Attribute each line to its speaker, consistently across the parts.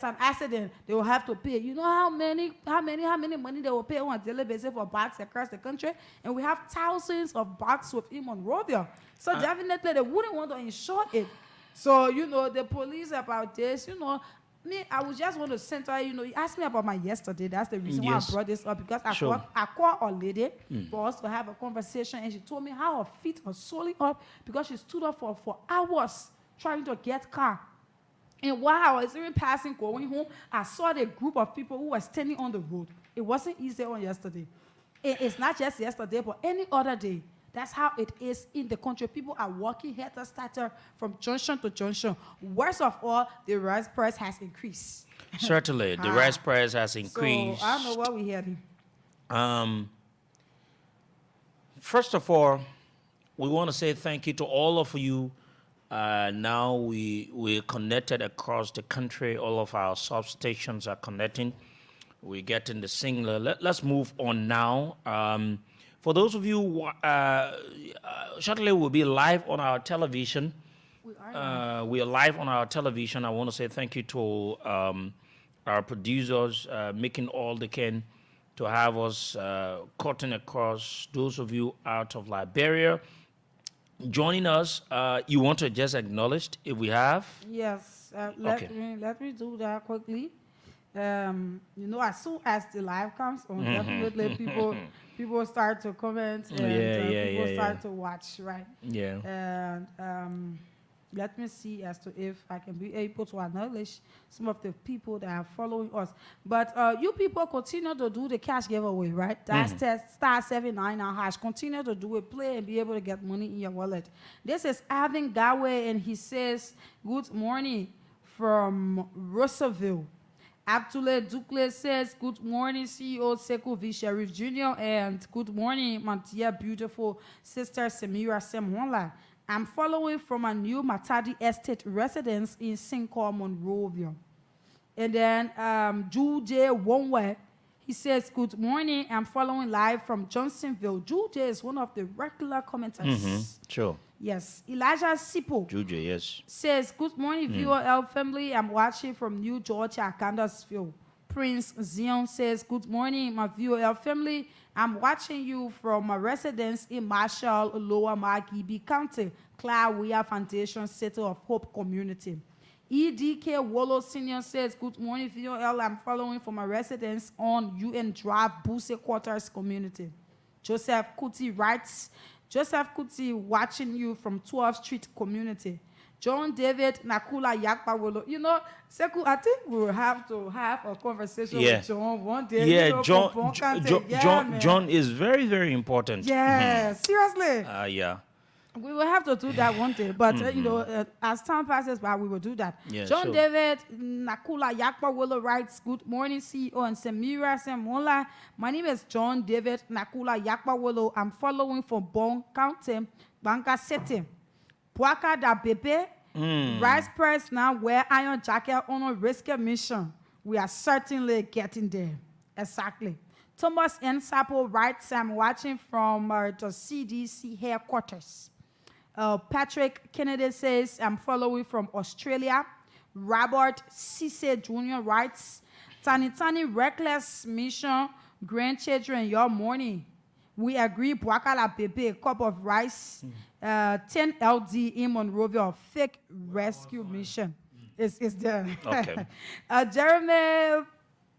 Speaker 1: there's an accident, they will have to pay. You know how many money they will pay on a daily basis for bikes across the country? And we have thousands of bikes within Monrovia. So definitely they wouldn't want to insure it. So, the police about this, me, I would just want to center, you asked me about my yesterday. That's the reason why I brought this up, because I called a lady for us to have a conversation, and she told me how her feet are swelling up because she stood up for hours trying to get car. And while I was even passing, going home, I saw the group of people who were standing on the road. It wasn't easy on yesterday. It's not just yesterday, but any other day. That's how it is in the country. People are walking head-to-starter from junction to junction. Worst of all, the rice price has increased.
Speaker 2: Certainly, the rice price has increased.
Speaker 1: So I don't know what we're hearing.
Speaker 2: First of all, we want to say thank you to all of you. Now we're connected across the country. All of our substations are connecting. We're getting the signal. Let's move on now. For those of you, shortly we'll be live on our television. We are live on our television. I want to say thank you to our producers making all they can to have us cutting across. Those of you out of Liberia joining us, you want to just acknowledge if we have?
Speaker 1: Yes. Let me do that quickly. As soon as the live comes on, definitely people start to comment and people start to watch, right?
Speaker 2: Yeah.
Speaker 1: And let me see as to if I can be able to acknowledge some of the people that are following us. But you people continue to do the cash giveaway, right? That's *799#. Continue to do it, play, and be able to get money in your wallet. This is Avin Gawe, and he says, "Good morning from Russellville." Abdullah Dukle says, "Good morning, CEO Sekou V. Sheriff Jr. and good morning, my dear beautiful sister Samira Semwala. I'm following from a new Matadi Estate residence in Sincor, Monrovia." And then Jude Wonwe, he says, "Good morning, I'm following live from Johnsonville." Jude is one of the regular commenters.
Speaker 2: Sure.
Speaker 1: Yes. Elijah Sipo.
Speaker 2: Jude, yes.
Speaker 1: Says, "Good morning, VOL family. I'm watching from New Georgia, Candacefield." Prince Zion says, "Good morning, my VOL family. I'm watching you from a residence in Marshall, Lower Margibi County, Clawea Foundation, City of Hope Community." EDK Wolo Senior says, "Good morning, VOL. I'm following from a residence on UN Drive, Buse Quarters Community." Joseph Kuti writes, "Joseph Kuti watching you from 12th Street Community." John David Nakula Yakpawolo. Sekou, I think we will have to have a conversation with John one day.
Speaker 2: Yeah, John is very, very important.
Speaker 1: Yeah, seriously.
Speaker 2: Yeah.
Speaker 1: We will have to do that one day, but as time passes by, we will do that.
Speaker 2: Yeah,
Speaker 1: John
Speaker 2: sure.
Speaker 1: David Nakula Yakpawolo writes, "Good morning, CEO and Samira Semola. My name is John David Nakula Yakpawolo. I'm following from Bon County, Banka City. Puaka da Bebe, rice press now, wear iron jacket on a risky mission. We are certainly getting there." Exactly. Thomas N. Sapo writes, "I'm watching from the CDC headquarters." Patrick Kennedy says, "I'm following from Australia." Robert Cisse Jr. writes, Tani reckless mission, grandchildren, your morning. We agree, Bwakala Bebe, a cup of rice, 10 LD in Monrovia, fake rescue mission. Is there.
Speaker 2: Okay.
Speaker 1: Jeremy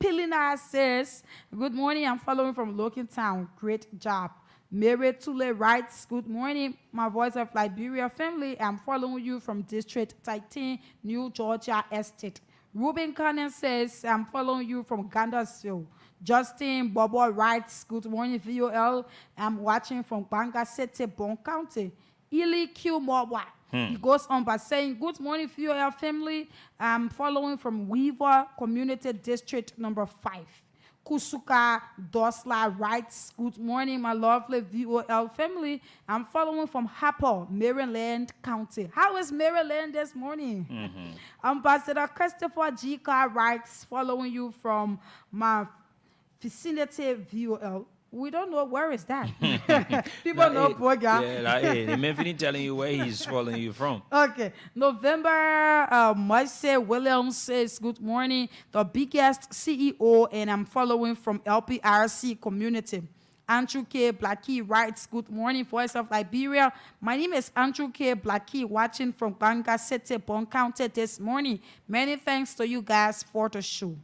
Speaker 1: Pilina says, "Good morning, I'm following from Logan Town. Great job." Mary Tule writes, "Good morning, my voice of Liberia family. I'm following you from District 13, New Georgia Estate." Ruben Cannon says, "I'm following you from Gandersville." Justin Bobo writes, "Good morning, VOL. I'm watching from Banga City, Bon County." Ili Q Mobwa. He goes on by saying, "Good morning, VOL family. I'm following from Weaver Community District number 5. Kusuka Dosla writes, "Good morning, my lovely VOL family. I'm following from Harper, Maryland County." How is Maryland this morning? Ambassador Christopher G. Carr writes, "Following you from my vicinity VOL. We don't know where is that. People know Boga.
Speaker 2: Yeah, like, hey, the man finish telling you where he's following you from.
Speaker 1: Okay, November, Marcel Williams says, good morning, the biggest CEO, and I'm following from LPRC community. Andrew K. Blackie writes, good morning, Voice of Liberia. My name is Andrew K. Blackie, watching from Ganga City, Bon County this morning. Many thanks to you guys for the show.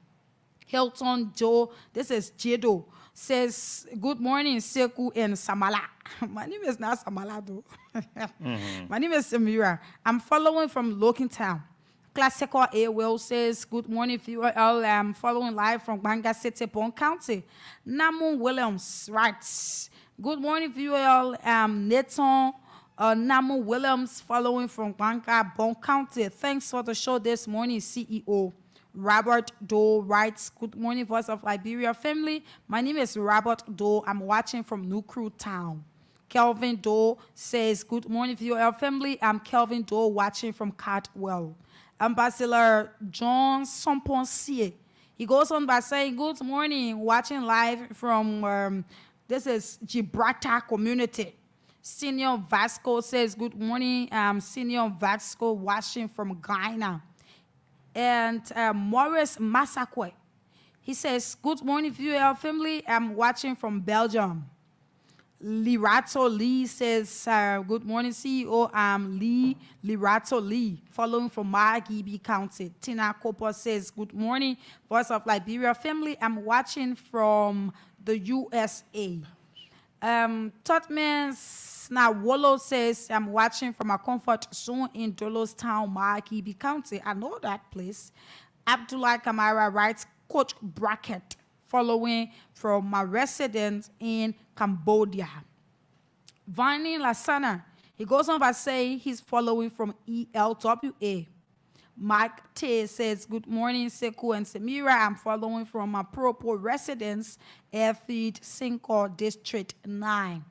Speaker 1: Hilton Joe, this is Jedo, says, good morning, Seku and Samala. My name is not Samala, though. My name is Samira. I'm following from Lokintown. Classical A. Will says, good morning, viewer. I'm following live from Banga City, Bon County. Namu Williams writes, good morning, viewer. Nathan Namu Williams following from Banga, Bon County. Thanks for the show this morning, CEO. Robert Doe writes, good morning, Voice of Liberia family. My name is Robert Doe. I'm watching from Nukru Town. Kelvin Doe says, good morning, VOL family. I'm Kelvin Doe watching from Cartwell. Ambassador John Somponsier. He goes on by saying, good morning, watching live from, this is Gibraltar community. Senior Vasco says, good morning, Senior Vasco watching from Ghana. And Morris Masakwe, he says, good morning, VOL family. I'm watching from Belgium. Lirato Lee says, good morning, CEO. I'm Lirato Lee, following from Margibi County. Tina Cooper says, good morning, Voice of Liberia family. I'm watching from the USA. Totman Snawolo says, I'm watching from a comfort zone in Dolostown, Margibi County. I know that place. Abdullah Kamara writes, Coach Bracket, following from my residence in Cambodia. Vani Lasana, he goes on by saying he's following from ELWA. Mike Tay says, good morning, Seku and Samira. I'm following from my Propo residence, Airfield, Cinco, District 9.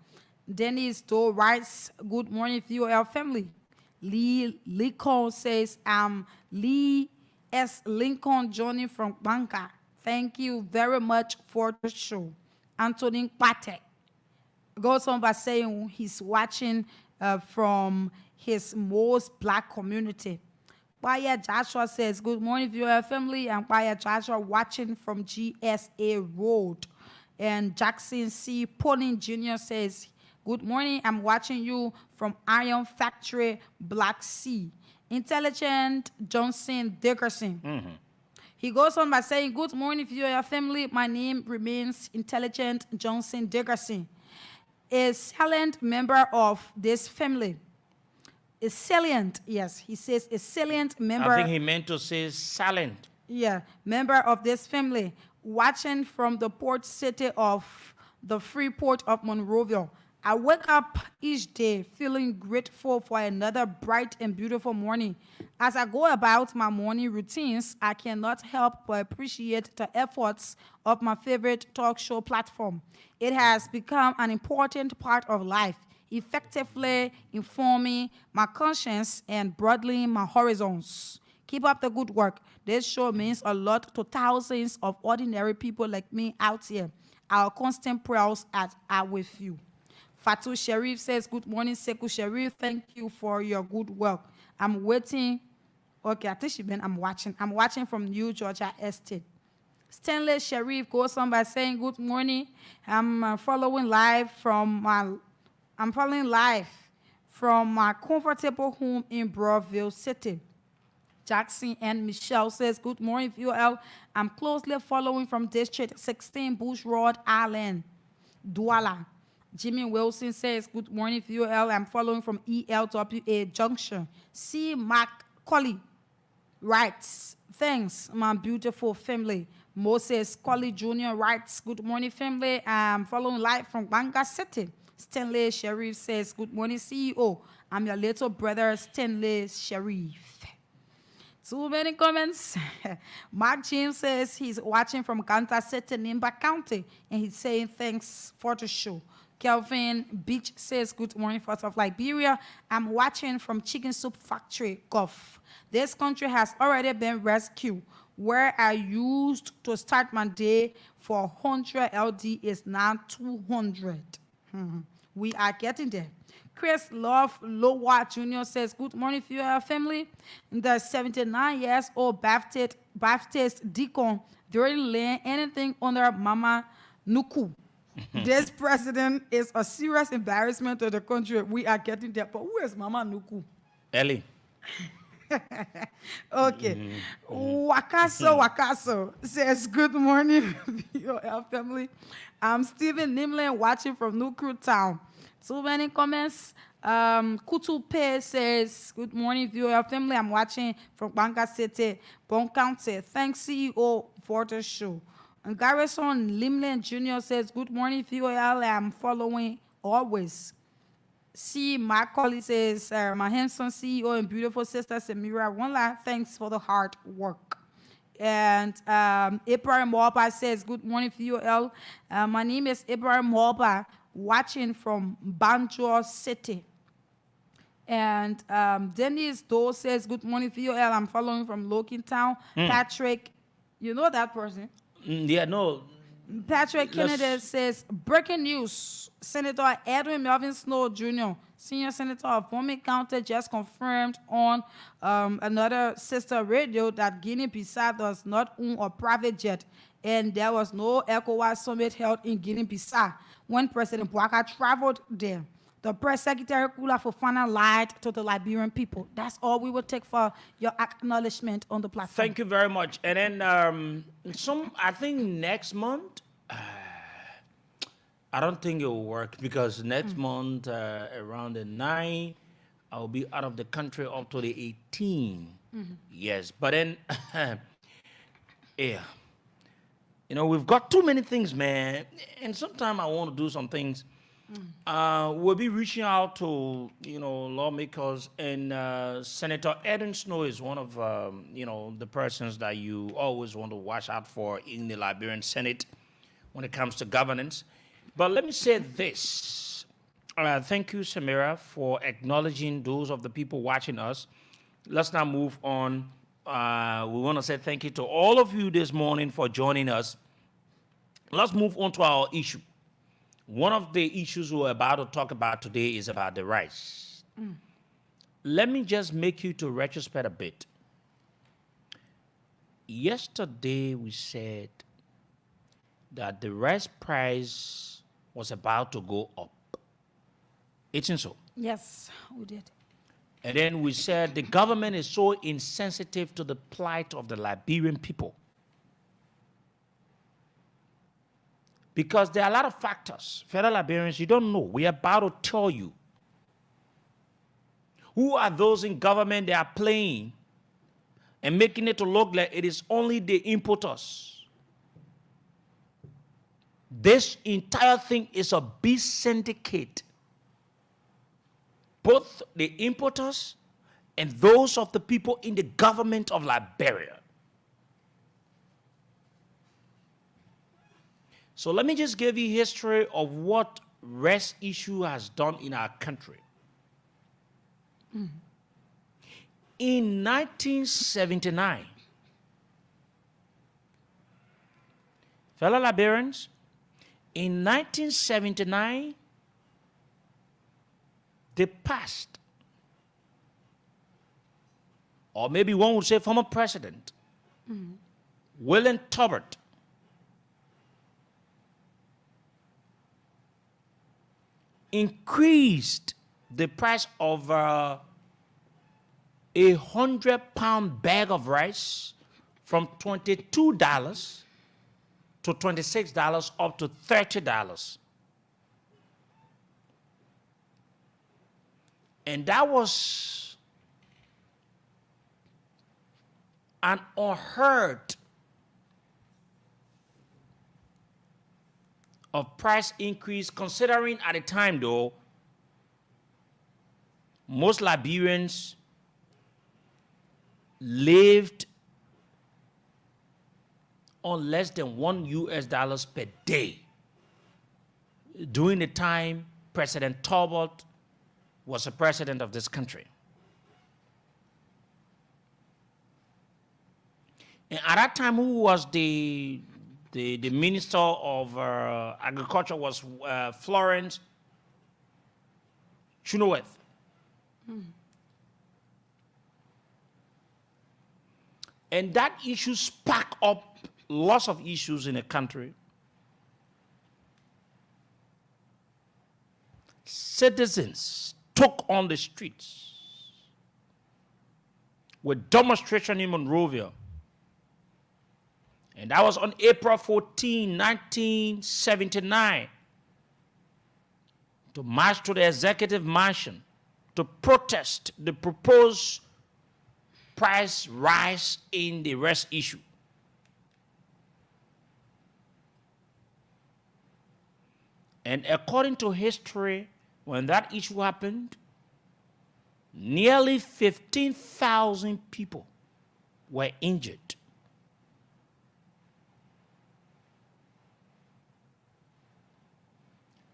Speaker 1: Dennis Doe writes, good morning, VOL family. Lee Lincoln says, I'm Lee S. Lincoln joining from Banka. Thank you very much for the show. Anthony Patek goes on by saying he's watching from his most black community. Baya Joshua says, good morning, viewer family. I'm Baya Joshua watching from GSA Road. And Jackson C. Ponin Jr. says, good morning, I'm watching you from Iron Factory, Black Sea. Intelligent Johnson Dickerson. Mm-hmm. He goes on by saying, good morning, viewer family. My name remains Intelligent Johnson Dickerson. A salient member of this family. A salient, yes, he says a salient member.
Speaker 2: I think he meant to say silent.
Speaker 1: Yeah, member of this family, watching from the port city of the free port of Monrovia. I wake up each day feeling grateful for another bright and beautiful morning. As I go about my morning routines, I cannot help but appreciate the efforts of my favorite talk show platform. It has become an important part of life, effectively informing my conscience and broadening my horizons. Keep up the good work. This show means a lot to thousands of ordinary people like me out here. Our constant prayers are with you. Fatou Sharif says, good morning, Seku Sharif. Thank you for your good work. I'm waiting. Okay, I think I'm watching. I'm watching from New Georgia Estate. Stanley Sharif goes on by saying, good morning. I'm following live from my comfortable home in Broadville City. Jackson and Michelle says, good morning, VOL. I'm closely following from District 16, Bush Road, Island, Douala. Jimmy Wilson says, good morning, VOL. I'm following from ELWA Junction. C. Macaulay writes, thanks, my beautiful family. Moses Colley Jr. writes, good morning, family. I'm following live from Banga City. Stanley Sharif says, good morning, CEO. I'm your little brother, Stanley Sharif. Too many comments. Mark James says he's watching from Ganta City, Nimba County, and he's saying thanks for the show. Kelvin Beach says, good morning, Voice of Liberia. I'm watching from Chicken Soup Factory, Gulf. This country has already been rescued. where I used to start my day for 100 LD is now 200. We are getting there. Chris Love Lowa Jr. says, good morning, Fuel family. The 79 years old Baptist deacon didn't learn anything under Mama Nuku. This president is a serious embarrassment to the country. We are getting there. But who is Mama Nuku?
Speaker 2: Ellie.
Speaker 1: Okay. Wakaso says, good morning, VOL family. I'm Stephen Nimlin watching from Nuku Town. So many comments. Kutupe says, good morning, VOL family. I'm watching from Banka City, Bon County. Thanks, CEO, for the show. And Garrison Limlin Jr. says, good morning, VOL. I'm following always. See, my colleague says, my handsome CEO and beautiful sister Samira Wanla, thanks for the hard work. And Abraham Walba says, good morning, VOL. My name is Abraham Walba, watching from Banjul City. And Dennis Doe says, good morning, VOL. I'm following from Logan Town. Patrick, you know that person?
Speaker 2: Yeah, no.
Speaker 1: Patrick Kennedy says, breaking news, Senator Edwin Melvin Snow Jr., senior senator of Bowman County, just confirmed on another sister radio that Guinea-Bissau does not own a private jet, and there was no ECOWAS summit held in Guinea-Bissau when President Bouaka traveled there. The press secretary Kula Fofana lied to the Liberian people. That's all we will take for your acknowledgement on the platform.
Speaker 2: Thank you very much. And then I think next month, I don't think it will work because next month around the 9th, I'll be out of the country up to the 18th. Yes, but then, yeah, you know, we've got too many things, man. And sometimes I want to do some things. We'll be reaching out to, you know, lawmakers, and Senator Eden Snow is one of, you know, the persons that you always want to watch out for in the Liberian Senate when it comes to governance. But let me say this. Thank you, Samira, for acknowledging those of the people watching us. Let's now move on. We want to say thank you to all of you this morning for joining us. Let's move on to our issue. One of the issues we're about to talk about today is about the rice. Let me just make you to retrospect a bit. Yesterday, we said that the rice price was about to go up. Isn't so?
Speaker 1: Yes, we did.
Speaker 2: And then we said the government is so insensitive to the plight of the Liberian people. Because there are a lot of factors. Fellow Liberians, you don't know. We're about to tell you. Who are those in government that are playing and making it to look like it is only the importers? This entire thing is a big syndicate. Both the importers and those of the people in the government of Liberia. So let me just give you history of what rice issue has done in our country. In 1979, fellow Liberians, in 1979, they passed, or maybe one would say former president, William Tobert, increased the price of a 100-pound bag of rice from $22 to $26 up to $30. And that was an unheard of price increase, considering at the time, though, most Liberians lived on less than $1 per day. During the time President Talbot was the president of this country. And at that time, who was the Minister of Agriculture was Florence Chenoweth. And that issue sparked up lots of issues in the country. Citizens took on the streets with demonstration in Monrovia. And that was on April 14, 1979, to march to the executive mansion to protest the proposed price rise in the rice issue. And according to history, when that issue happened, nearly 15,000 people were injured.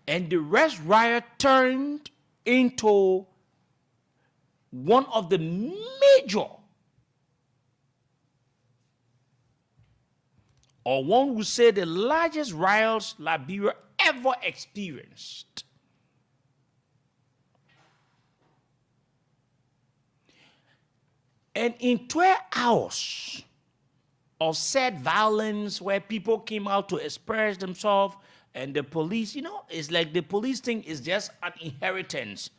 Speaker 2: And the rice riot turned into one of the major, or one would say the largest riots Liberia ever experienced. And in 12 hours of said violence, where people came out to express themselves, and the police, it's like the police thing is just an inheritance.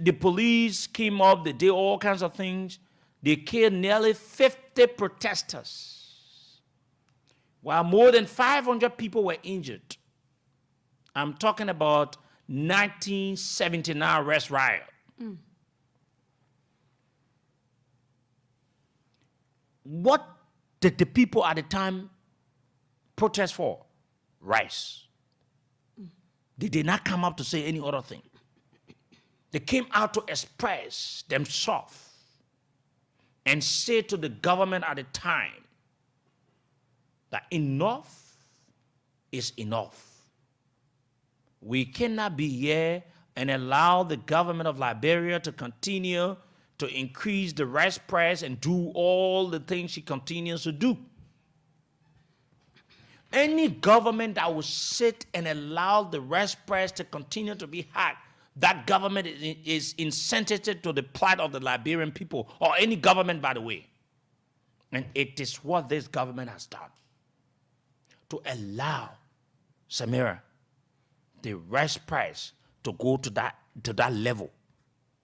Speaker 2: The police came up, they did all kinds of things. They killed nearly 50 protesters, while more than 500 people were injured. I'm talking about 1979 rice riot. What did the people at the time protest for? Rice. They did not come up to say any other thing. They came out to express themselves and say to the government at the time that enough is enough. We cannot be here and allow the government of Liberia to continue to increase the rice price and do all the things she continues to do. Any government that will sit and allow the rice price to continue to be high, that government is insensitive to the plight of the Liberian people, or any government, by the way. And it is what this government has done to allow, Samira, the rice price to go to that level.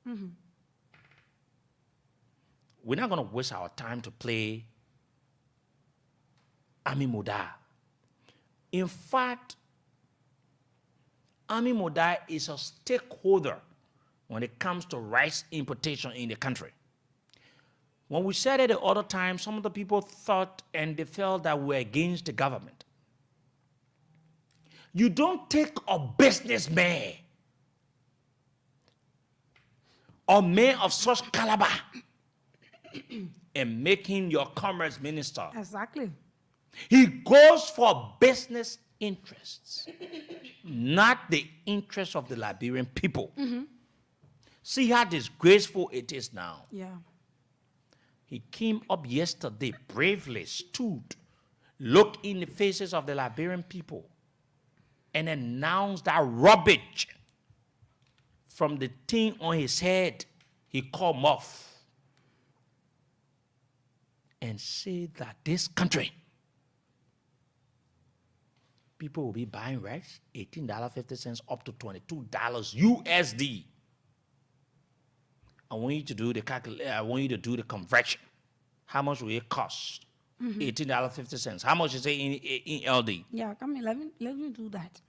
Speaker 2: Mm-hmm. We're not going to waste our time to play Ami Moda. In fact, Ami Moda is a stakeholder when it comes to rice importation in the country. When we said it the other time, some of the people thought and they felt that we're against the government. You don't take a businessman or man of such caliber and make him your commerce minister.
Speaker 1: Exactly.
Speaker 2: He goes for business interests, not the interests of the Liberian people. Mm-hmm. See how disgraceful it is now.
Speaker 1: Yeah.
Speaker 2: He came up yesterday, bravely stood, looked in the faces of the Liberian people, and announced that rubbish from the thing on his head. He called off and said that this country, people will be buying rice, $18.50 up to $22 USD. I want you to do the calculation. I want you to do the conversion. How much will it cost? Mm-hmm. $18.50. How much is it in LD?
Speaker 1: Yeah, come in. Let me do that.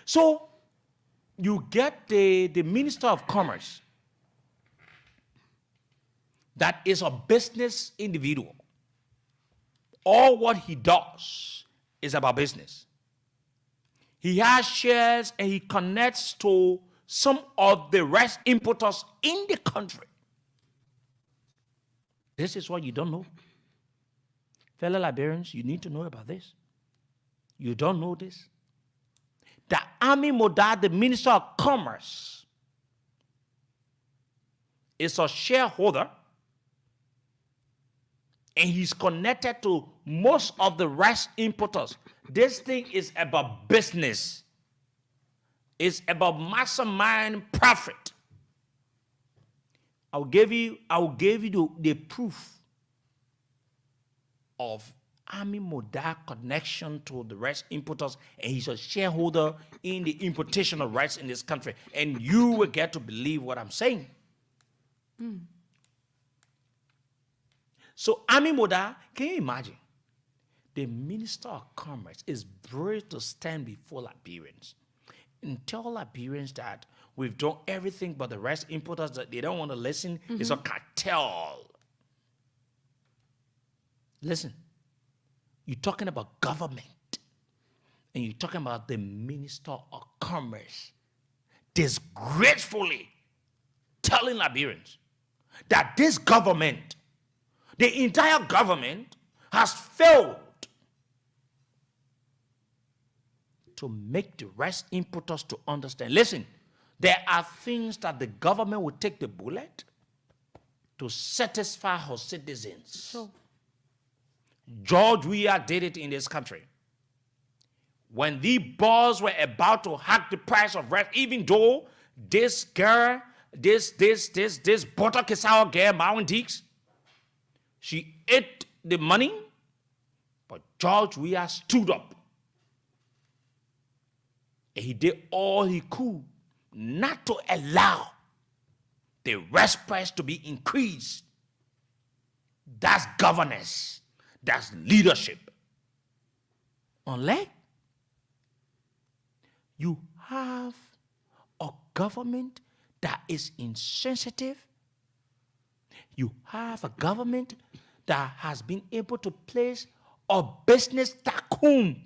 Speaker 2: So you get the Minister of Commerce that is a business individual. All what he does is about business. He has shares and he connects to some of the rice importers in the country. This is what you don't know. Fellow Liberians, you need to know about this. You don't know this. The Ami Moda, the Minister of Commerce, is a shareholder and he's connected to most of the rice importers. This thing is about business. It's about mastermind profit. I'll give you the proof of Ami Moda connection to the rice importers, and he's a shareholder in the importation of rice in this country. And you will get to believe what I'm saying. So Ami Moda, can you imagine? The Minister of Commerce is brave to stand before Liberians and tell Liberians that we've done everything but the rice importers, that they don't want to listen. It's a cartel. Listen, you're talking about government, and you're talking about the Minister of Commerce disgracefully telling Liberians that this government, the entire government, has failed to make the rice importers to understand. Listen, there are things that the government will take the bullet to satisfy her citizens.
Speaker 1: Sure.
Speaker 2: George Weah did it in this country. When the boss were about to hack the price of rice, even though this girl, this butter Kisao girl, Mountain Deeks, she ate the money, but George Weah stood up. And he did all he could not to allow the rice price to be increased. That's governance. That's leadership. Unless you have a government that is insensitive, you have a government that has been able to place a business tycoon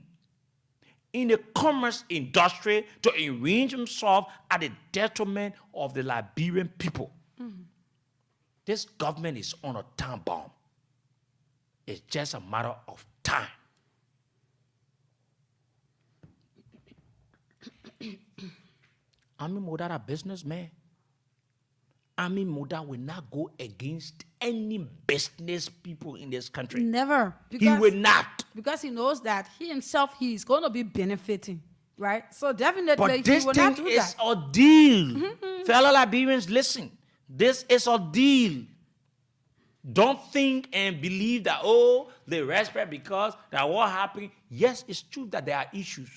Speaker 2: in the commerce industry to enrich himself at the detriment of the Liberian people. This government is on a time bomb. It's just a matter of time. Ami Moda, a businessman. Ami Moda will not go against any business people in this country.
Speaker 1: Never.
Speaker 2: He will not.
Speaker 1: Because he knows that he himself, he's going to be benefiting, right? So definitely
Speaker 2: But this
Speaker 1: he will not
Speaker 2: thing
Speaker 1: do
Speaker 2: is
Speaker 1: that.
Speaker 2: a deal. Fellow Liberians, listen. This is a deal. Don't think and believe that, oh, they respect because that what happened. Yes, it's true that there are issues.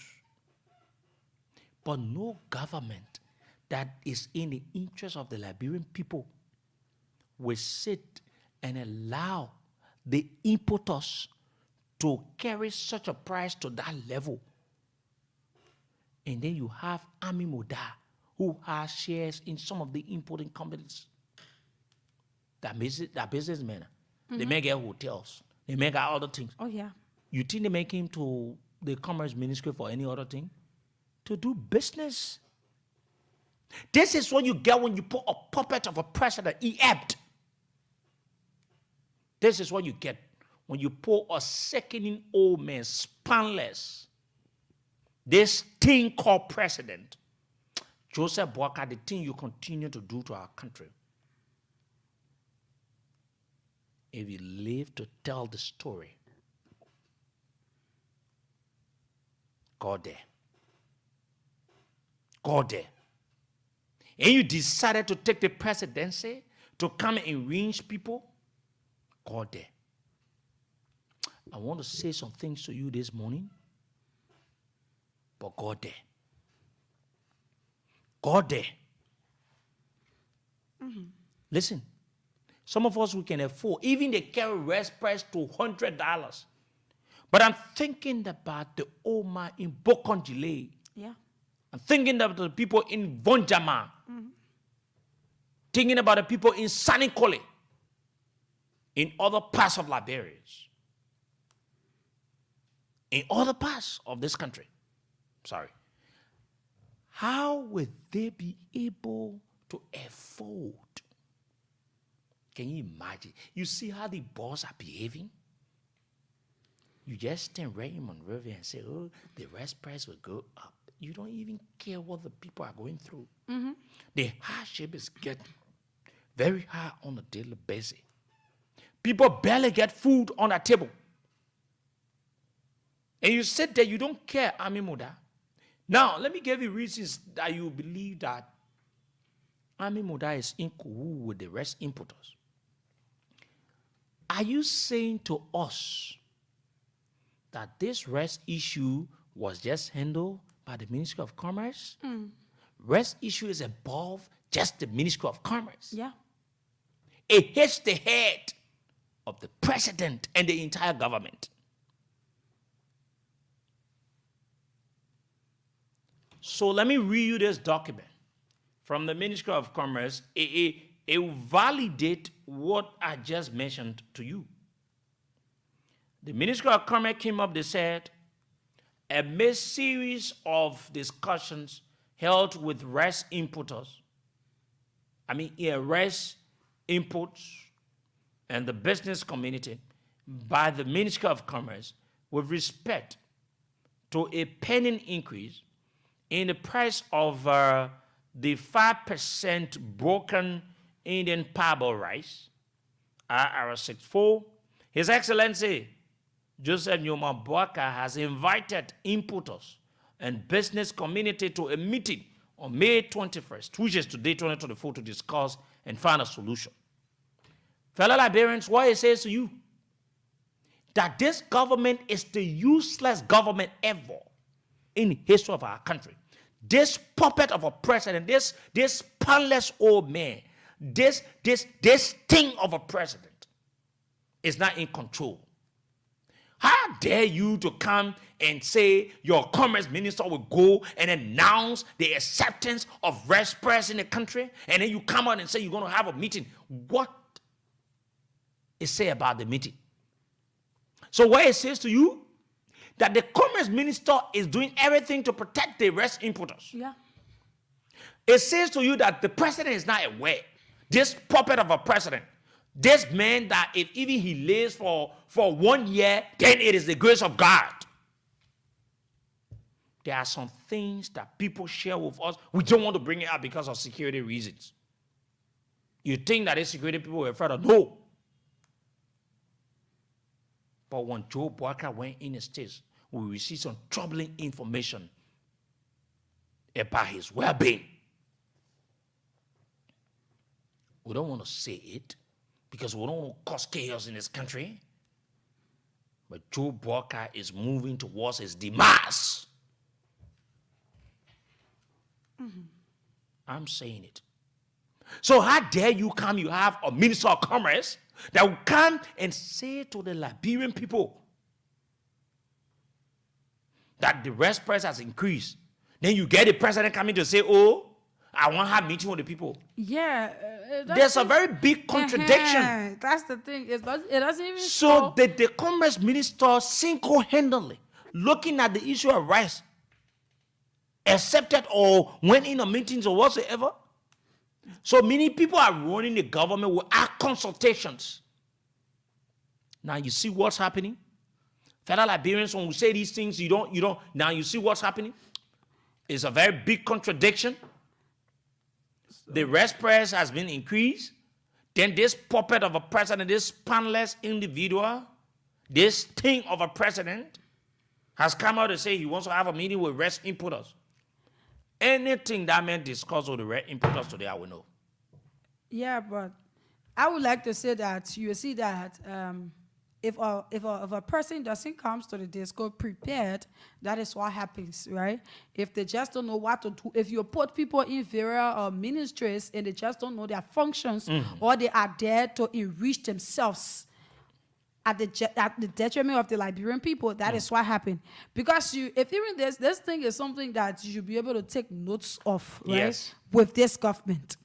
Speaker 2: But no government that is in the interest of the Liberian people will sit and allow the importers to carry such a price to that level. And then you have Ami Moda, who has shares in some of the importing companies. That businessmen, they may get hotels, they may get other things.
Speaker 1: Oh, yeah.
Speaker 2: You think they make him to the Commerce Ministry for any other thing? To do business. This is what you get when you put a puppet of a president inept. This is what you get when you put a sickening old man, spineless. This thing called president. Joseph Boakai, the thing you continue to do to our country. If you live to tell the story, go there. Go there. And you decided to take the presidency to come and enrich people, go there. I want to say some things to you this morning, but go there. Go there. Listen, some of us, we can afford, even they carry rice price to $100. But I'm thinking about the old man in Bokonjile.
Speaker 1: Yeah.
Speaker 2: I'm thinking about the people in Vonjama. Thinking about the people in Sanikole. In other parts of Liberia. In other parts of this country. Sorry. How will they be able to afford? Can you imagine? You see how the boss are behaving? You just stand right in Monrovia and say, oh, the rice price will go up. You don't even care what the people are going through. The hardship is getting very high on a daily basis. People barely get food on the table. And you sit there, you don't care, Army Muda. Now, let me give you reasons that you believe that Army Muda is in cahoots with the rest importers. Are you saying to us that this rest issue was just handled by the Ministry of Commerce? Rest issue is above just the Ministry of Commerce.
Speaker 1: Yeah.
Speaker 2: It hits the head of the president and the entire government. So let me read you this document from the Ministry of Commerce. It will validate what I just mentioned to you. The Ministry of Commerce came up, they said, amid series of discussions held with rice importers, rice imports and the business community by the Ministry of Commerce with respect to a pending increase in the price of the 5% broken Indian parboiled rice, RR64, His Excellency Joseph Nyoma Boaka has invited importers and business community to a meeting on May 21st, which is today, 2024, to discuss and find a solution. Fellow Liberians, what it says to you, that this government is the useless government ever in the history of our country. This puppet of a president, this spineless old man, this thing of a president is not in control. How dare you to come and say your commerce minister will go and announce the acceptance of rest press in the country, and then you come out and say you're going to have a meeting? What it say about the meeting? So what it says to you, that the commerce minister is doing everything to protect the rest importers.
Speaker 1: Yeah.
Speaker 2: It says to you that the president is not aware. This puppet of a president, this man that if even he lives for 1 year, then it is the grace of God. There are some things that people share with us. We don't want to bring it up because of security reasons. You think that these security people were afraid of? No. But when Joe Boaka went in the States, we received some troubling information about his well-being. We don't want to say it because we don't want to cause chaos in this country. But Joe Boaka is moving towards his demise. I'm saying it. So how dare you come, you have a minister of commerce that will come and say to the Liberian people that the rest price has increased. Then you get the president coming to say, oh, I want to have meeting with the people.
Speaker 1: Yeah.
Speaker 2: There's a very big contradiction.
Speaker 1: That's the thing. It doesn't even
Speaker 2: So the commerce minister single-handedly looking at the issue of rice, accepted or went in on meetings or whatsoever. So many people are running the government without consultations. Now you see what's happening? Fellow Liberians, when we say these things, you don't. Now you see what's happening? It's a very big contradiction. The rest price has been increased. Then this puppet of a president, this spineless individual, this thing of a president, has come out to say he wants to have a meeting with rest importers. Anything that man discuss with the rest importers today, I will know. Yeah,
Speaker 1: but I would like to say that you see that if a person doesn't come to the disco prepared, that is what happens, right? If they just don't know what to do, if you put people in various ministries and they just don't know their functions, or they are there to enrich themselves at the detriment of the Liberian people, that is what happened. Because if even this thing is something that you should be able to take notes of, right?
Speaker 2: Yes.
Speaker 1: With this government.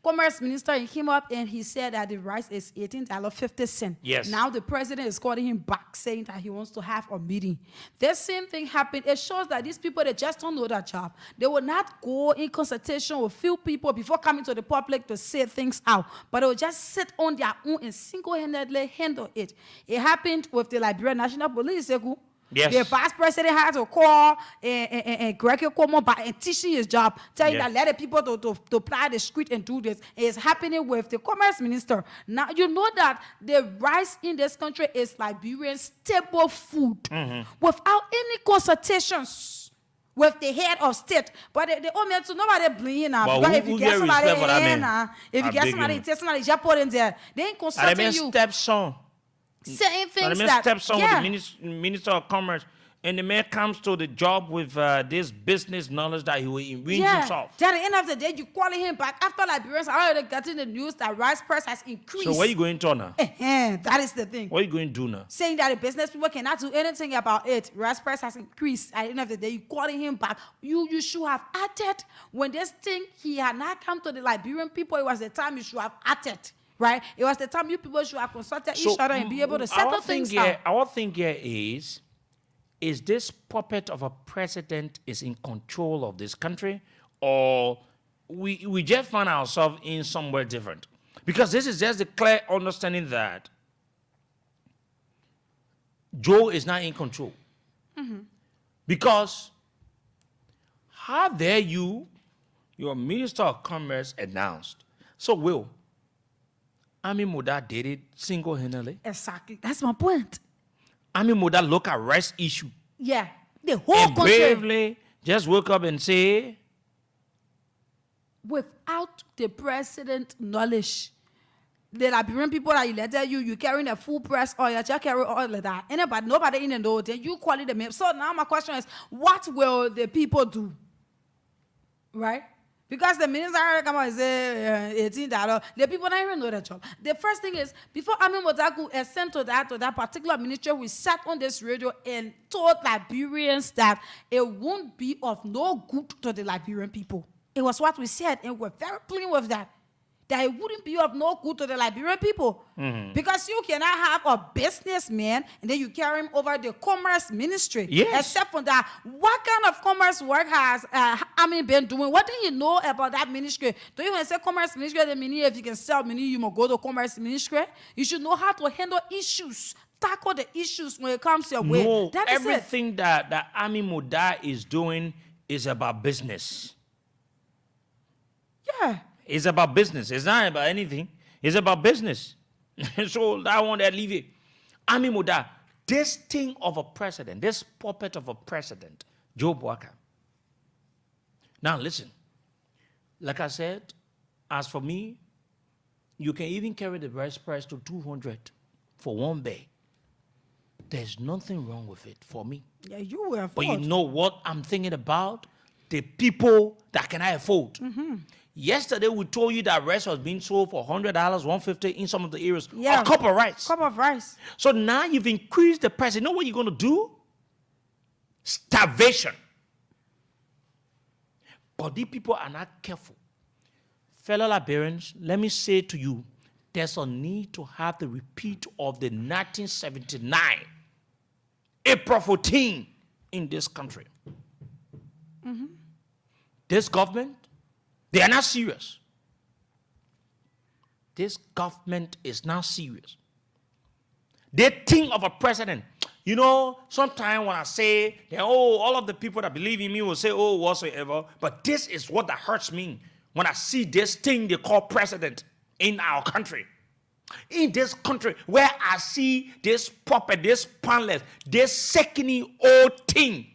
Speaker 1: Commerce minister, he came up and he said that the rice is $18.50.
Speaker 2: Yes.
Speaker 1: Now the president is calling him back saying that he wants to have a meeting. The same thing happened. It shows that these people, they just don't know their job. They will not go in consultation with few people before coming to the public to say things out. But they will just sit on their own and single-handedly handle it. It happened with the Liberia National Police.
Speaker 2: Yes.
Speaker 1: The vice president had to call and Greg Cuomo back and teaching his job, telling
Speaker 2: Yeah.
Speaker 1: that let the people to ply the street and do this. It's happening with the commerce minister. Now, you know that the rice in this country is Liberian staple food without any consultations with the head of state. But the old man, so nobody blame now.
Speaker 2: But
Speaker 1: Because
Speaker 2: who-
Speaker 1: if you
Speaker 2: who
Speaker 1: get
Speaker 2: get
Speaker 1: somebody
Speaker 2: respect for that
Speaker 1: in,
Speaker 2: man?
Speaker 1: if you
Speaker 2: I
Speaker 1: get
Speaker 2: beg
Speaker 1: somebody,
Speaker 2: you.
Speaker 1: take somebody, just put in there. They ain't
Speaker 2: I
Speaker 1: consulting
Speaker 2: mean,
Speaker 1: you.
Speaker 2: stepson.
Speaker 1: Saying
Speaker 2: I
Speaker 1: things
Speaker 2: mean,
Speaker 1: that,
Speaker 2: stepson
Speaker 1: yeah.
Speaker 2: with the minister of commerce, and the man comes to the job with this business knowledge that he will win himself.
Speaker 1: Then at the end of the day, you calling him back after Liberians are already getting the news that rice price has increased.
Speaker 2: So where you going to now?
Speaker 1: That is the thing.
Speaker 2: What are you going to do now?
Speaker 1: Saying that the business people cannot do anything about it. Rice price has increased. At the end of the day, you calling him back. You should have acted when this thing he had not come to the Liberian people. It was the time you should have acted. Right? It was the time you people should have consulted each other and be able to settle things out.
Speaker 2: Our thing here is this puppet of a president is in control of this country, or we just find ourselves in somewhere different? Because this is just the clear understanding that Joe is not in control. Because how dare you, your Minister of Commerce announced, so Will, Ami Muda did it single-handedly.
Speaker 1: Exactly. That's my point.
Speaker 2: Ami Muda look at rice issue
Speaker 1: Yeah. The whole
Speaker 2: and
Speaker 1: country.
Speaker 2: bravely just woke up and say,
Speaker 1: Without the president knowledge, the Liberian people that elected you carrying a full press oil, you carry oil like that. Nobody in the know, then you call it the map. So now my question is, what will the people do? Right? Because the minister come out and say $18, the people don't even know that job. The first thing is, before Amin Motaku is sent to that particular ministry, we sat on this radio and told Liberians that it won't be of no good to the Liberian people. It was what we said, and we're very plain with that. That it wouldn't be of no good to the Liberian people. Because you cannot have a businessman and then you carry him over the commerce ministry.
Speaker 2: Yes.
Speaker 1: Except for that, what kind of commerce work has Amin been doing? What do you know about that ministry? Do you even say commerce ministry? The meaning if you can sell, meaning you must go to commerce ministry. You should know how to handle issues, tackle the issues when it comes your way.
Speaker 2: no,
Speaker 1: That is it.
Speaker 2: everything that Ami Muda is doing is about business.
Speaker 1: Yeah.
Speaker 2: It's about business. It's not about anything. It's about business. So I want to leave it. Ami Muda, this thing of a president, this puppet of a president, Joe Boaka. Now listen, like I said, as for me, you can even carry the rice price to 200 for one bag. There's nothing wrong with it for me.
Speaker 1: Yeah, you were
Speaker 2: But you know what I'm thinking about? The people that can afford. Yesterday, we told you that rice was being sold for $100, $150 in some of the areas.
Speaker 1: Yeah.
Speaker 2: A cup of rice.
Speaker 1: cup of rice.
Speaker 2: So now you've increased the price. You know what you're going to do? Starvation. But these people are not careful. Fellow Liberians, let me say to you, there's a need to have the repeat of the 1979 April 14 in this country. This government, they are not serious. This government is not serious. They think of a president. You know, sometimes when I say, that, oh, all of the people that believe in me will say, oh, whatsoever. But this is what that hurts me when I see this thing they call president in our country. In this country where I see this puppet, this panelist, this secondary old thing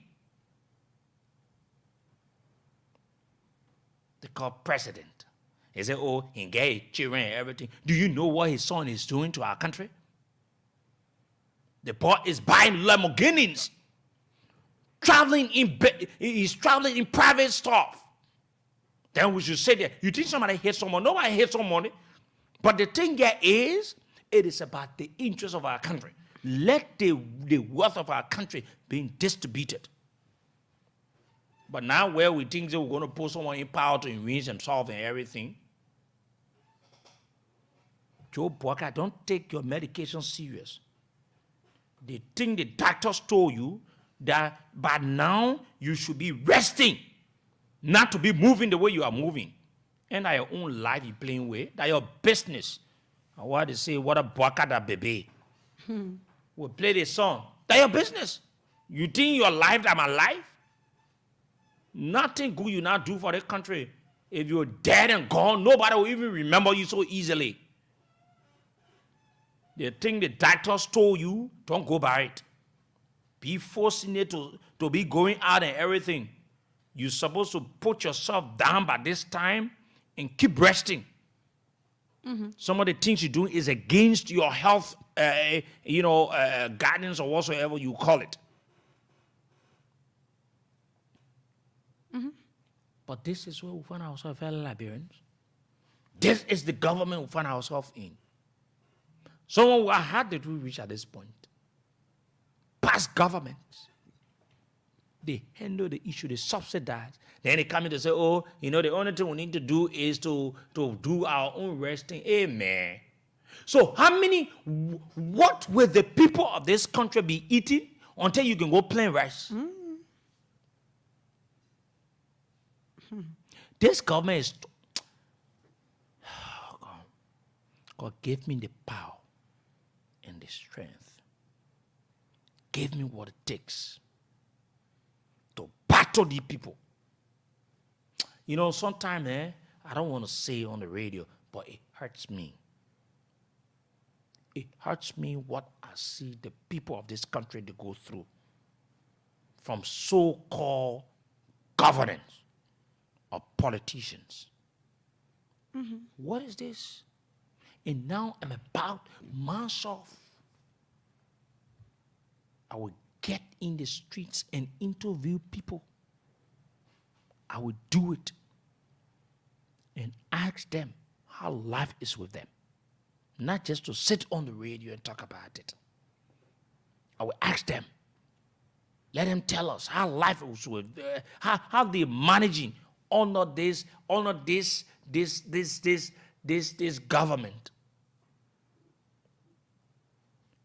Speaker 2: they call president. He said, oh, he gave children and everything. Do you know what his son is doing to our country? The boy is buying Lamborghinis, he's traveling in private stuff. Then we should say that, you think somebody hates someone? Nobody hates somebody. But the thing here is, it is about the interest of our country. Let the wealth of our country be distributed. But now where we think that we're going to put someone in power to enrich himself and everything, Joe Boaka, don't take your medication serious. They think the doctors told you that by now you should be resting, not to be moving the way you are moving. And that your own life you playing with, that your business. And what they say, what a Boaka that baby. We play this song. That your business. You think your life that my life? Nothing good you not do for the country. If you're dead and gone, nobody will even remember you so easily. The thing the doctors told you, don't go by it. Be forcing it to be going out and everything. You're supposed to put yourself down by this time and keep resting. Some of the things you're doing is against your health, guidance or whatsoever you call it. But this is where we find ourselves, fellow Liberians. This is the government we find ourselves in. So how did we reach at this point? Past governments, they handle the issue, they subsidize. Then they come in to say, oh, the only thing we need to do is to do our own resting. Amen. So what will the people of this country be eating until you can go plain rice? This government is, God gave me the power and the strength. Gave me what it takes to battle the people. Sometimes I don't want to say on the radio, but it hurts me. It hurts me what I see the people of this country they go through from so-called governance of politicians. What is this? And now I'm about myself. I will get in the streets and interview people. I will do it and ask them how life is with them. Not just to sit on the radio and talk about it. I will ask them. Let them tell us how life is with how they're managing under this government.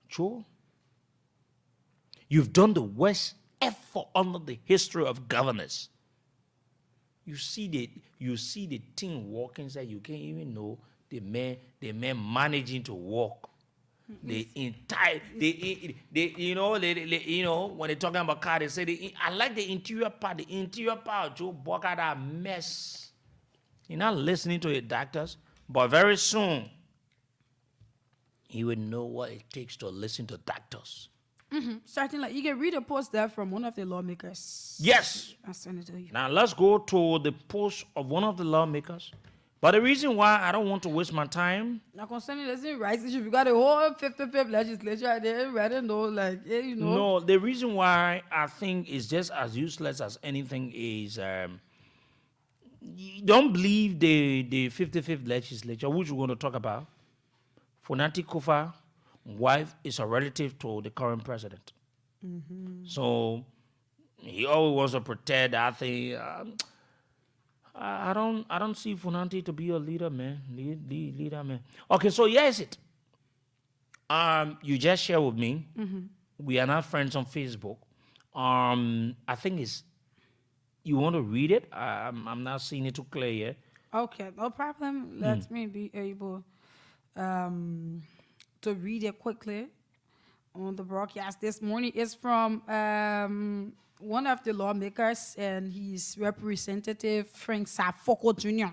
Speaker 2: Sure. You've done the worst effort under the history of governors. You see the thing walking inside, you can't even know the man managing to walk. The entire, when they're talking about car, they say, I like the interior part. The interior part, Joe, walk out that mess. You're not listening to your doctors, but very soon, you will know what it takes to listen to doctors.
Speaker 1: Certainly, you can read a post there from one of the lawmakers.
Speaker 2: Yes.
Speaker 1: I'll send it to you.
Speaker 2: Now, let's go to the post of one of the lawmakers. But the reason why I don't want to waste my time.
Speaker 1: Now, concerning the rights issue, we got a whole 55th legislature there, rather know,
Speaker 2: No, the reason why I think it's just as useless as anything is, you don't believe the 55th legislature, which we're going to talk about. Fonati Kofa, wife, is a relative to the current president. So he always wants to pretend. I think I don't see Fonati to be a leader, man. Leader, man. Okay, so here is it. You just share with me. We are not friends on Facebook. I think it's. You want to read it? I'm not seeing it too clear yet.
Speaker 1: Okay, no problem. Let me be able to read it quickly on the broadcast this morning. It's from one of the lawmakers and his representative, Frank Safoko Jr.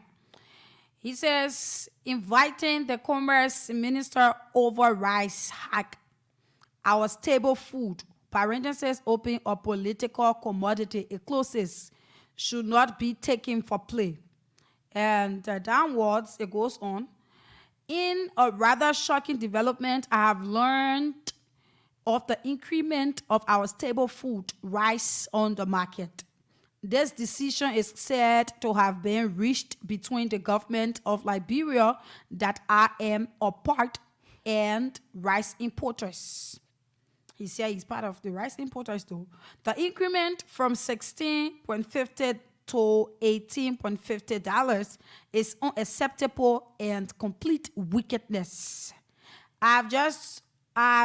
Speaker 1: He says, inviting the commerce minister over rice hack, our staple food, parentheses open, a political commodity, it closes, should not be taken for play. And downwards, it goes on. In a rather shocking development, I have learned of the increment of our staple food, rice, on the market. This decision is said to have been reached between the government of Liberia, that I am a part, and rice importers. He said he's part of the rice importers though. The increment from $16.50 to $18.50 is unacceptable and complete wickedness. I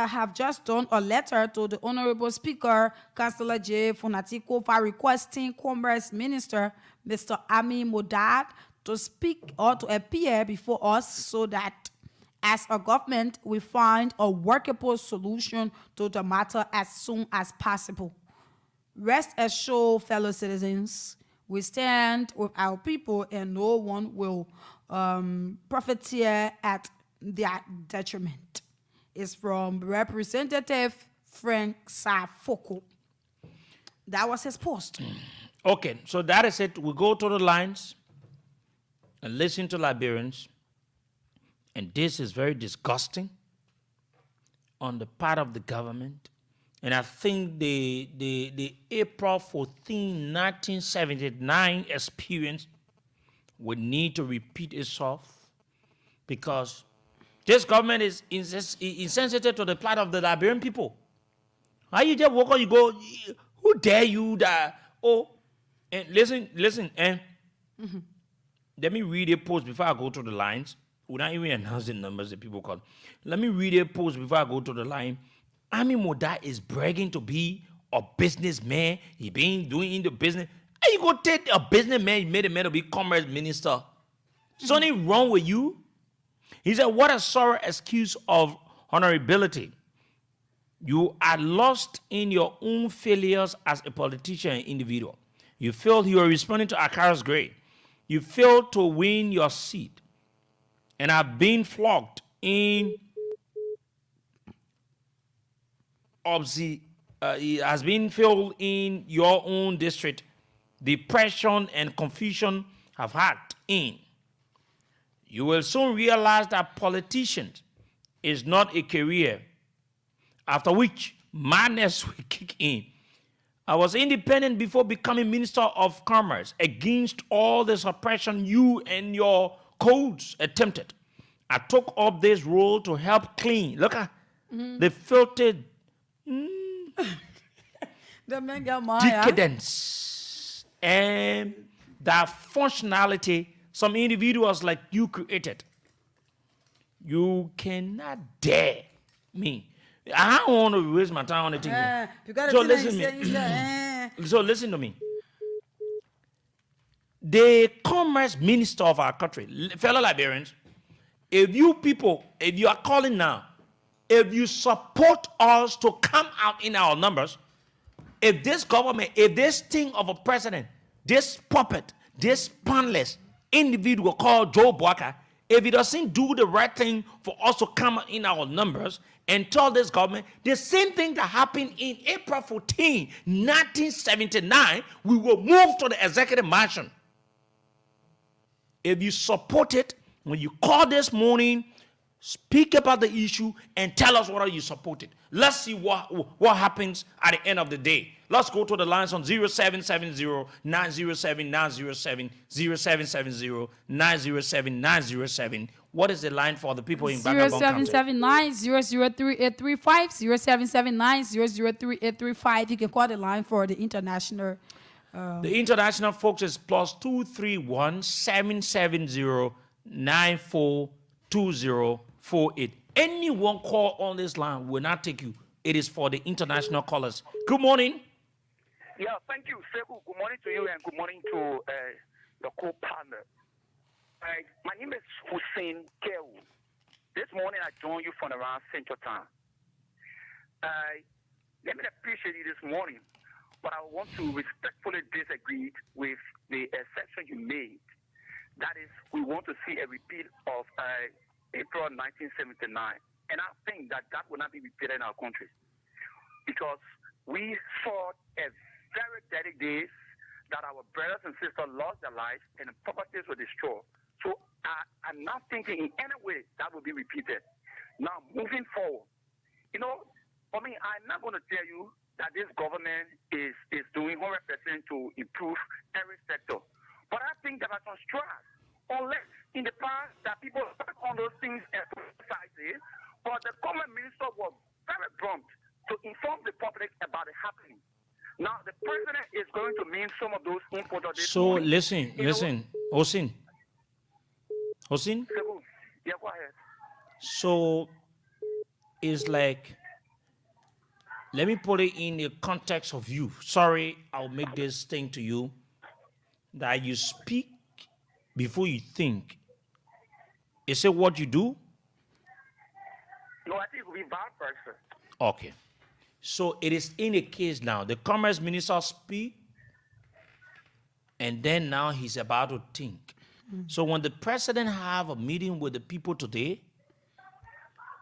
Speaker 1: have just done a letter to the Honorable Speaker, Councillor J. Fonatiko, for requesting Commerce Minister, Mr. Ami Modad, to speak or to appear before us so that as a government, we find a workable solution to the matter as soon as possible. Rest assured, fellow citizens, we stand with our people and no one will profiteer at their detriment. It's from Representative Frank Safoko. That was his post.
Speaker 2: Okay, so that is it. We go to the lines and listen to Liberians. And this is very disgusting on the part of the government. And I think the April 14, 1979 experience would need to repeat itself because this government is insensitive to the plight of the Liberian people. How you just walk on, you go, who dare you that? Oh, and listen, and let me read a post before I go to the lines. We're not even announcing numbers that people call. Let me read a post before I go to the line. Ami Moda is bragging to be a businessman. He been doing in the business. And you go take a businessman, you made a man to be commerce minister. Something wrong with you? He said, what a sorry excuse of honorability. You are lost in your own failures as a politician and individual. You feel you are responding to Akara's grade. You failed to win your seat and have been flogged in it has been filled in your own district. Depression and confusion have hacked in. You will soon realize that politicians is not a career, after which madness will kick in. I was independent before becoming Minister of Commerce against all the suppression you and your codes attempted. I took up this role to help clean, look at the filtered decadence and that functionality some individuals like you created. You cannot dare me. I don't want to waste my time on the thing. So listen to me. So listen to me. The commerce minister of our country, fellow Liberians, if you people, if you are calling now, if you support us to come out in our numbers, if this government, if this thing of a president, this puppet, this spineless individual called Joe Boaka, if he doesn't do the right thing for us to come out in our numbers and tell this government the same thing that happened in April 14, 1979, we will move to the executive mansion. If you support it, when you call this morning, speak about the issue and tell us whether you support it. Let's see what happens at the end of the day. Let's go to the lines on 0770-907-907, 0770-907-907. What is the line for the people in Bagabon County?
Speaker 1: 0779-003-835, 0779-003-835. You can call the line for the international.
Speaker 2: The international folks is plus 231-770-942048. Anyone call on this line will not take you. It is for the international callers. Good morning.
Speaker 3: Yeah, thank you, Seku. Good morning to you and good morning to the co-partner. My name is Hussein Kew. This morning I joined you from around Central Time. Let me appreciate you this morning, but I want to respectfully disagree with the exception you made. That is, we want to see a repeat of April 1979. And I think that will not be repeated in our country. Because we saw a very dirty days that our brothers and sisters lost their lives and the properties were destroyed. So I'm not thinking in any way that will be repeated. Now, moving forward, you know, for me, I'm not going to tell you that this government is doing 100% to improve every sector. But I think there are some strides, unless in the past that people work on those things and criticize it, but the government minister was very prompt to inform the public about the happening. Now, the president is going to mean some of those input.
Speaker 2: So, listen, Hossein.
Speaker 3: Yeah, go ahead.
Speaker 2: So, it's like, let me put it in the context of you. Sorry, I'll make this thing to you. That you speak before you think. Is it what you do?
Speaker 3: No, I think it will be bad person.
Speaker 2: Okay. So it is in a case now. The commerce minister speak, and then now he's about to think. So when the president have a meeting with the people today,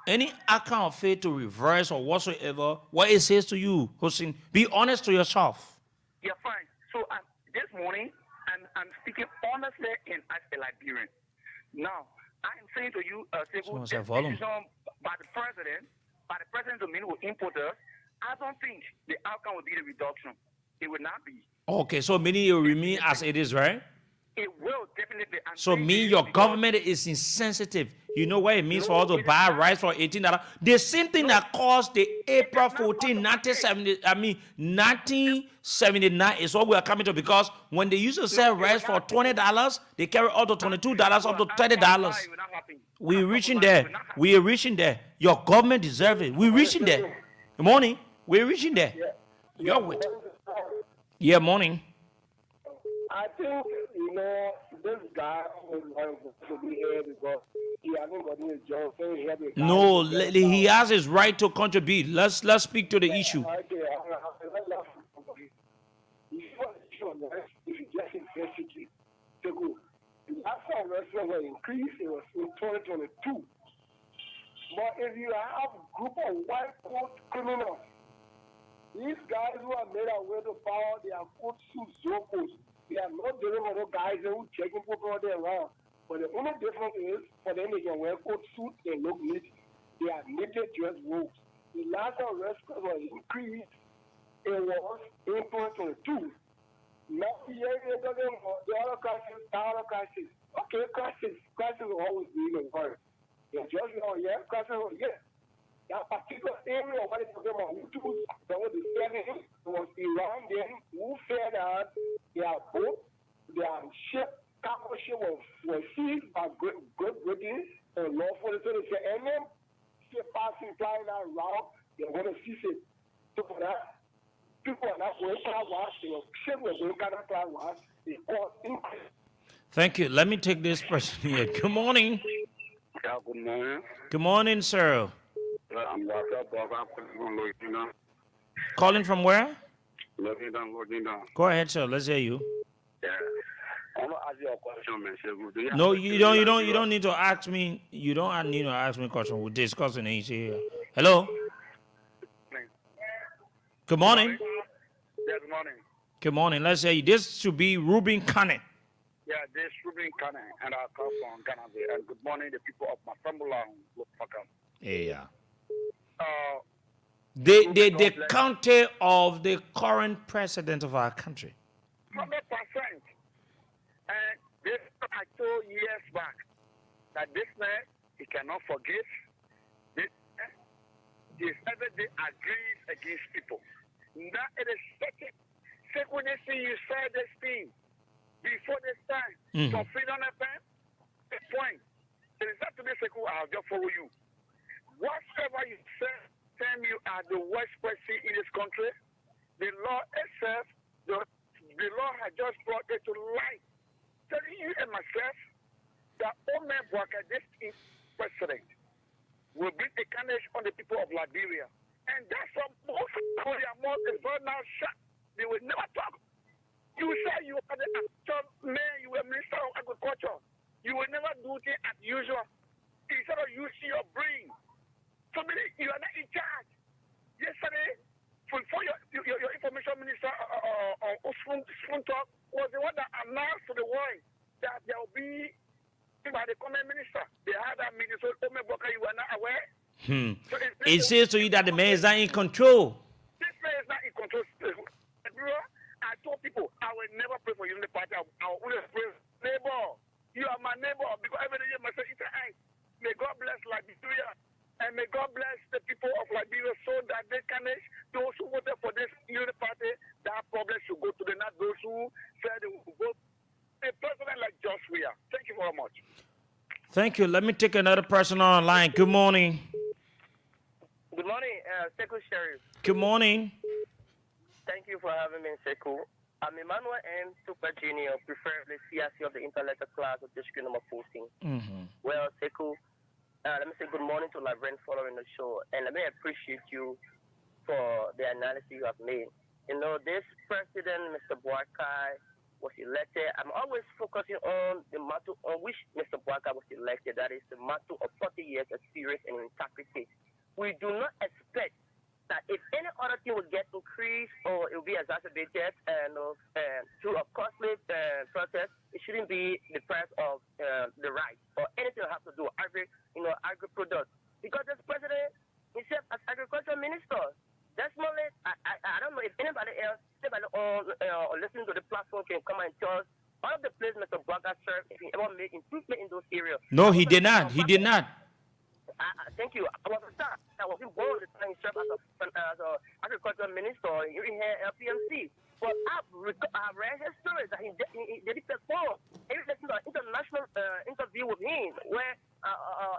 Speaker 2: any account of faith to reverse or whatsoever, what it says to you, Hussein, be honest to yourself.
Speaker 3: Yeah, fine. So this morning, I'm speaking honestly as a Liberian. Now, I'm saying to you,
Speaker 2: Someone
Speaker 3: this
Speaker 2: say volume.
Speaker 3: decision by the president to meet with importers, I don't think the outcome will be the reduction. It will not be.
Speaker 2: Okay, so meaning it will remain as it is, right?
Speaker 3: It will definitely.
Speaker 2: So mean your government is insensitive. You know what it means for us to buy rice for $18? The same thing that caused the April 14, 1979 is what we are coming to, because when they used to sell rice for $20, they carry up to $22, up to $30. We're reaching there. We are reaching there. Your government deserves it. We're reaching there. Good morning. We're reaching there. You're with. Yeah, morning.
Speaker 4: I think, this guy was going to be here because he hasn't got any job. So
Speaker 2: No, he has his right to contribute. Let's speak to the issue.
Speaker 4: Okay, if you just investigate, to go. The last time restaurant was increased, it was in 2022. But if you have a group of white coat criminals, these guys who are made away to power, they are coat suits, zocos. They are not dealing with those guys who checking people all day around. But the only difference is for them they can wear coat suits and look neat. They are naked dress robes. The last arrest was increased. It was in 2022. Now here it doesn't the other crisis, Okay, crisis will always be in the world. The judge crisis will that particular area of what it's talking about, that was the selling was Iran then who said that their boat, their ship, cargo ship was seized by Great Britain and lawfully. So they said, and then ship passing flying that route, they're going to seize it. So for that, people are not going to wash, the ship was going to wash, they cause increase.
Speaker 2: Thank you. Let me take this person here. Good morning.
Speaker 3: Yeah, good morning.
Speaker 2: Good morning, sir.
Speaker 3: I'm
Speaker 2: Calling from where?
Speaker 3: Lodina.
Speaker 2: Go ahead, sir. Let's hear you.
Speaker 3: Yeah. I want to ask you a question, man.
Speaker 2: No, you don't need to ask me. You don't need to ask me a question. We're discussing it here. Hello. Good morning.
Speaker 3: Yes, good morning.
Speaker 2: Good morning. Let's hear you. This should be Ruben Kane.
Speaker 3: Yeah, this is Ruben Kane, and I come from Ghana. And good morning, the people of Masambula and Lokpakam.
Speaker 2: Yeah. The county of the current president of our country.
Speaker 3: 100%. And this I told years back that this man, he cannot forgive. This man, he every day agrees against people. Now it is second. When they see you say this thing before this time, for freedom of pen, the point. It is not to be second, I'll just follow you. Whatever you say, you are the worst person in this country. The law itself, the law has just brought it to light. Telling you and myself that Omer Bwaka, this is president, will bring a carnage on the people of Liberia. And that's what most of their mouth is right now shut. They will never talk. You say you are the actual man, you are Minister of Agriculture. You will never do things as usual. Instead of using your brain. Somebody, you are not in charge. Yesterday, for your information minister, Talk, was the one that announced to the world that there will be, by the comment minister, they had that meeting, so Omer Boka, you were not aware. So
Speaker 2: it says to you that the man is not in control.
Speaker 3: This man is not in control. I told people, I will never pray for you in the party. I will always pray, neighbor, you are my neighbor, because every day I say, may God bless Liberia. And may God bless the people of Liberia so that they can, those who voted for this unity party, that problem should go to the not those who said they will vote a president like Joshua. Thank you very much.
Speaker 2: Thank you. Let me take another person online. Good morning.
Speaker 5: Good morning, Sekou Sheriff.
Speaker 2: Good morning.
Speaker 5: Thank you for having me, Sekou. I'm Emmanuel N. Super Junior, preferably CIC of the intellectual class of district number 14. Well, Sekou, let me say good morning to Laverne following the show, and let me appreciate you for the analysis you have made. You know, this president, Mr. Boakai, was elected. I'm always focusing on the motto on which Mr. Boakai was elected. That is the motto of 40 years experience and integrity. We do not expect that if any other thing will get increased or it will be exacerbated and through a costly process, it shouldn't be the price of the rice or anything that has to do with agri-products. Because this president himself as agriculture minister, definitely, I don't know if anybody else or listening to the platform can come and tell us all of the places Mr. Braga served, if he ever made improvement in those areas.
Speaker 2: No, he did not. He did not.
Speaker 5: Thank you. I was a staff. I was involved in the time as an agricultural minister here in LPMC. But I've read his stories that he did perform. If you listen to an international interview with him, where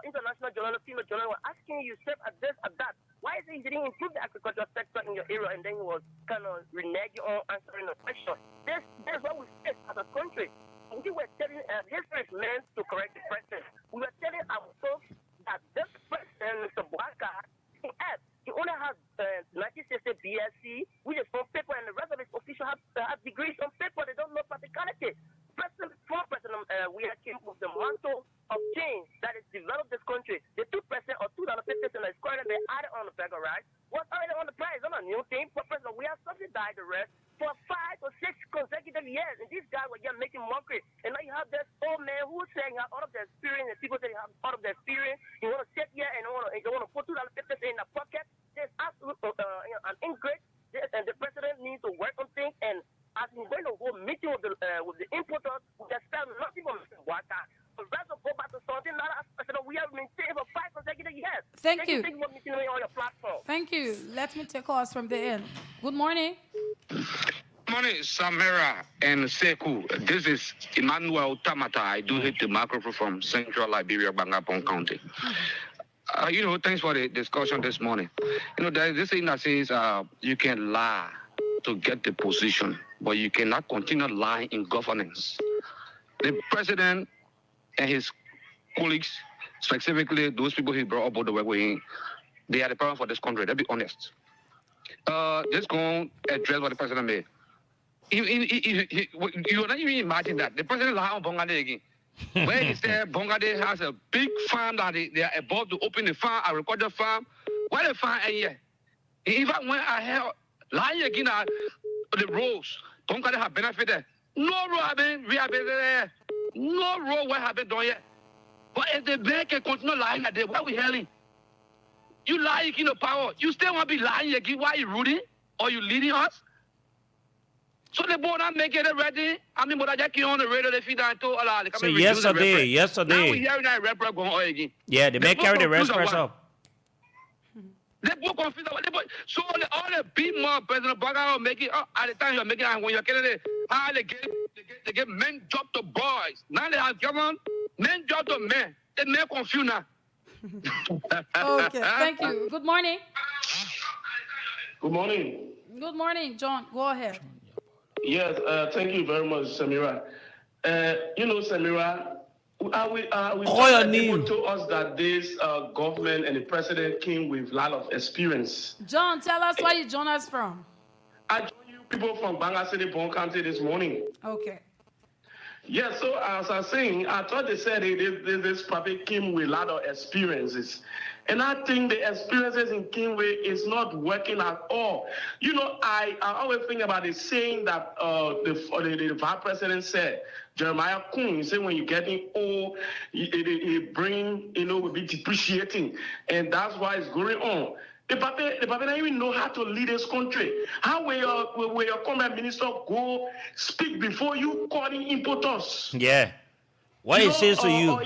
Speaker 5: international journalist, female journalist, were asking you, sir, at this, at that, why is it he didn't improve the agricultural sector in your area? And then he was kind of reneging on answering the question. This is what we face as a country. We were telling, history is meant to correct the present. We were telling our folks that this president, Mr. Boakai, he only has 1960 BSc, which is on paper, and the rest of his officials have degrees on paper. They don't know practicality. Former President Weah came with the mantle of change that has developed this country. The 2% or $2.50 is currently added on the bag of rice. What's already on the price? It's not a new thing. President Weah subsidized the rest for 5 or 6 consecutive years. And these guys were just making mockery. And now you have this old man who's saying he has all of the experience, and people say they have all of the experience. You want to sit here and you want to put $2.50 in the pocket. There's absolutely an ingrate. And the president needs to work on things. And as he's going to go meeting with the importers, we expect nothing from Mr. Boakai. The rest will go back to something that we have maintained for 5 consecutive years.
Speaker 1: Thank you.
Speaker 5: Thank you for meeting me on your platform.
Speaker 1: Thank you. Let me take calls from the end. Good morning.
Speaker 6: Morning, Samira and Seku. This is Emmanuel Tamata. I do hit the microphone from Central Liberia, Bangapon County. Thanks for the discussion this morning. There's this thing that says you can lie to get the position, but you cannot continue lying in governance. The president and his colleagues, specifically those people he brought up the way with him, they are the problem for this country. Let's be honest. Just go address what the president made. You don't even imagine that. The president lied on Bongade again. Where he said Bongade has a big farm that they are about to open the farm, a recorded farm. Where the farm a year? Even when I heard lying again at the roads, Bongade have benefited. No road have been rehabilitated. No road what have been done yet. But if the man can continue lying at the where we hearing? You lying in the power. You still want to be lying again while you rooting or you leading us? So the board not make it ready. I mean, but I just on the radio, they feed that to Allah.
Speaker 2: So yesterday.
Speaker 6: Now we hearing that rapper going on again.
Speaker 2: Yeah, they may carry the rest press up.
Speaker 6: They both confused. So all the big mob President Boakai make it up at the time you're making it when you're killing it. How they get men job to boys. Now they have given men job to men. They make confused now.
Speaker 1: Okay, thank you. Good morning.
Speaker 7: Good morning.
Speaker 1: Good morning, John. Go ahead.
Speaker 7: Yes, thank you very much, Samira. Samira, people told us that this government and the president came with a lot of experience.
Speaker 1: John, tell us where you join us from.
Speaker 7: I joined you people from Banga City, Bon County this morning.
Speaker 1: Okay.
Speaker 7: Yeah, so as I was saying, I thought they said this probably came with a lot of experiences. And I think the experiences in Kingway is not working at all. I always think about the saying that the vice president said, Jeremiah Kuhn, he said when you're getting old, your brain, will be depreciating. And that's why it's going on. The Papa don't even know how to lead this country. How will your current minister go speak before you calling importers?
Speaker 2: Yeah. What it says to you?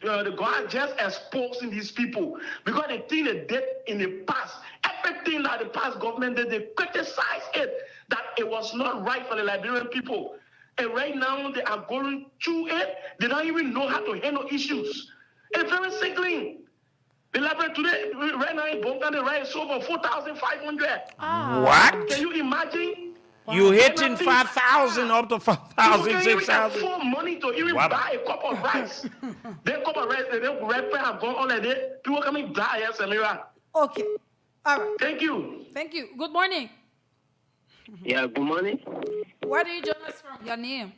Speaker 7: The God just exposing these people because they think they did in the past. Everything that the past government did, they criticize it, that it was not right for the Liberian people. And right now they are going through it. They don't even know how to handle issues. It's very sickening. The library today, right now in Bonga, the rent is over 4,500.
Speaker 2: What?
Speaker 7: Can you imagine?
Speaker 2: You hitting 5,000 up to 5,000, 6,000.
Speaker 7: You can't afford money to even buy a cup of rice. That cup of rice, they don't have gone on like that. People coming die, yes, Samira.
Speaker 1: Okay. All right.
Speaker 7: Thank you.
Speaker 1: Thank you. Good morning.
Speaker 8: Yeah, good morning.
Speaker 1: Where do you join us from? Your name?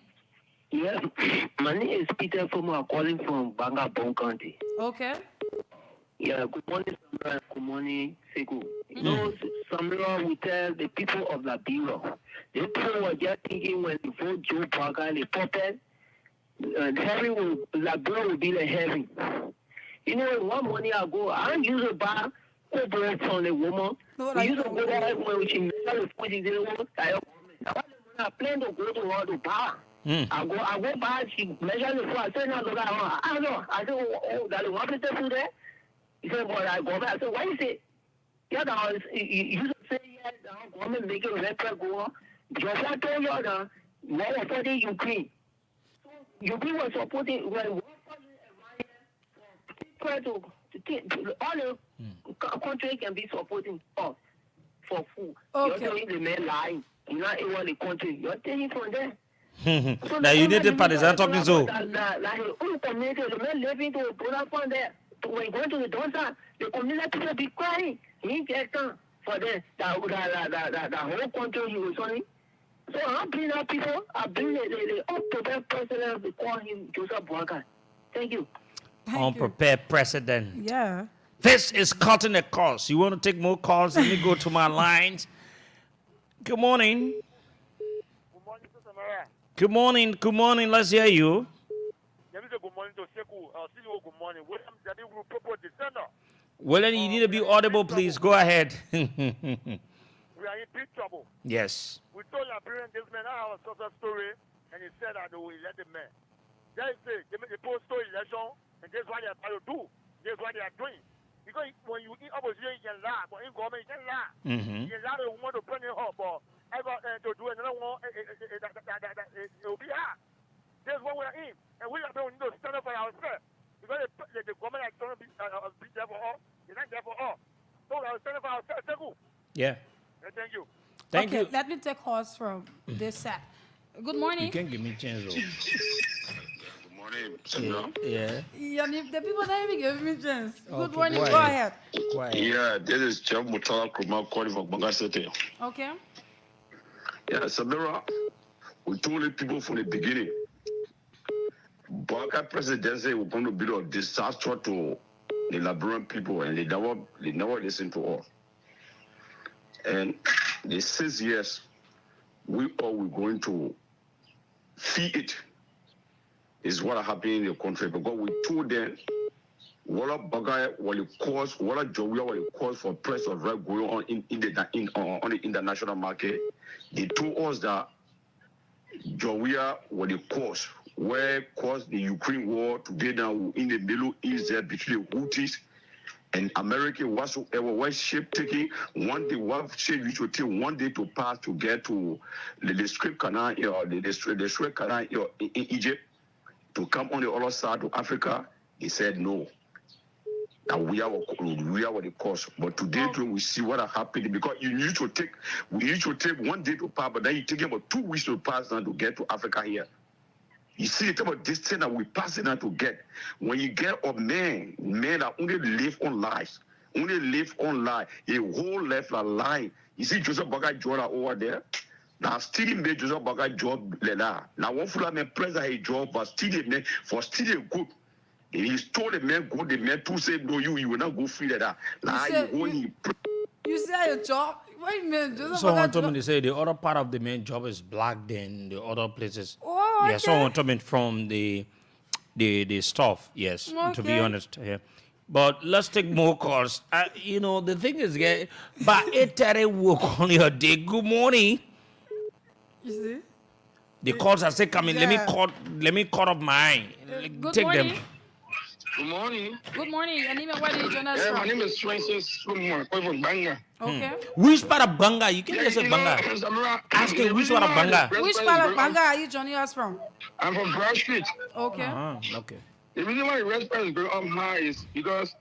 Speaker 8: Yeah, my name is Peter Fomo. I'm calling from Banga, Bon County.
Speaker 1: Okay.
Speaker 8: Yeah, good morning, Samira. Good morning, Sekou. You know, Samira, we tell the people of Liberia, the people were just thinking when they vote Joe Parker, the puppet, Liberia will be the heaven. You know, 1 morning ago, I used to buy Cobra from the woman. We used to go there when she never was putting the woman. I plan to go to her to buy. I go back, she measured the food. I said, no, look at her. I don't know. I said, oh, that's one place to there. He said, but I go back. I said, why you say? Yeah, you should say, yeah, the government make a record go on. Just I told you, what was supporting Ukraine. So Ukraine was supporting, well, to all the country can be supporting us for food.
Speaker 1: Okay.
Speaker 8: You're telling the men lying. You're not able the country. You're taking from them. So
Speaker 2: now you need the partisan talking so.
Speaker 8: Like the community, the men living to put up on there. When going to the doctor, the community people be crying. He get done for them. The whole country he was only. So I'm bringing up people. I bring the unprepared president. We call him Joseph Boakai. Thank you.
Speaker 2: Unprepared president.
Speaker 1: Yeah.
Speaker 2: This is cutting a course. You want to take more calls? Let me go to my lines. Good morning.
Speaker 9: Good morning, Sister Mara.
Speaker 2: Good morning. Good morning. Let's hear you.
Speaker 9: Good morning to Sekou. CEO, good morning. William Jadi Group Popo Descender.
Speaker 2: Well, then you need to be audible, please. Go ahead.
Speaker 9: We are in big trouble.
Speaker 2: Yes.
Speaker 9: We told Liberian this man our success story, and he said that they will elect the man. They say they make a post-story election, and that's what they are trying to do. That's what they are doing. Because when you in opposition, you can lie, but in government, you can lie. You can lie, they want to bring it up, but I got to do another one, it will be hard. That's what we are in. And we need to stand up for ourselves. Because the government is going to be there for all. They're not there for all. So we are standing for ourselves.
Speaker 2: Yeah.
Speaker 9: Thank you.
Speaker 2: Thank you.
Speaker 1: Let me take calls from this set. Good morning.
Speaker 2: You can give me a chance, though.
Speaker 6: Good morning,
Speaker 2: Yeah.
Speaker 1: Yeah, the people don't even give me chance. Good
Speaker 2: Okay,
Speaker 1: morning.
Speaker 2: go
Speaker 1: Go
Speaker 2: ahead.
Speaker 1: ahead.
Speaker 6: Yeah, this is Chef Mutala Kruma calling from Banga City.
Speaker 1: Okay.
Speaker 6: Yeah, Samira, we told the people from the beginning, Banga presidency was going to be a disaster to the Liberian people, and they never listened to us. And the 6 years, we all were going to feel it. Is what happened in the country, because we told them what a Bagay will cause, what a Jowia will cause for price of rent going on on the international market. They told us that Jowia will cause, where caused the Ukraine war together in the Middle East there between the Houthis and America whatsoever was shape taking one day, what shape you should take 1 day to pass to get to the Suez Canal or the Suez Canal in Egypt. To come on the other side of Africa, he said no. And we are the cause. But today we see what are happening, because we used to take 1 day to pass, but then you take about 2 weeks to pass now to get to Africa here. You see the type of distance that we passing now to get. When you get a man that only live on lies, a whole life a lie. You see Joseph Baga Jordan over there. Now still made Joseph Baga job now. Now one full man president a job, but still a man for still a good. He told the man good, the man to say no, you will not go free like that. Now
Speaker 1: you say your job. Wait a minute, Joseph.
Speaker 2: Someone told me to say the other part of the main job is black than the other places.
Speaker 1: Oh, okay.
Speaker 2: Yeah, someone told me from the stuff. Yes, to be honest. Yeah. But let's take more calls. You know, the thing is, but it work on your day. Good morning.
Speaker 1: You see?
Speaker 2: The calls are still coming.
Speaker 1: Yeah.
Speaker 2: Let me cut off mine.
Speaker 1: Good
Speaker 2: Take
Speaker 1: morning.
Speaker 2: them.
Speaker 6: Good morning.
Speaker 1: Good morning. Your name and where do you join us
Speaker 6: Yeah,
Speaker 1: from?
Speaker 6: my name is Francis from Banga.
Speaker 1: Okay.
Speaker 2: Which part of Banga? You can just say Banga. Ask him which part of Banga.
Speaker 1: Which part of Banga are you joining us from?
Speaker 6: I'm from Broad Street.
Speaker 1: Okay.
Speaker 2: Okay.
Speaker 6: The reason why the rest price is going up high is because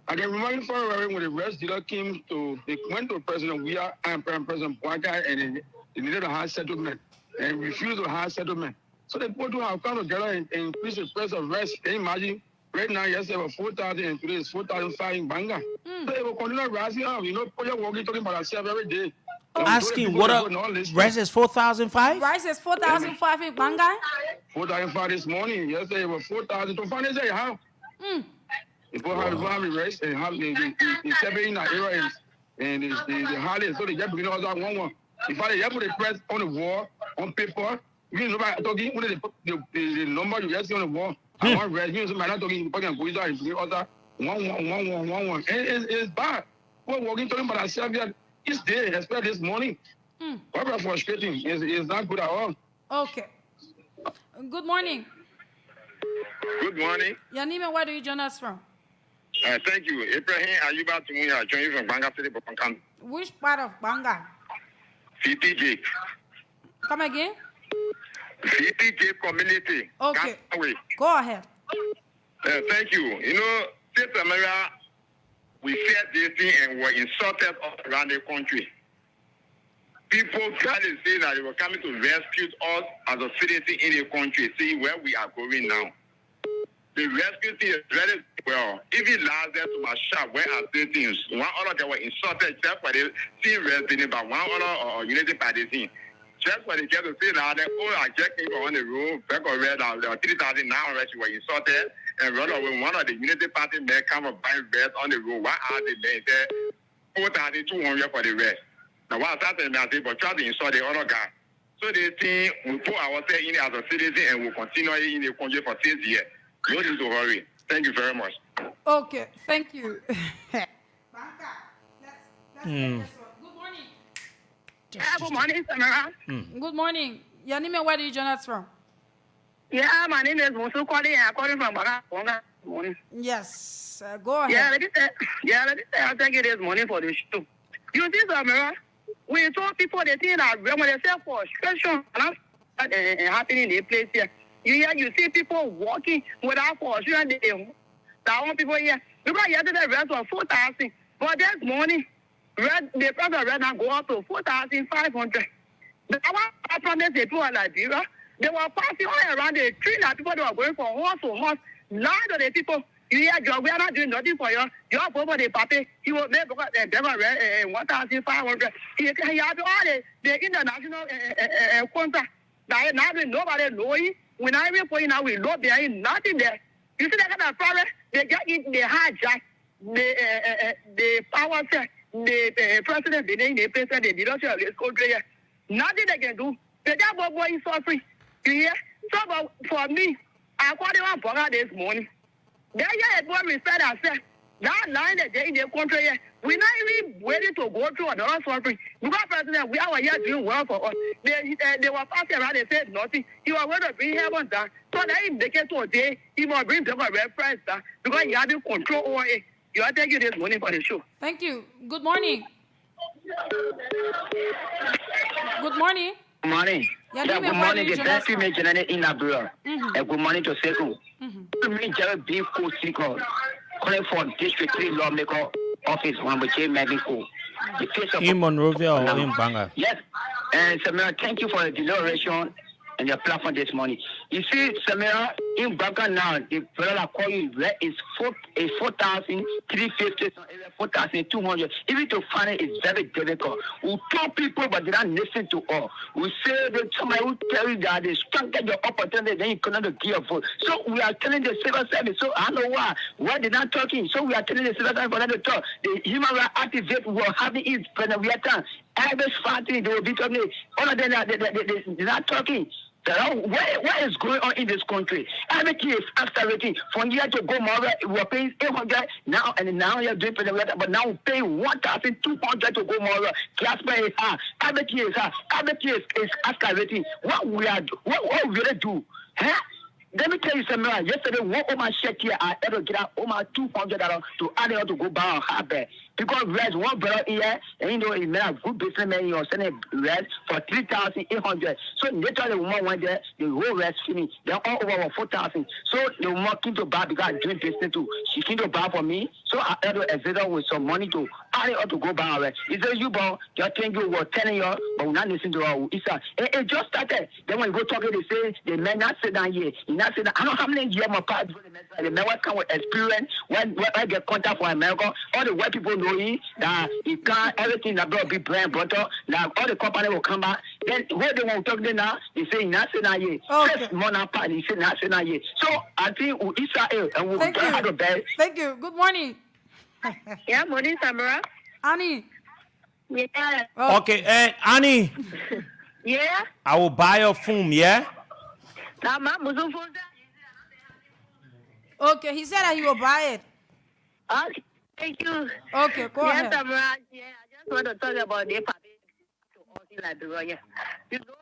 Speaker 6: I can remember for when the rest dealer they went to President and President Boakai, and they needed a hard settlement and refused a hard settlement. So they put to have come together and increase the price of rest. Can you imagine? Right now, yesterday was 4,000 and today is 4,500 in Banga. So it will continue rising up. You know, people are walking talking about ourselves every day.
Speaker 2: Asking what rice is 4,005?
Speaker 1: Rice is 4,005 in Banga.
Speaker 6: 4,005 this morning. Yesterday it was 4,000. To find say how? People have rice and have the 7 in the area and the holiday. So they just begin all that one. If I put the press on the wall on paper, you know about talking the number you see on the wall. I want rice. You know, somebody not talking. You can go inside and bring other one. It's bad. We're walking talking about ourselves here. It's there, especially this morning. Very frustrating. It's not good at all.
Speaker 1: Okay. Good morning.
Speaker 10: Good morning.
Speaker 1: Your name and where do you join us from?
Speaker 10: Thank you. Ibrahim Ayuba Tumuya, joining from Banga City, Bopankan.
Speaker 1: Which part of Banga?
Speaker 10: CTJ.
Speaker 1: Come again?
Speaker 10: CTJ community.
Speaker 1: Okay.
Speaker 10: Away.
Speaker 1: Go ahead.
Speaker 10: Thank you. You know, State America, we said this thing and were insulted all around the country. People try to say that they were coming to rescue us as a citizen in the country, see where we are going now. The rescue thing is very well. Even last day to my shop where I see things, one other they were insulted just for the team resident, but one other unity by the team. Just for the get to say that they all are checking on the road, back of red, 3,000 now already were insulted, and run away. One of the unity party men come and buy red on the road. Why are they there? 4,200 for the rest. Now what's happening now? But try to insult the other guy. So they think we put ourselves in as a citizen and we'll continue in the country for 6 years. No need to hurry. Thank you very much.
Speaker 1: Okay, thank you. Banka, let's get this one. Good morning.
Speaker 8: Good morning, Samara.
Speaker 1: Good morning. Your name and where do you join us from?
Speaker 8: Yeah, my name is Musu Kwali and I'm calling from Banga. Good morning.
Speaker 1: Yes, go ahead.
Speaker 8: Let me say, I thank you this morning for the show. You see, Samara, when you told people they think that when they say frustration happening in the place here, you see people walking without frustration. That one people here, because yesterday the rest was 4,000, but this morning, the price of red now go up to 4,500. The one from the people in Liberia, they were passing all around the tree that people they were going for horse or horse. None of the people, you hear, we are not doing nothing for you. You have over the papi, he will make 1,500. He had all the international contract. Now nobody knowing. When I even point out, we know there ain't nothing there. You see that kind of problem? They get it, they hijack the power set, the president, the president, the leadership of this country. Nothing they can do. The devil boy is suffering. You hear? So for me, I called him up for this morning. There is what we said and said. That line that they in the country, we're not even waiting to go through another suffering. Because president, we are here doing well for us. They were passing around, they said nothing. He was going to bring heaven down. So that if they get to a day, he will bring the reference down. Because he had to control over it. You are taking this morning for the show.
Speaker 1: Thank you. Good morning. Good morning.
Speaker 11: Good morning.
Speaker 1: Yeah,
Speaker 11: good morning. The best female general in Liberia. And good morning to Sekou. Me, Jerry B. Ko calling for District 3 Lawmaker Office, one which is medical.
Speaker 2: In Monrovia or in Banga?
Speaker 11: Yes. And Samira, thank you for the deliberation and your platform this morning. You see, Samira, in Banga now, the brother call you where is 4,350, 4,200. Even to find it is very difficult. We talk people, but they don't listen to all. We say that somebody will tell you that they strengthen your opportunity, then you cannot give a vote. So we are telling the civil service. So I don't know why they're not talking. So we are telling the civil service for them to talk. The human rights activists will have it is when we are done. Every party they will be talking. All of them they're not talking. So what is going on in this country? Everything is accelerating. From year to go more, we're paying 800 now, and now you're doing for the weather, but now we're paying 1,200 to go more. Gas price is high. Everything is high. Everything is accelerating. What we really do? Huh? Let me tell you something. Yesterday, one of my check here, I ever get out over $200 to add it to go buy a hardware. Because rest one brother here, and you know, he made a good businessman, you know, sending rest for 3,800. So later the woman went there, the whole rest finished. They're all over 4,000. So the woman came to buy because I'm doing business too. She came to buy for me. So I had to exit her with some money to I ought to go buy her rest. He said, you boy, just think you were telling you, but we're not listening to her. He said, it just started. Then when you go talking, they say, the man not sit down here. He not sit down. I don't know how many years my part. The man come with experience. When I get contact from America, all the white people know that he can't, everything that will be brand butter, that all the company will come back. Then where they want to talk now, they say, not sit down here. First month part, he said, not sit down here. So I think Israel and we'll get the best.
Speaker 1: Thank you. Good morning.
Speaker 12: Yeah, morning, Samara.
Speaker 1: Annie.
Speaker 12: Yeah.
Speaker 2: Okay, Annie.
Speaker 12: Yeah.
Speaker 2: I will buy your phone, yeah?
Speaker 1: Okay, he said that he will buy it.
Speaker 12: Okay, thank you.
Speaker 1: Okay, go ahead.
Speaker 12: Yes, Samara. Yeah, I just want to talk about the papi to all in Liberia. You know,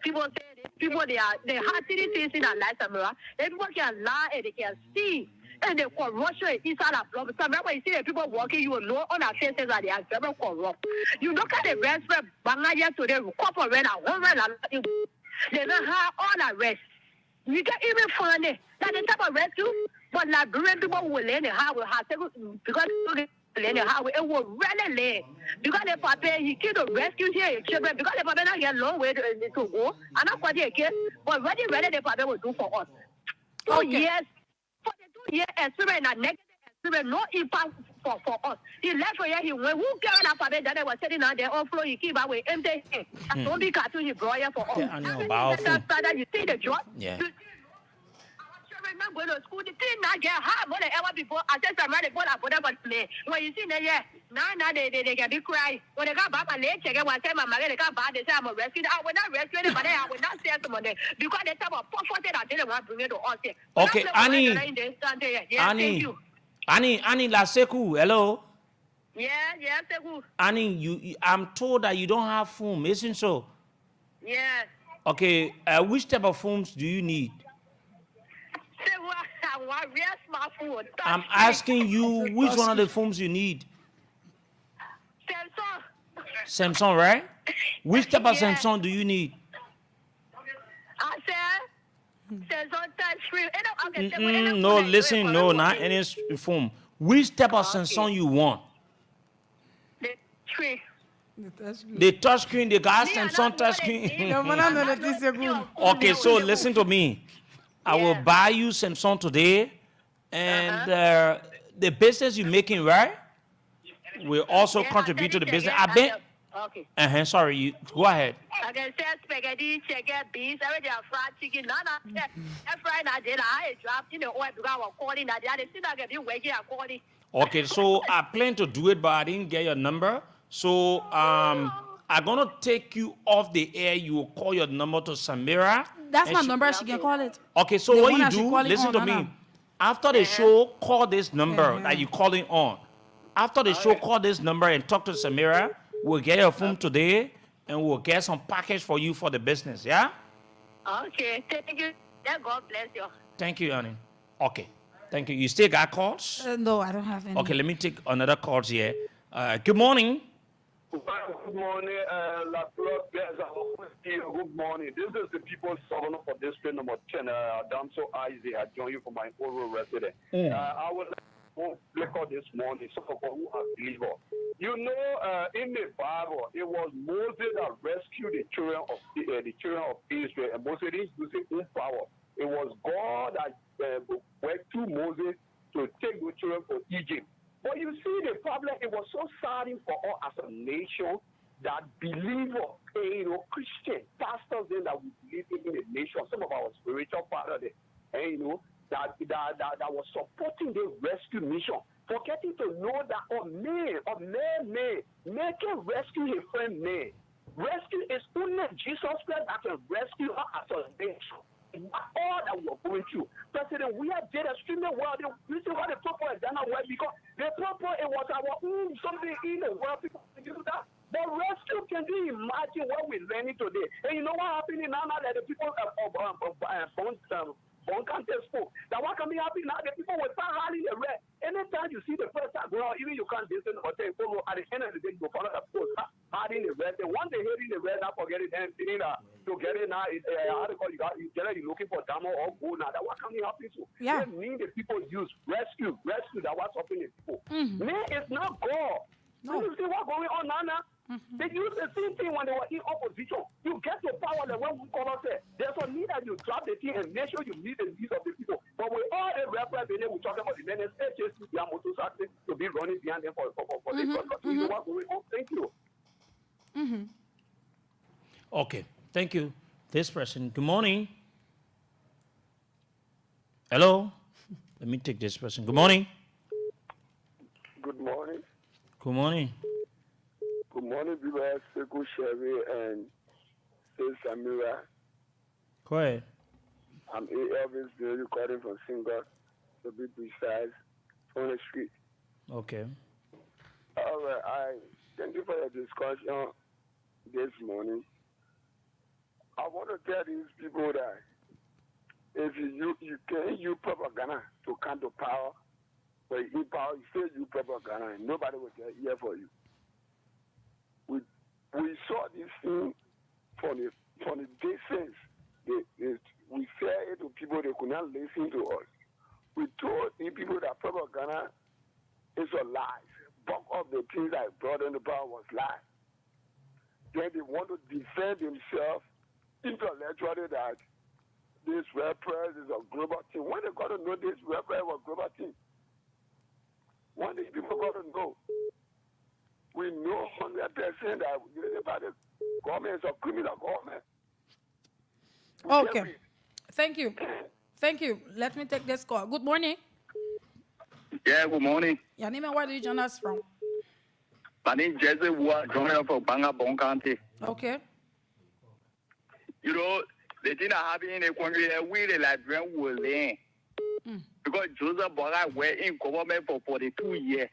Speaker 12: people they have three things in their life, Samara. Everyone can lie and they can see. And the corruption is inside our blood. Sometimes when you see the people walking, you will know on our faces that they are very corrupt. You look at the rest of Bangladesh today, corporate and women, they don't have all the rest. You can even find it. That the type of rescue, but Liberian people will learn how we have to, because learn how it will really learn. Because the papa, he killed the rescue here, children, because the papa not get a long way to go. I'm not quite a kid, but what the papa will do for us. 2 years. For the 2 year experience and negative experience, no impact for us. He left for here, he went, who carried up a that was sitting on the floor, he keep away empty. And don't be cartoon, he brought here for us. You see the job?
Speaker 2: Yeah.
Speaker 12: Remember, school, the thing not get hard more than ever before. I said, I'm ready for that, but when you see that, yeah, now they can be crying. When they got back my leg, check it, one time, my mother, they got bad, they say, I'm a rescue. I will not rescue anybody, I will not say someone there. Because they talk about 440, I didn't want to bring it to us here.
Speaker 2: Okay, Annie, la seku, hello?
Speaker 12: Yeah, seku.
Speaker 2: Annie, I'm told that you don't have phone, isn't so?
Speaker 12: Yes.
Speaker 2: Okay, which type of phones do you need? I'm asking you which one of the phones you need. Samsung, right? Which type of Samsung do you need?
Speaker 12: I said Samsung touchscreen.
Speaker 2: No, listen, no, not any phone. Which type of Samsung you want?
Speaker 12: The screen.
Speaker 2: The touch screen, the gas Samsung touch screen. Okay, so listen to me. I will buy you Samsung today, and the business you're making, right, will also contribute to the business. I bet.
Speaker 12: Okay.
Speaker 2: Sorry, you go ahead.
Speaker 12: I can say spaghetti, chicken, beans, everything, fried chicken. Fried I did. I dropped in the oil because I was calling that. They still not get you waking up calling.
Speaker 2: Okay, so I plan to do it, but I didn't get your number. So I'm gonna take you off the air. You will call your number to Samira.
Speaker 1: That's my number. She can call it.
Speaker 2: Okay, so what you do, listen to me. After the show, call this number that you're calling on. After the show, call this number and talk to Samira. We'll get your phone today, and we'll get some package for you for the business, yeah?
Speaker 12: Okay, thank you. God bless you.
Speaker 2: Thank you, Annie. Okay, thank you. You still got calls?
Speaker 1: No, I don't have any.
Speaker 2: Okay, let me take another call here. Good morning.
Speaker 13: Good morning, good morning. This is the People's Governor for District number 10, Damso Isaac. I join you from my own resident. I would like to click on this morning, so for who are believers. You know, in the Bible, it was Moses that rescued the children of Israel, and Moses didn't use his own power. It was God that went to Moses to take the children from Egypt. But you see, the problem, it was so saddening for us as a nation that believers, Christian pastors then that we believe in the nation, some of our spiritual fathers, that was supporting the rescue mission, forgetting to know that man can rescue his friend man. Rescue is only Jesus Christ that can rescue us as a nation. All that we are going through. President, we have did extremely well. The reason why the purple is done well because the purple, it was our own something in the world. People do that. The rescue, can you imagine what we're learning today? And you know what happened now that the people Bonkante spoke. That what can be happening now? The people will start rallying the red. Anytime you see the first time, well, even you can't listen or say, follow at the end of the day, you follow the post, hiding the red. And once they hitting the red, I forget it, then feeling to get it now, how to call you, you're looking for damo or go now. That what can be happening to?
Speaker 1: Yeah.
Speaker 13: They need the people use rescue, that what's happening to people. Man, it's not God. No. You see what's going on now? They use the same thing when they were in opposition. You get your power, the way we call us there. There's a need that you drop the thing and make sure you meet the needs of the people. But with all the representatives, we talk about the men, HSC, their motorcycles to be running behind them for the you know what's going on. Thank you.
Speaker 2: Okay, thank you. This person, good morning. Hello? Let me take this person. Good morning.
Speaker 14: Good morning.
Speaker 2: Good morning.
Speaker 14: Good morning, people. Sekou Sherry and Samira.
Speaker 2: Go ahead.
Speaker 14: I'm Elvis, recording from Singa, to be precise, on the street.
Speaker 2: Okay.
Speaker 14: All right, I thank you for the discussion this morning. I want to tell these people that if you can use propaganda to come to power, but in power, you still use propaganda, and nobody will get here for you. We saw this thing from the distance. We said it to people, they could not listen to us. We told the people that propaganda is a lie. Bulk of the things that brought in the power was lie. Then they want to defend themselves intellectually that this red press is a global thing. When they got to know this red press was a global thing, when the people got to know, we know 100% that the government is a criminal government.
Speaker 1: Okay. Thank you. Thank you. Let me take this call. Good morning.
Speaker 15: Yeah, good morning.
Speaker 1: Your name and where do you join us from?
Speaker 15: My name is Jesse Wu, joining from Banga Bon County.
Speaker 1: Okay.
Speaker 15: You know, the thing that happened in the country, we the Liberian will learn. Because Joseph Boga were in government for 42 years.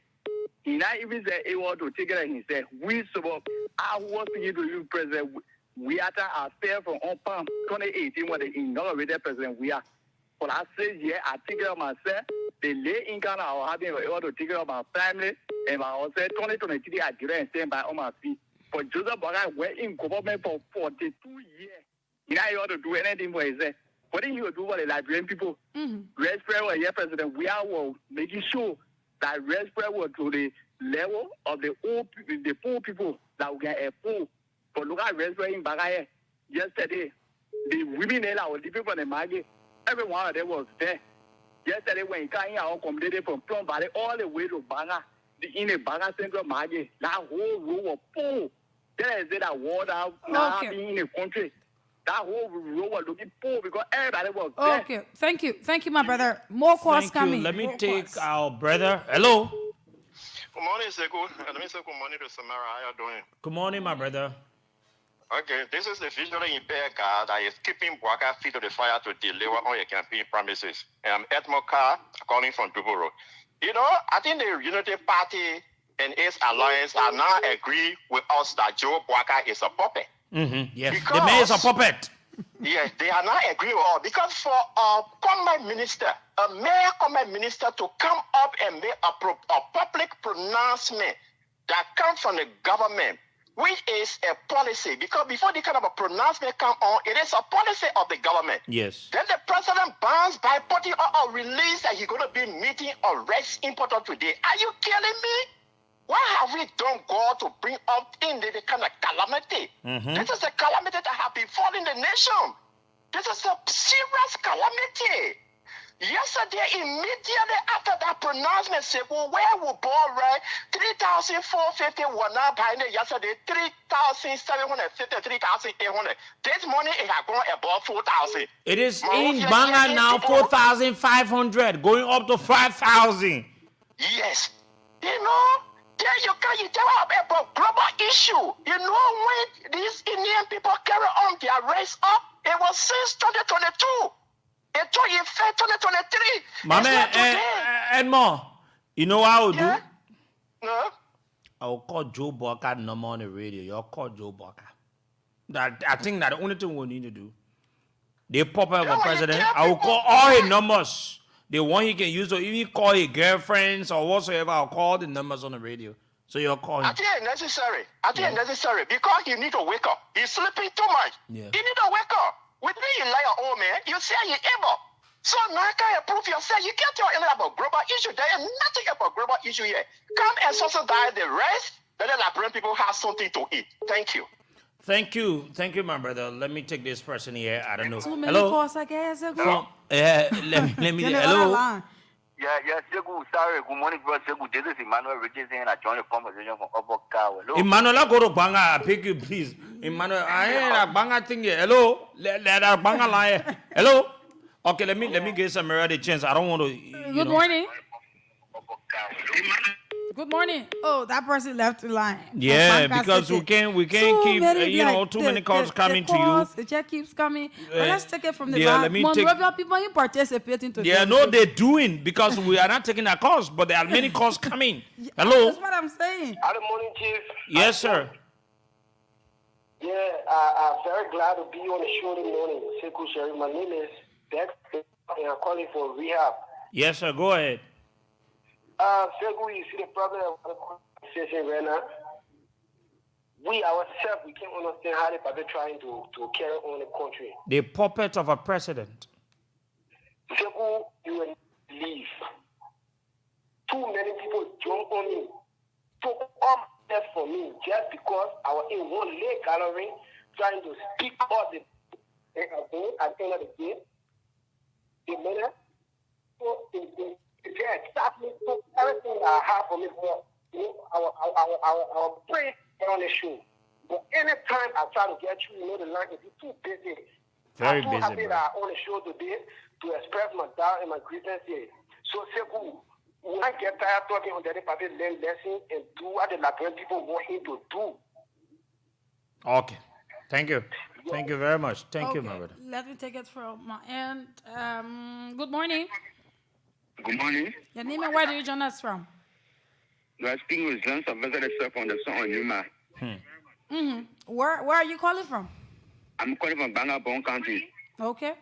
Speaker 15: He not even said he want to take it and he said, we support, I was speaking to you, President, we are affair from on palm 2018 when they inaugurated President we are. For last 6 years, I take care of myself. The late in Ghana, I was having able to take care of my family. And I was 2023, I didn't stand by on my feet. But Joseph Boga were in government for 42 years. He not able to do anything for himself. What did you do for the Liberian people? Respect what your President we are making sure that respect was to the level of the old people, the poor people that we get a poor. But look at respect in Bagaya. Yesterday, the women there were living from the market. Every one of them was there. Yesterday, when he came here, accommodated from Plum Valley all the way to Banga, in the Banga Central Market, that whole row was poor. There is that water now being in the country. That whole row was looking poor because everybody was there.
Speaker 1: Okay. Thank you. Thank you, my brother. More calls coming.
Speaker 2: Let me
Speaker 1: More
Speaker 2: take
Speaker 1: calls.
Speaker 2: our brother. Hello.
Speaker 16: Good morning, Sekou. Let me say good morning to Samara. How you doing?
Speaker 2: Good morning, my brother.
Speaker 16: Okay, this is the visually impaired guy that is keeping Bwaka feet to the fire to deliver on your campaign promises. I'm Edmo Carr, calling from Duburo. You know, I think the Unity Party and its alliance are now agree with us that Joe Bwaka is a puppet.
Speaker 2: Yes,
Speaker 16: because,
Speaker 2: the mayor is a puppet.
Speaker 16: Yes, they are not agree with us because for a comment minister, a mayor comment minister to come up and make a public pronouncement that comes from the government, which is a policy, because before the kind of a pronouncement come on, it is a policy of the government.
Speaker 2: Yes.
Speaker 16: Then the president bounds by putting on a release that he's going to be meeting arrest importer today. Are you killing me? What have we done, God, to bring up in the kind of calamity? This is a calamity that has befallen the nation. This is a serious calamity. Yesterday, immediately after that pronouncement, said, well, where we born, right? 3,450 were now buying it yesterday, 3,750, 3,800. This morning, it has gone above 4,000.
Speaker 2: It is in Banga now, 4,500, going up to 5,000.
Speaker 16: Yes. You know, there you can tell about global issue. You know, when these Indian people carry on their race up, it was since 2022. It took effect 2023.
Speaker 2: My man, Edmond, you know what I will do?
Speaker 16: No.
Speaker 2: I will call Joe Barker number on the radio. You'll call Joe Barker. I think that the only thing we need to do, The puppet of a president. I will call all his numbers. The one he can use to even call his girlfriends or whatsoever. I'll call the numbers on the radio. So you're calling.
Speaker 16: I think it's necessary. I think it's necessary because you need to wake up. He's sleeping too much.
Speaker 2: Yeah.
Speaker 16: You need to wake up. With me, you like an old man. You say you're able. So now can you prove yourself? You can't tell anything about global issue. There is nothing about global issue here. Come and subsidize the rest. Let the Liberian people have something to eat. Thank you.
Speaker 2: Thank you, my brother. Let me take this person here. I don't know.
Speaker 1: Too many
Speaker 2: Hello.
Speaker 1: calls, I guess.
Speaker 2: Let me. Hello.
Speaker 17: Yeah, Segu, sorry, good morning, bro. Segu, this is Emmanuel Regis and I joined the conversation from Upper Cow.
Speaker 2: Emmanuel, I go to Banga. Pick you, please. Emmanuel, I ain't a Banga thing here. Hello. Let Banga lie. Hello. Okay, let me give Samira the chance. I don't want to.
Speaker 1: Good morning. Good morning. Oh, that person left the line.
Speaker 2: Yeah, because we can't keep too many calls coming to you.
Speaker 1: The check keeps coming. But let's take it from the
Speaker 2: yeah,
Speaker 1: back. Monrovia people ain't participating today.
Speaker 2: Yeah, no, they're doing because we are not taking our calls, but there are many calls coming. Hello.
Speaker 1: That's what I'm saying.
Speaker 18: Good morning, Chief.
Speaker 2: Yes, sir.
Speaker 18: Yeah, I'm very glad to be on the show this morning. Sekou Sherry. My name is Dex, and I'm calling for rehab.
Speaker 2: Yes, sir. Go ahead.
Speaker 18: Sekou, you see the problem of the conversation right now? We ourselves, we can't understand how the people trying to carry on the country.
Speaker 2: The puppet of a president.
Speaker 18: Sekou, you will leave. Too many people jump on me. Took all that for me just because I was in one leg gallery trying to speak all the at the end of the day. The minute, so it exactly took everything I have for me for our brain on the show. But anytime I try to get you, the line is too busy.
Speaker 2: Very
Speaker 18: I'm too
Speaker 2: busy,
Speaker 18: happy
Speaker 2: bro.
Speaker 18: that I'm on the show today to express my doubt and my grievance here. So Sekou, when I get tired talking on the paper, learn lesson and do what the Liberian people want him to do.
Speaker 2: Okay. Thank you. Thank you very much. Thank you, my brother.
Speaker 1: Let me take it from my end. Good morning.
Speaker 10: Good morning.
Speaker 1: Your name and where do you join us from?
Speaker 10: You are speaking with John Sylvester from the song on Yuma.
Speaker 1: Where are you calling from?
Speaker 10: I'm calling from Bangabong County.
Speaker 1: Okay.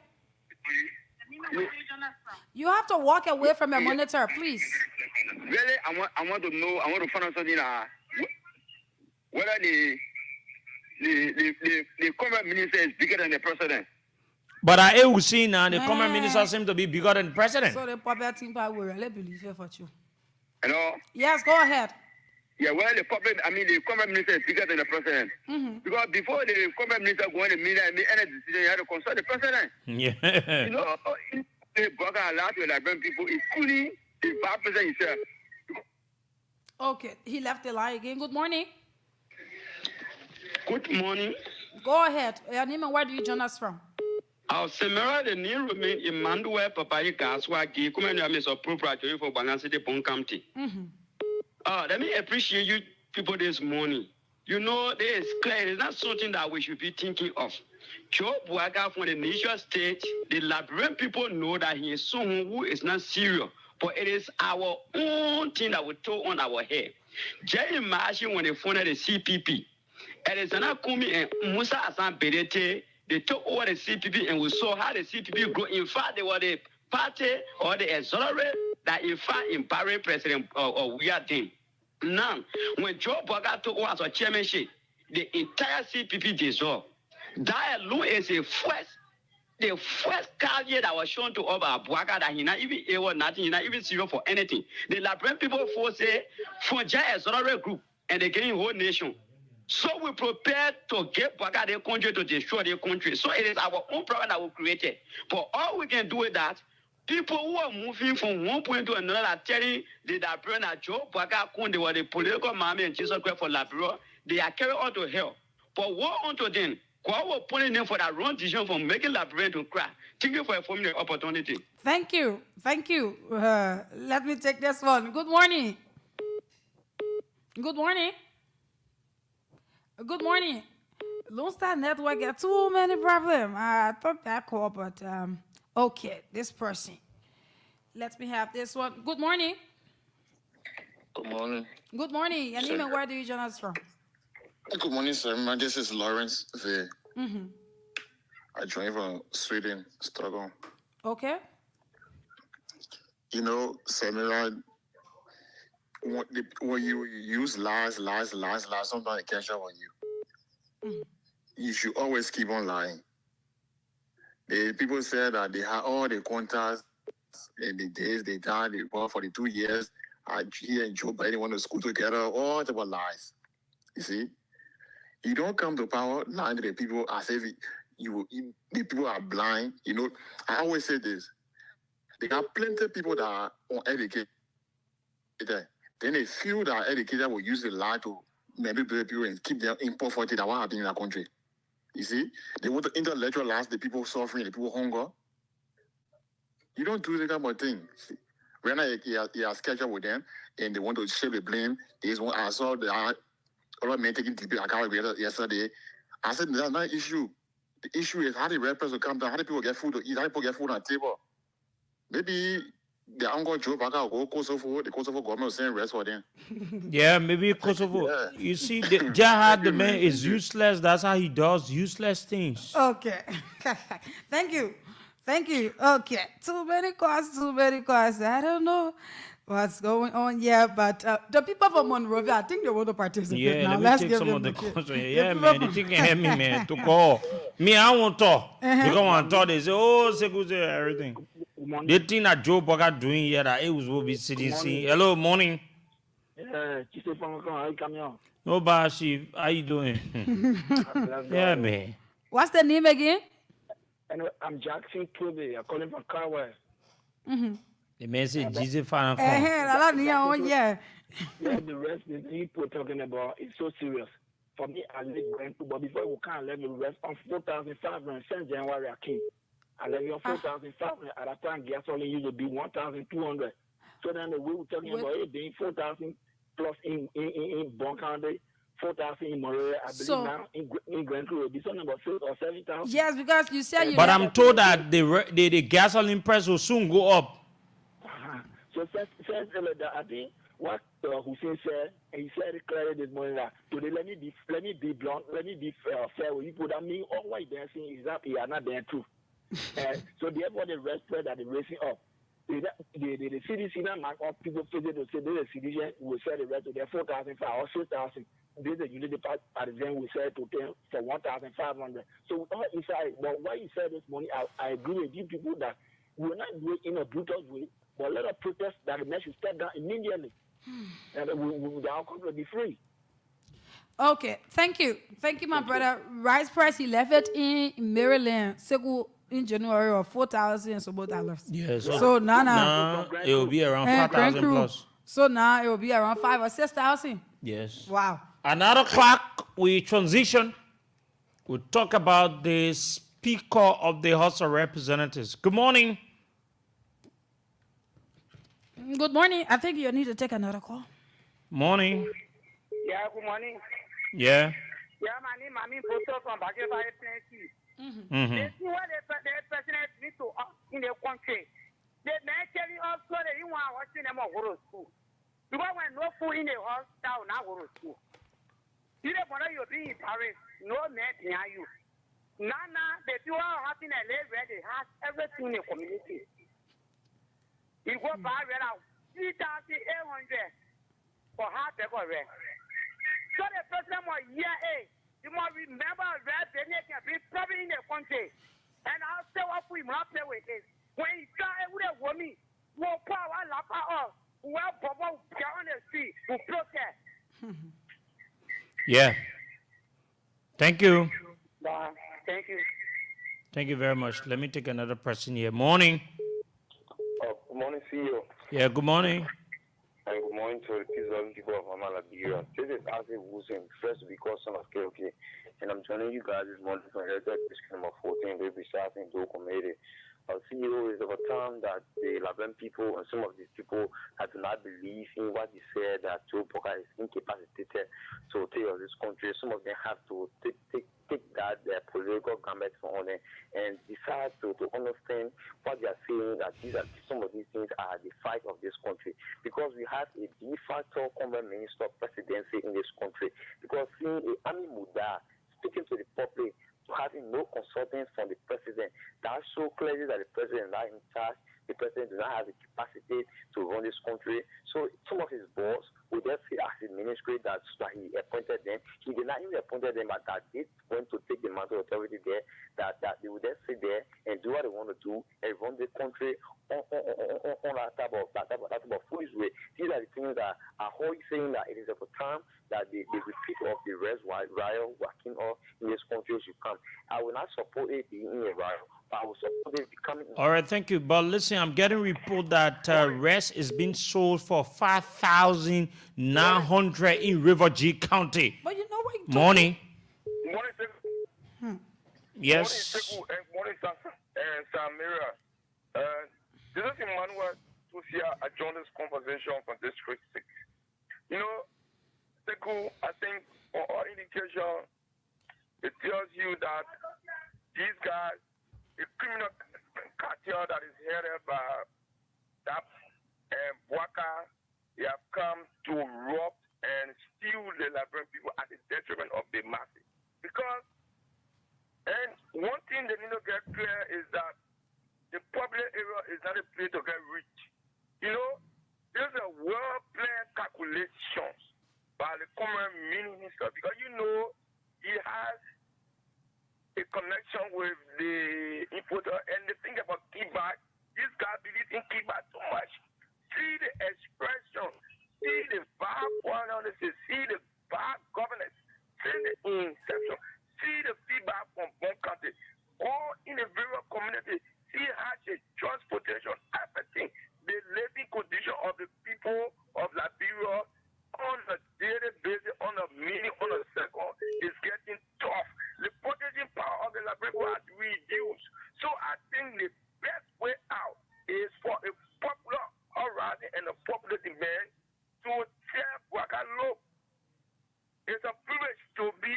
Speaker 1: You have to walk away from your monitor, please.
Speaker 10: Really, I want to know, I want to find out something whether the current minister is bigger than the president.
Speaker 2: But I will see now the common minister seem to be bigger than the president.
Speaker 1: So the puppet team power will really believe it for you.
Speaker 10: Hello?
Speaker 1: Yes, go ahead.
Speaker 10: Yeah, well, the current minister is bigger than the president. Because before the current minister go in the media and make any decision, you have to consult the president.
Speaker 2: Yeah.
Speaker 10: You know, the burger allowed to Liberian people, including the vice president himself.
Speaker 1: Okay, he left the line again. Good morning.
Speaker 6: Good morning.
Speaker 1: Go ahead. Your name and where do you join us from?
Speaker 6: Our Semera, the near remain Emmanuel Papai Gaswagi, come and Miss Appropriate for Banana City Pong County. Let me appreciate you people this morning. You know, this is clear. It's not something that we should be thinking of. Joe Buaga from the nation state, the Liberian people know that he is someone who is not serious. But it is our own thing that we throw on our head. Just imagine when they founded the CPP. Alexander Kumi and Musa Hassan Bedete, they took over the CPP and we saw how the CPP grew. In fact, they were the party or the exonerate that in fact empowering President we are doing. Now, when Joe Boga took over as a chairmanship, the entire CPP dissolved. That alone is the first career that was shown to Oba Boga that he not even able nothing, he not even serious for anything. The Liberian people force say for just exonerate group and they getting whole nation. So we prepared to get Boga their country to destroy their country. So it is our own problem that we created. But all we can do is that people who are moving from one point to another are telling the Liberian that Joe Boga, they were the political mommy and Jesus Christ for Liberia, they are carried on to hell. But what unto them? God was putting them for that wrong decision from making Liberian to cry. Thank you for informing the opportunity.
Speaker 1: Thank you. Thank you. Let me take this one. Good morning. Good morning. Good morning. Lone Star Network got too many problems. I thought that call, but okay, this person. Let me have this one. Good morning.
Speaker 19: Good morning.
Speaker 1: Good morning. Your name and where do you join us from?
Speaker 19: Good morning, sir. This is Lawrence V.
Speaker 20: I joined from Sweden, Stockholm.
Speaker 1: Okay.
Speaker 20: You know, Samira, when you use lies, sometimes it catch up on you. You should always keep on lying. The people said that they had all the contacts in the days they died, they worked for the 2 years. He and Joe Biden went to school together, all they were lies. You see? You don't come to power lying to the people as if the people are blind. You know, I always say this. There are plenty of people that are uneducated. Then a few that are educated will use the lie to manipulate people and keep them in poverty that what happening in that country. You see? They want to intellectualize the people suffering, the people hunger. You don't do that kind of thing. When he has catch up with them and they want to share the blame, I saw the other men taking the account yesterday. I said, that's not an issue. The issue is how the red person come down, how do people get food to eat, how do people get food on the table. Maybe the uncle Joe Baga will go Kosovo, the Kosovo government will send rest for them.
Speaker 2: Yeah, maybe Kosovo. Yeah. You see, Jihad, the man is useless. That's how he does useless things.
Speaker 1: Okay. Thank you. Okay. Too many cars. I don't know what's going on here, but the people from Monrovia, I think they want to participate
Speaker 2: yeah,
Speaker 1: now.
Speaker 2: Let's take some of the calls. Yeah, man, they think help me, man, to call. Me, I won't talk. Because when I talk, they say, oh, Sekuze, everything. The thing that Joe Bugger doing here, that it will be CDC. Hello, morning. No, Bashi, how you doing? Yeah, man.
Speaker 1: What's the name again?
Speaker 18: I'm Jackson Toby. I'm calling from Carwell.
Speaker 2: The man said Jesus fan.
Speaker 1: Yeah.
Speaker 18: The rest is people talking about is so serious. For me, I live going to, but before we can't let me rest on 4,500 since January I came. I left you on 4,500 at that time. Gasoline used to be 1,200. So then we were talking about it being 4,000 plus in Bon County. 4,000 in Morea, I believe now in Grand Crew will be something about 6 or 7,000.
Speaker 1: Yes, because you said you.
Speaker 2: But I'm told that the gasoline price will soon go up.
Speaker 18: So first, I think what Hussein said, and he said it clearly this morning that today let me be blunt, let me be fair with you. That mean all what they're saying is that they are not there too. So therefore the rest spread that they're raising up. The CDC now mark up people visit to say the CDC will sell the rest to their 4,000 or 6,000. This is the unity part at the end we sell to them for 1,500. So all inside, but what you said this morning, I agree with you people that we will not do it in a brutal way, but let us protest that the men should step down immediately, and the outcome will be free.
Speaker 1: Okay, thank you, my brother. Rice price he left it in Maryland. In January of $4,000.
Speaker 2: Yes.
Speaker 1: So now
Speaker 2: it will be around 5,000 plus.
Speaker 1: So now it will be around 5,000 or 6,000.
Speaker 2: Yes.
Speaker 1: Wow.
Speaker 2: Another clock, we transition. We talk about the Speaker of the House of Representatives. Good morning.
Speaker 1: Good morning. I think you need to take another call.
Speaker 2: Morning.
Speaker 21: Yeah, good morning.
Speaker 2: Yeah.
Speaker 21: Yeah, my name is Professor from Bageva FNC. They see what the president needs to in the country. They actually also they want to watch them go to school. Because when no food in the house, now go to school. You don't want to be in Paris, no man near you. Nana, the people are having a lay where they have everything in the community. You go buy around 3,800 for half a rent. So the president was you must remember that they can be probably in the country. And I'll say what we must play with it. When you got with a woman, we'll power lap off. Well, Bobo, get on the street, we'll protest.
Speaker 2: Yeah. Thank you.
Speaker 21: Thank you.
Speaker 2: Thank you very much. Let me take another person here. Morning.
Speaker 22: Good morning, CEO.
Speaker 2: Yeah, good morning.
Speaker 22: And good morning to the people of Liberia. This is Isaac Wilson, first to be called son of KOK. And I'm joining you guys this morning from Heritage District number 14, Baby South in Do Committee. Our CEO is of a time that the Liberian people and some of these people have not believed in what he said, that Joe Poka is incapacitated to take of this country. Some of them have to take that their political government for honor and decide to understand what they are saying, that some of these things are the fight of this country. Because we have a de facto Congress minister presidency in this country. Because seeing Ami Muda speaking to the public having no consultants from the president. That shows clearly that the president is not in charge. The president does not have the capacity to run this country. So some of his boss would just say as his ministry that he appointed them. He did not even appointed them, but that they went to take the mantle of authority there, that they would just sit there and do what they want to do and run the country on that type of foolish way. These are the things that are always saying that it is of a time that the repeat of the rest riot working off in this country should come. I will not support it being in a riot. I will support it becoming.
Speaker 2: All right, thank you. But listen, I'm getting report that rest is being sold for $5,900 in River G County.
Speaker 1: But you know what?
Speaker 2: Morning.
Speaker 9: Morning,
Speaker 2: Yes.
Speaker 9: Morning, Samira. This is Emmanuel Tusia. I joined this conversation from District 6. You know, Sekou, I think for all indication, it tells you that these guys, a criminal cartel that is headed by that Waka, they have come to rob and steal the Liberian people at the detriment of the masses. Because, and one thing they need to get clear is that the public area is not a place to get rich. You know, there's a well-planned calculations by the common minister because you know he has a connection with the importer and the thing about kickback. This guy believes in kickback too much. See the expression, see the bad policy, see the bad governance, see the inception, see the feedback from one country. All in the various community, see how the transportation, everything, the living condition of the people of Liberia on a daily basis, on a minute, on a second, is getting tough. The purchasing power of the Liberia has reduced. So I think the best way out is for a popular uprising and a popular demand to tell Waka, look, it's a privilege to be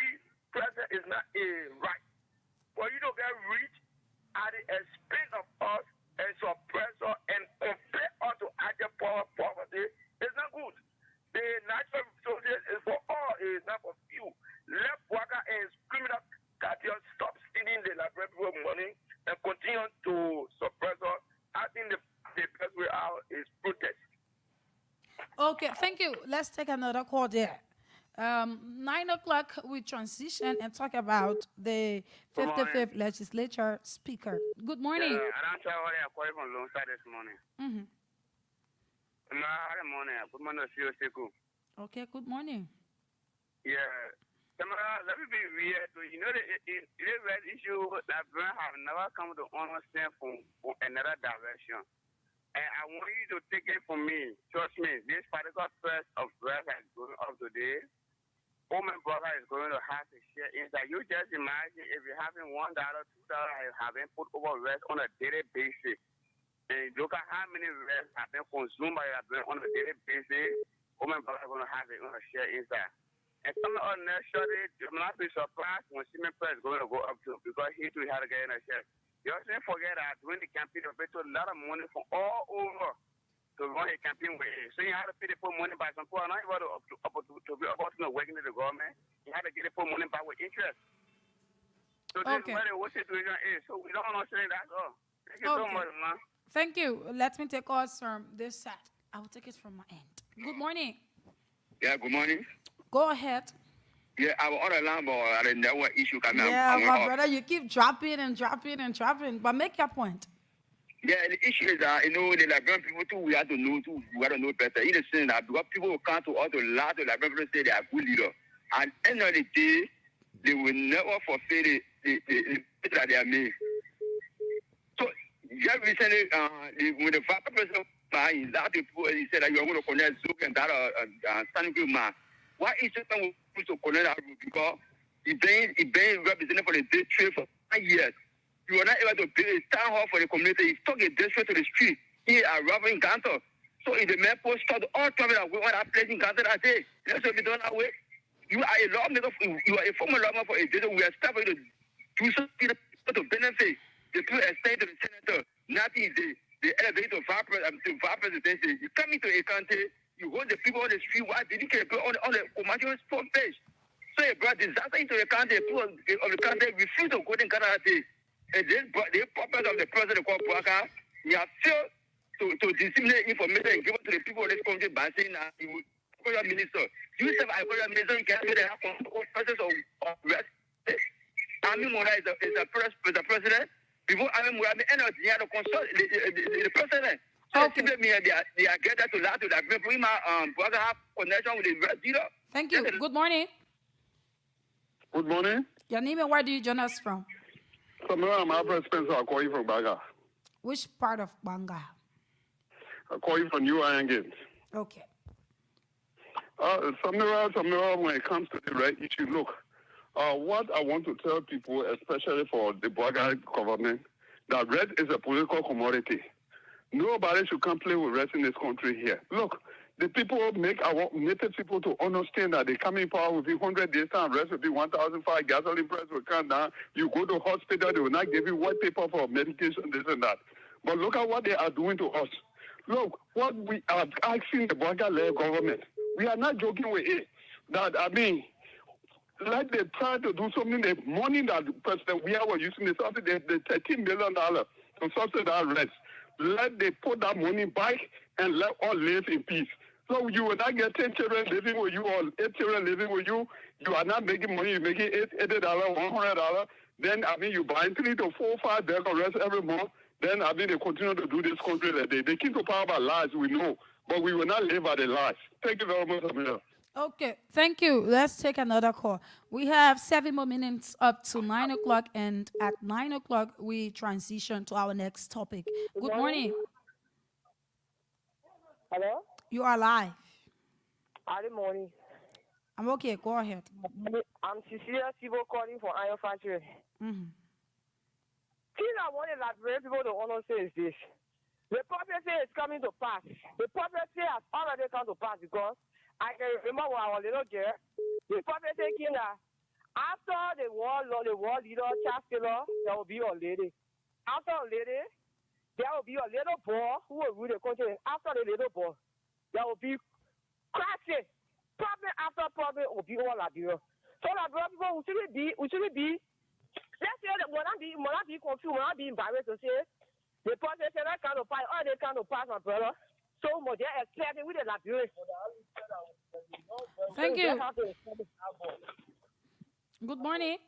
Speaker 9: president, is not a right. For you to get rich at the expense of us and suppress us and compare us to other poverty, it's not good. The natural resources is for all, it is not for few. Let Waka and criminal cartel stop stealing the Liberia money and continue to suppress us. I think the best way out is protest.
Speaker 1: Okay, thank you. Let's take another call there. 9 o'clock, we transition and talk about the 55th legislature speaker. Good morning.
Speaker 3: Yeah, I don't tell what I'm calling from Lone Side this morning.
Speaker 1: Mm-hmm.
Speaker 3: Good morning. Good morning, Sekou.
Speaker 1: Okay, good morning.
Speaker 3: Yeah. Let me be real. You know, the red issue that Brian have never come to understand from another direction. And I want you to take it from me. Trust me, this particular first of breath is going up today. Oh, my brother is going to have to share inside. You just imagine if you're having $1, $2, and having put over rest on a daily basis. And look at how many rest have been consumed by on a daily basis. Oh, my brother is going to have it on a share inside. And some of us naturally will not be surprised when Simon Press is going to go up to because he too had to get in a share. You also forget that during the campaign, they paid a lot of money from all over to run a campaign with it. So you had to pay the poor money by some people, not even to be about to working in the government. You had to get the poor money back with interest. So this is where the whole situation is. So we don't understand that at all. Thank you so much, man.
Speaker 1: Thank you. Let me take us from this side. I will take it from my end. Good morning.
Speaker 10: Yeah, good morning.
Speaker 1: Go ahead.
Speaker 10: Yeah, I was on the line, but I didn't know what issue coming up.
Speaker 1: Yeah, my brother, you keep dropping and dropping and dropping, but make your point.
Speaker 10: Yeah, the issue is that, you know, the Liberian people too, we have to know too, we have to know better. In the sense that because people will come to us to lie to Liberian people say they are good leaders. At the end of the day, they will never fulfill the that they are made. So, just recently, when the father person, he lied to people and he said that you are going to connect Zook and that standing man. Why is it that we to connect that route? Because he been represented for the district for 5 years. You are not able to build a town hall for the community. He took a district to the street. He is robbing Ganta. So if the mayor post stopped all travel that went on that place in Ganta that day, let's be done that way. You are a lawmaker, you are a former lawmaker for a district. We are starting to do something to benefit the people extend to the senator. Nothing is the elevator to vice presidency. You come into a country, you hold the people on the street. Why did you care on the commercial front page?
Speaker 15: So it brought disaster into the country. People of the country refuse to go to Canada. And this, the purpose of the president called Bwaka, he has failed to disseminate information and give it to the people of this country by saying that he will call your minister. You say I call your minister, you can't do the process of rest. Ami Mora is the president. Before Ami Mora, the end of the year, the president.
Speaker 1: Okay.
Speaker 15: They are gathered to that people Bwaka have connection with the rest dealer.
Speaker 1: Thank you. Good morning.
Speaker 4: Good morning.
Speaker 1: Your name and where do you join us from?
Speaker 4: I'm Alfred Spencer. I call you from Baga.
Speaker 1: Which part of Banga?
Speaker 4: I call you from New Iron Games.
Speaker 1: Okay.
Speaker 4: Samira, when it comes to the right issue, look, what I want to tell people, especially for the Baga government, that red is a political commodity. Nobody should come play with red in this country here. Look, the people make our native people to understand that they come in power within 100 days and rest will be 1,005, gasoline price will come down. You go to hospital, they will not give you white paper for medication, this and that. But look at what they are doing to us. Look, what we are asking the Baga-led government, we are not joking with it. That, I mean, like they try to do something, the money that President we are using, the $13 million to subsidize rest. Let they put that money back and let all live in peace. So you will not get 10 children living with you or 8 children living with you. You are not making money. You're making $80, $100. Then, I mean, you buy 3 to 4, 5 bags of rest every month. Then, I mean, they continue to do this country that they keep to power by lies, we know. But we will not live by the lies. Thank you very much, Amir.
Speaker 1: Okay, thank you. Let's take another call. We have 7 more minutes up to 9 o'clock, and at 9 o'clock, we transition to our next topic. Good morning.
Speaker 5: Hello?
Speaker 1: You are live.
Speaker 5: Good morning.
Speaker 1: I'm okay. Go ahead.
Speaker 5: I'm Cecilia Sibo calling for Iron Factory.
Speaker 1: Mm-hmm.
Speaker 5: Thing I want to liberate people to say is this. The prophecy is coming to pass. The prophecy has already come to pass because I can remember when I was a little girl, the prophecy came that after the war leader, Chancellor, there will be a lady. After a lady, there will be a little boy who will rule the country. After the little boy, there will be crashing. Problem after problem will be all Liberia. So Liberia people, we shouldn't be. Let's say that when I be confused, when I be embarrassed to say the prophecy that kind of pass, all they kind of pass, my brother. So much they expecting with the Liberia.
Speaker 1: Thank you. Good morning.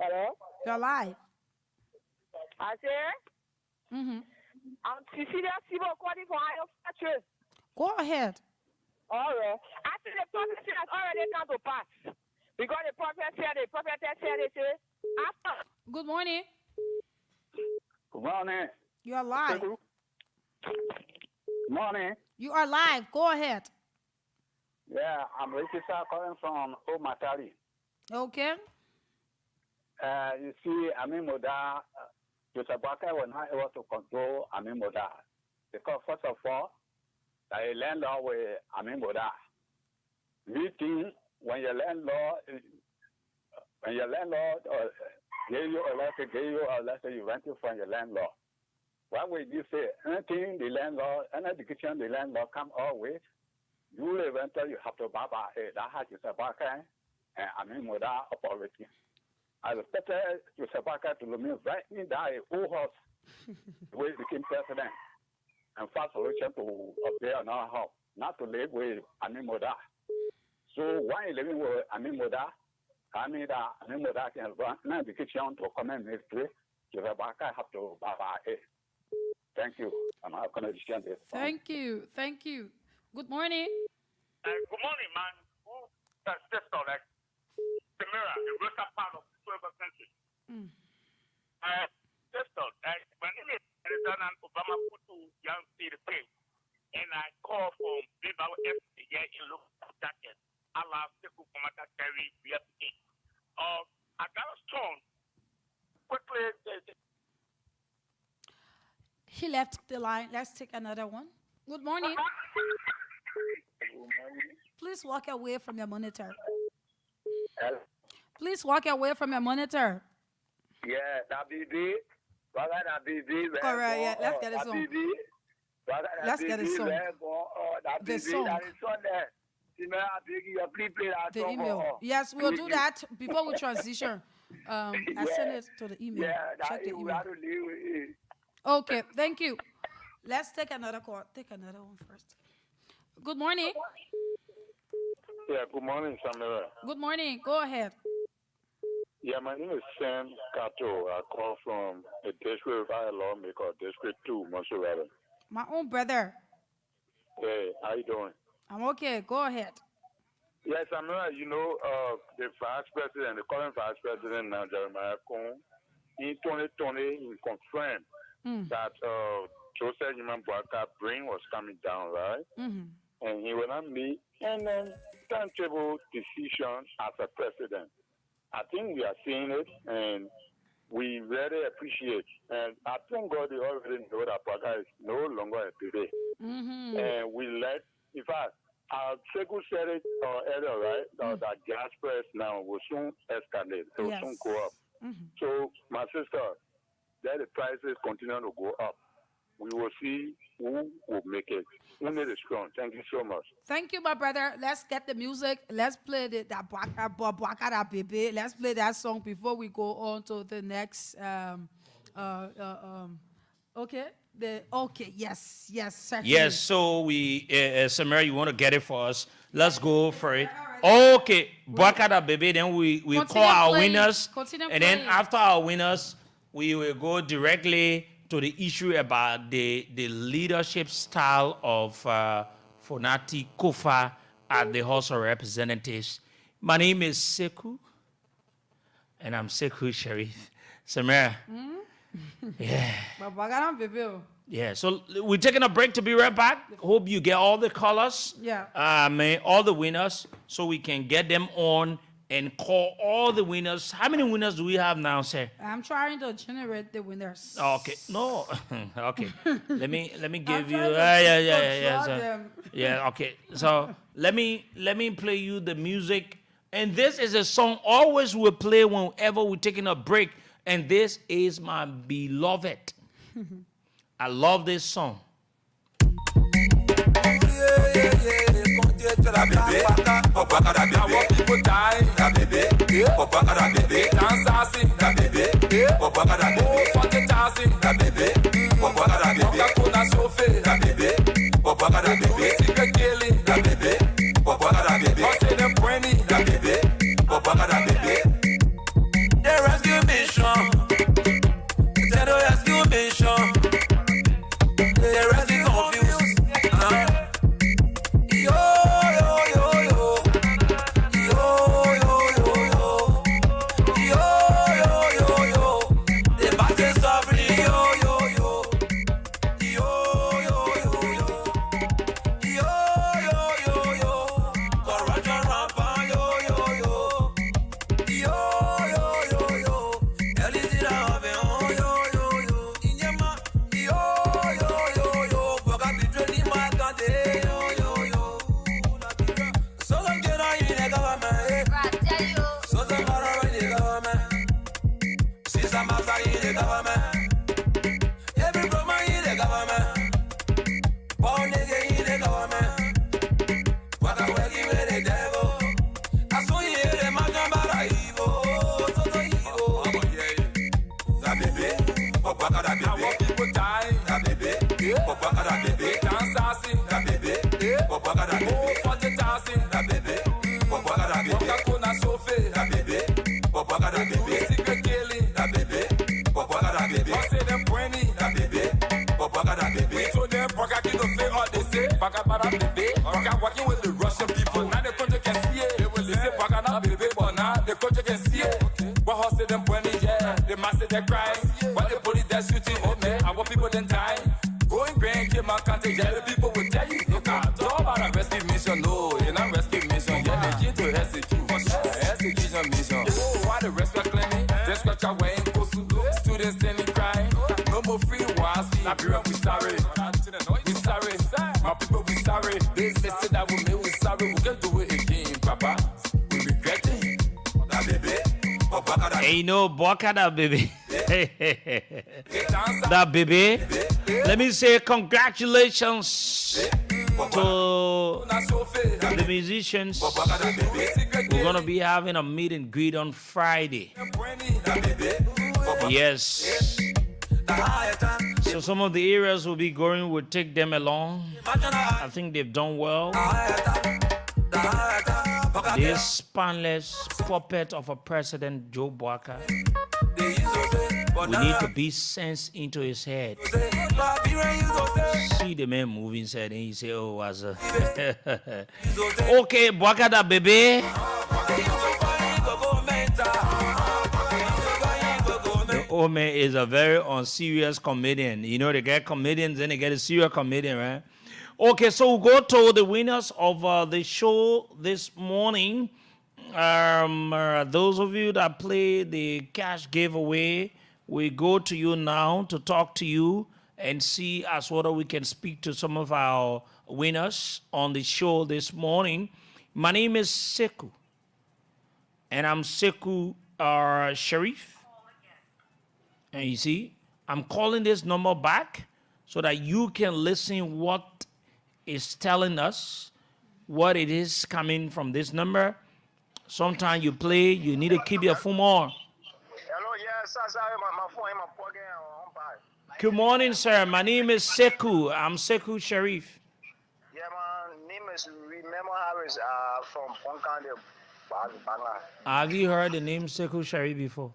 Speaker 5: Hello?
Speaker 1: You're live.
Speaker 5: I say, I'm Cecilia Sibo calling for Iron Factory.
Speaker 1: Go ahead.
Speaker 5: All right. I think the prophecy has already come to pass. Because the prophet said, they say, after.
Speaker 1: Good morning.
Speaker 4: Good morning.
Speaker 1: You are live.
Speaker 4: Good morning.
Speaker 1: You are live. Go ahead.
Speaker 4: Yeah, I'm Richard calling from Old Matari.
Speaker 1: Okay.
Speaker 4: You see, Amin Moda, Joseph Baka was not able to control Amin Moda. Because first of all, the landlord with Amin Moda. Meeting when your landlord gave you a letter, you rent it from your landlord. What would you say? Anything the landlord, any education the landlord come all with, you will eventually you have to buy that has Joseph Baka and Amin Moda authority. I respected Joseph Baka to me right in that old house where he became president and fast solution to appear in our house, not to live with Amin Moda. So why living with Amin Moda? I mean that Amin Moda can run an education to come and make it. Joseph Baka have to buy it. Thank you. I'm not going to understand this.
Speaker 1: Thank you. Thank you. Good morning.
Speaker 9: Good morning, man. That's just all like the mirror, the western part of the 12th century. Just all, my name is President Obama put to young state pay, and I call from Liberia here in local jacket. Allah Seku Komata Terry BFA. I got a stone. Quickly.
Speaker 1: He left the line. Let's take another one. Good morning. Please walk away from your monitor. Please walk away from your monitor.
Speaker 4: Yeah, that BB.
Speaker 1: Correct, yeah. Let's get it song. Let's get it song.
Speaker 4: The
Speaker 1: song.
Speaker 9: Please play that
Speaker 1: The
Speaker 9: song
Speaker 1: email.
Speaker 9: for us.
Speaker 1: Yes, we'll do that before we transition. I send it to the email.
Speaker 9: Yeah,
Speaker 1: Check the
Speaker 9: we
Speaker 1: email.
Speaker 9: have to live with it.
Speaker 1: Okay, thank you. Let's take another call. Take another one first. Good morning.
Speaker 7: Yeah, good morning, Samira.
Speaker 1: Good morning. Go ahead.
Speaker 7: Yeah, my name is Sam Kato. I call from a district lawmaker, District 2, Monserrat.
Speaker 1: My own brother.
Speaker 7: Hey, how you doing?
Speaker 1: I'm okay. Go ahead.
Speaker 7: Yes, Samira, you know, the vice president, the current vice president now, Jeremiah Cohn, in 2020, he confirmed that Joseph Human Boaka brain was coming down, right? And he will not make any timetable decision as a president. I think we are seeing it, and we really appreciate. And I thank God they already know that Boaka is no longer a baby. And we let, in fact, Sekou said it earlier, right? That gas price now will soon escalate. It will soon go up. So, my sister, let the prices continue to go up. We will see who will make it. Only the strong. Thank you so much.
Speaker 1: Thank you, my brother. Let's get the music. Let's play that Boaka Baby. Let's play that song before we go on to the next. Okay. Yes. Certainly.
Speaker 2: Yes, so we, Samara, you want to get it for us? Let's go for it. Okay, Boakada Baby, then we call our winners. And then after our winners, we will go directly to the issue about the leadership style of Fonati Kofa at the House of Representatives. My name is Sekou, and I'm Sekou Sharif. Samara. Yeah, so we're taking a break to be right back. Hope you get all the callers. All the winners, so we can get them on and call all the winners. How many winners do we have now, sir?
Speaker 1: I'm trying to generate the winners.
Speaker 2: Okay, no, okay. Let me give you. Okay. So let me play you the music, and this is a song always we play whenever we're taking a break, and this is my beloved. I love this song.
Speaker 8: Working with the Russian people, now the country can see it. They say Bagana baby, but now the country can see it. What horse them pointing, yeah, the masses they cry. What the police that shooting, oh man, our people then die. Going grand, keep my country, yeah, the people will tell you. You can't talk about a rescue mission, no, you're not rescue mission, yeah, they key to execution mission. Oh, why the rest are claiming? They scratch away in Kosu, students standing crying. No more free wars, Liberia, we sorry. We sorry, my people, we sorry. They say that we may, we sorry, we can do it again, Papa. We regret it. That baby,
Speaker 2: Hey, you know, Boakada baby. That baby. Let me say congratulations To the musicians, we're going to be having a meet and greet on Friday. Yes. So some of the areas we'll be going, we'll take them along. I think they've done well. This spineless puppet of a president, Joe Boakai. We need to beat sense into his head. See the man moving his head and he say, oh, was a okay, Boakai da baby. The old man is a very unserious comedian. You know, they get comedians and they get a serious comedian, right? Okay, so we'll go to the winners of the show this morning. Those of you that play the cash giveaway, we go to you now to talk to you and see as whether we can speak to some of our winners on the show this morning. My name is Sekou, and I'm Sekou Sharif. And you see, I'm calling this number back so that you can listen what is telling us what it is coming from this number. Sometimes you play, you need to keep your phone on.
Speaker 11: Hello, yes, sorry, my phone, my plug in.
Speaker 2: Good morning, sir. My name is Sekou. I'm Sekou Sharif.
Speaker 11: Yeah, my name is Remember Harris from Ponkande, Bangla.
Speaker 2: Have you heard the name Sekou Sharif before?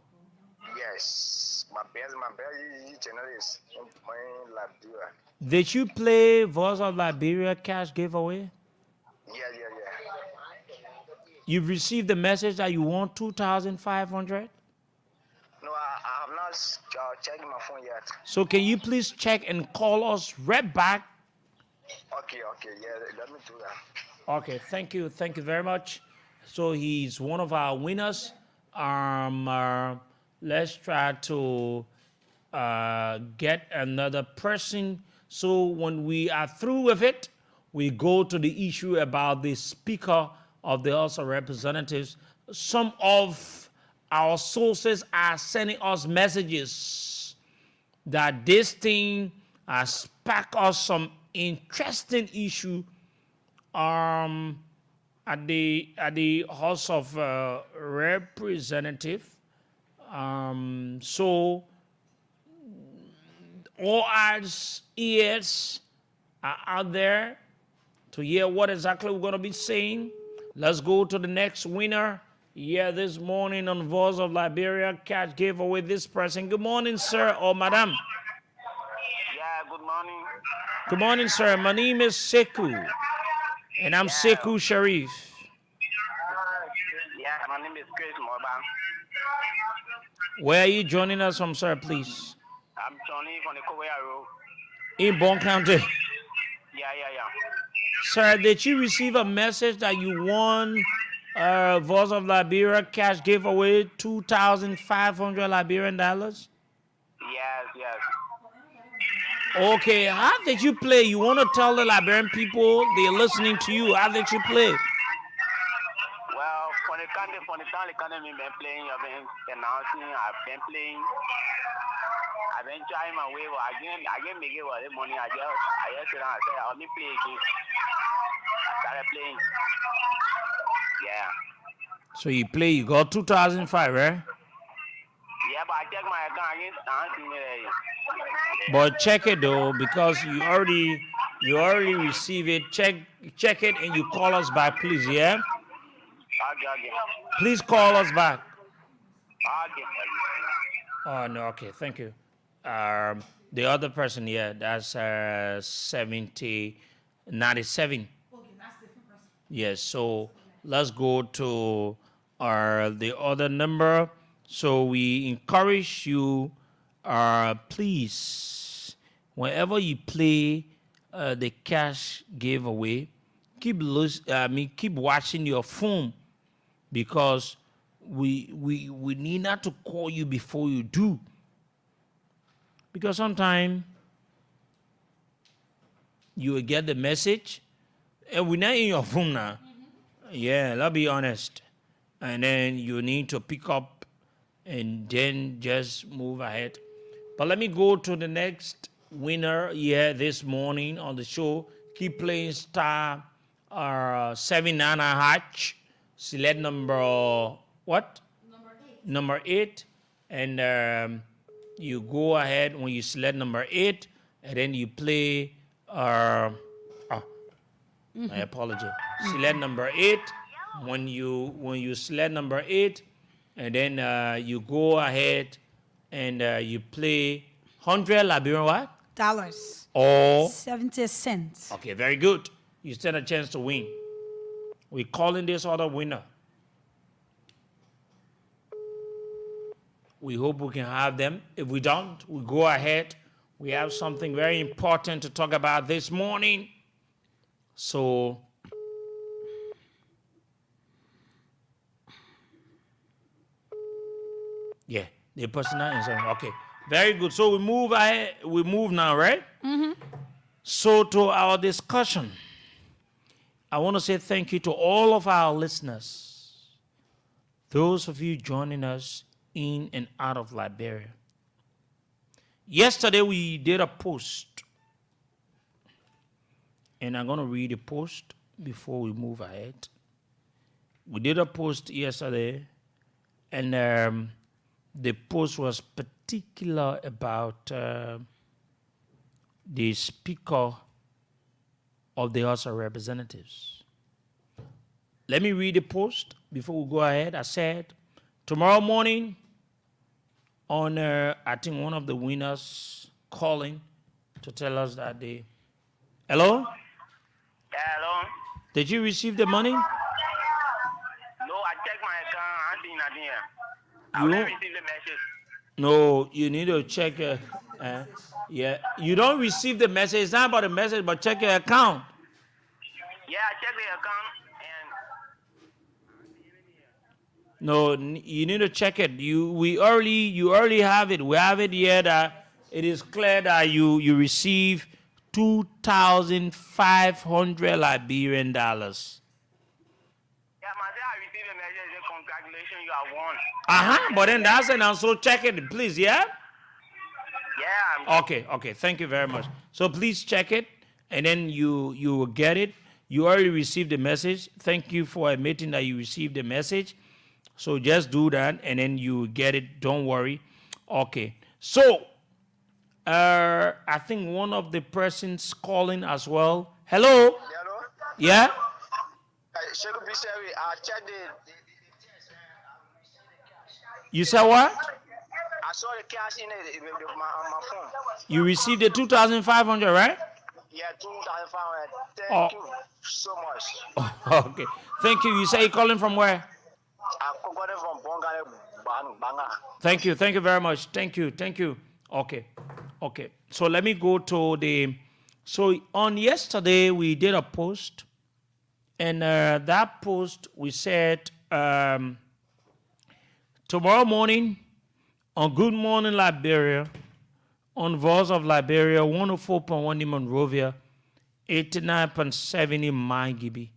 Speaker 11: Yes, my best channel is in Liberia.
Speaker 2: Did you play Voice of Liberia cash giveaway?
Speaker 11: Yeah.
Speaker 2: You've received the message that you won 2,500?
Speaker 11: No, I have not checked my phone yet.
Speaker 2: So can you please check and call us right back?
Speaker 11: Okay, yeah, let me do that.
Speaker 2: Okay, thank you very much. So he's one of our winners. Let's try to get another person. So when we are through with it, we go to the issue about the Speaker of the House of Representatives. Some of our sources are sending us messages that this thing has sparked us some interesting issue at the House of Representatives. So all our ears are out there to hear what exactly we're going to be saying. Let's go to the next winner. Yeah, this morning on Voice of Liberia, cash giveaway this person. Good morning, sir or madam.
Speaker 11: Yeah, good morning.
Speaker 2: Good morning, sir. My name is Sekou, and I'm Sekou Sharif.
Speaker 11: Yeah, my name is Chris Moban.
Speaker 2: Where are you joining us from, sir, please?
Speaker 11: I'm joining from the Korea Road.
Speaker 2: In Bon County.
Speaker 11: Yeah.
Speaker 2: Sir, did you receive a message that you won Voice of Liberia cash giveaway, 2,500 Liberian dollars?
Speaker 11: Yes.
Speaker 2: Okay, how did you play? You want to tell the Liberian people they're listening to you. How did you play?
Speaker 11: Well, for the time I've been playing, I've been announcing, I've been playing. I've been trying my way. I didn't make it with the money. I just sit down and said, I'll be playing again. I started playing. Yeah.
Speaker 2: So you play, you got 2,005, right?
Speaker 11: Yeah, but I check my account again. I don't see it.
Speaker 2: But check it though, because you already received it. Check it and you call us back, please, yeah?
Speaker 11: Okay.
Speaker 2: Please call us back.
Speaker 11: Okay.
Speaker 2: Oh no, okay, thank you. The other person, yeah, that's 97. Yes, so let's go to the other number. So we encourage you, please, whenever you play the cash giveaway, keep watching your phone, because we need not to call you before you do. Because sometimes you will get the message and we're not in your phone now. Yeah, let's be honest. And then you need to pick up and then just move ahead. But let me go to the next winner here this morning on the show. keep playing star 79 hatch. Select number what? Number 8. And you go ahead when you select number 8, and then you play. My apology. Select number 8. When you select number 8, and then you go ahead and you play 100 Liberian what?
Speaker 1: Dollars.
Speaker 2: Or
Speaker 1: 70 cents.
Speaker 2: okay, very good. You stand a chance to win. We're calling this other winner. We hope we can have them. If we don't, we go ahead. We have something very important to talk about this morning. So, yeah, the personal insurance. Okay, very good. So we move ahead. We move now, right?
Speaker 1: Mm-hmm.
Speaker 2: So to our discussion, I want to say thank you to all of our listeners, those of you joining us in and out of Liberia. Yesterday we did a post, and I'm going to read the post before we move ahead. We did a post yesterday, and the post was particular about the Speaker of the House of Representatives. Let me read the post before we go ahead. I said, tomorrow morning, on I think one of the winners calling to tell us that they... Hello?
Speaker 11: Hello?
Speaker 2: Did you receive the money?
Speaker 11: No, I checked my account. I see nothing here. I
Speaker 2: You
Speaker 11: will
Speaker 2: don't-
Speaker 11: receive the message.
Speaker 2: No, you need to check. Yeah, you don't receive the message. It's not about the message, but check your account.
Speaker 11: Yeah, I checked the account and
Speaker 2: No, you need to check it. You already have it. We have it here that it is clear that you receive 2,500 Liberian dollars.
Speaker 11: yeah, man, I received the message. Say, congratulations, you have won.
Speaker 2: But then that's it now. So check it, please. Yeah.
Speaker 11: Yeah.
Speaker 2: Okay. Thank you very much. So please check it, and then you will get it. You already received the message. Thank you for admitting that you received the message. So just do that, and then you will get it. Don't worry. Okay. So I think one of the persons calling as well. Hello.
Speaker 16: Hello?
Speaker 2: Yeah.
Speaker 16: Shegu Biseri, I checked the
Speaker 2: You said what?
Speaker 16: I saw the cash in it on my phone.
Speaker 2: You received the 2,500, right?
Speaker 16: Yeah, 2,500. Thank
Speaker 2: Oh.
Speaker 16: you so much.
Speaker 2: Okay. Thank you. You say you're calling from where?
Speaker 16: I'm calling from Bongale Banga.
Speaker 2: Thank you. Thank you very much. Thank you. Okay. So let me go to the... So on yesterday, we did a post. And that post, we said, tomorrow morning, on Good Morning Liberia, on Voice of Liberia, 104.1 in Monrovia, 89.7 in Maigibi,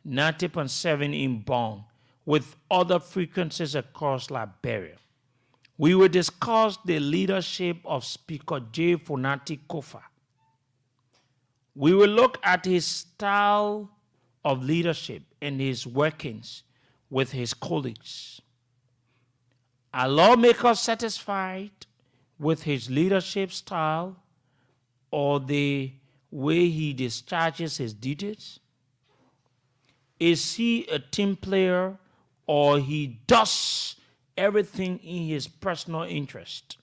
Speaker 2: 90.7 in Bong, with other frequencies across Liberia. We will discuss the leadership of Speaker J. Fonati Kofa. We will look at his style of leadership and his workings with his colleagues. Are lawmakers satisfied with his leadership style or the way he discharges his duties? Is he a team player or he does everything in his personal interest?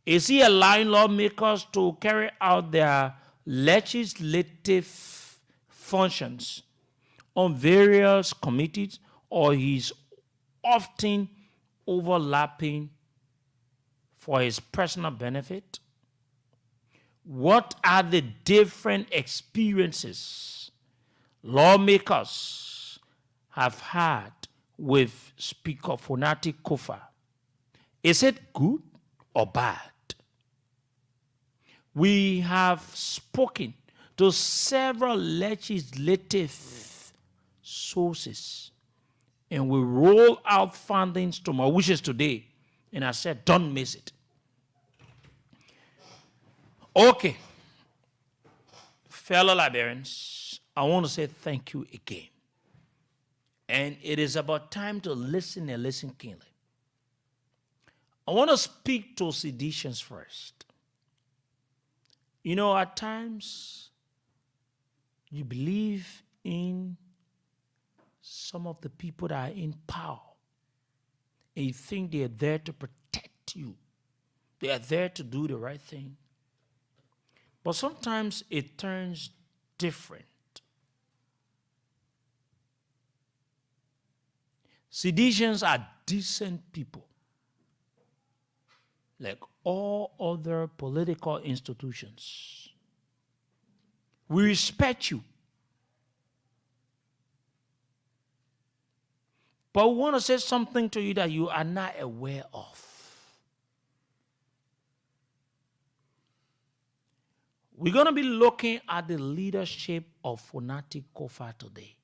Speaker 2: Is he allowing lawmakers to carry out their legislative functions on various committees, or he's often overlapping for his personal benefit? What are the different experiences lawmakers have had with Speaker Fonati Kofa? Is it good or bad? We have spoken to several legislative sources, and we roll out findings tomorrow, which is today. And I said, don't miss it. Okay. Fellow Liberians, I want to say thank you again. And it is about time to listen and listen keenly. I want to speak to seditions first. You know, at times, you believe in some of the people that are in power, and you think they are there to protect you. They are there to do the right thing. But sometimes it turns different. Seditions are decent people, like all other political institutions. We respect you. But we want to say something to you that you are not aware of. We're going to be looking at the leadership of Fonati Kofa today.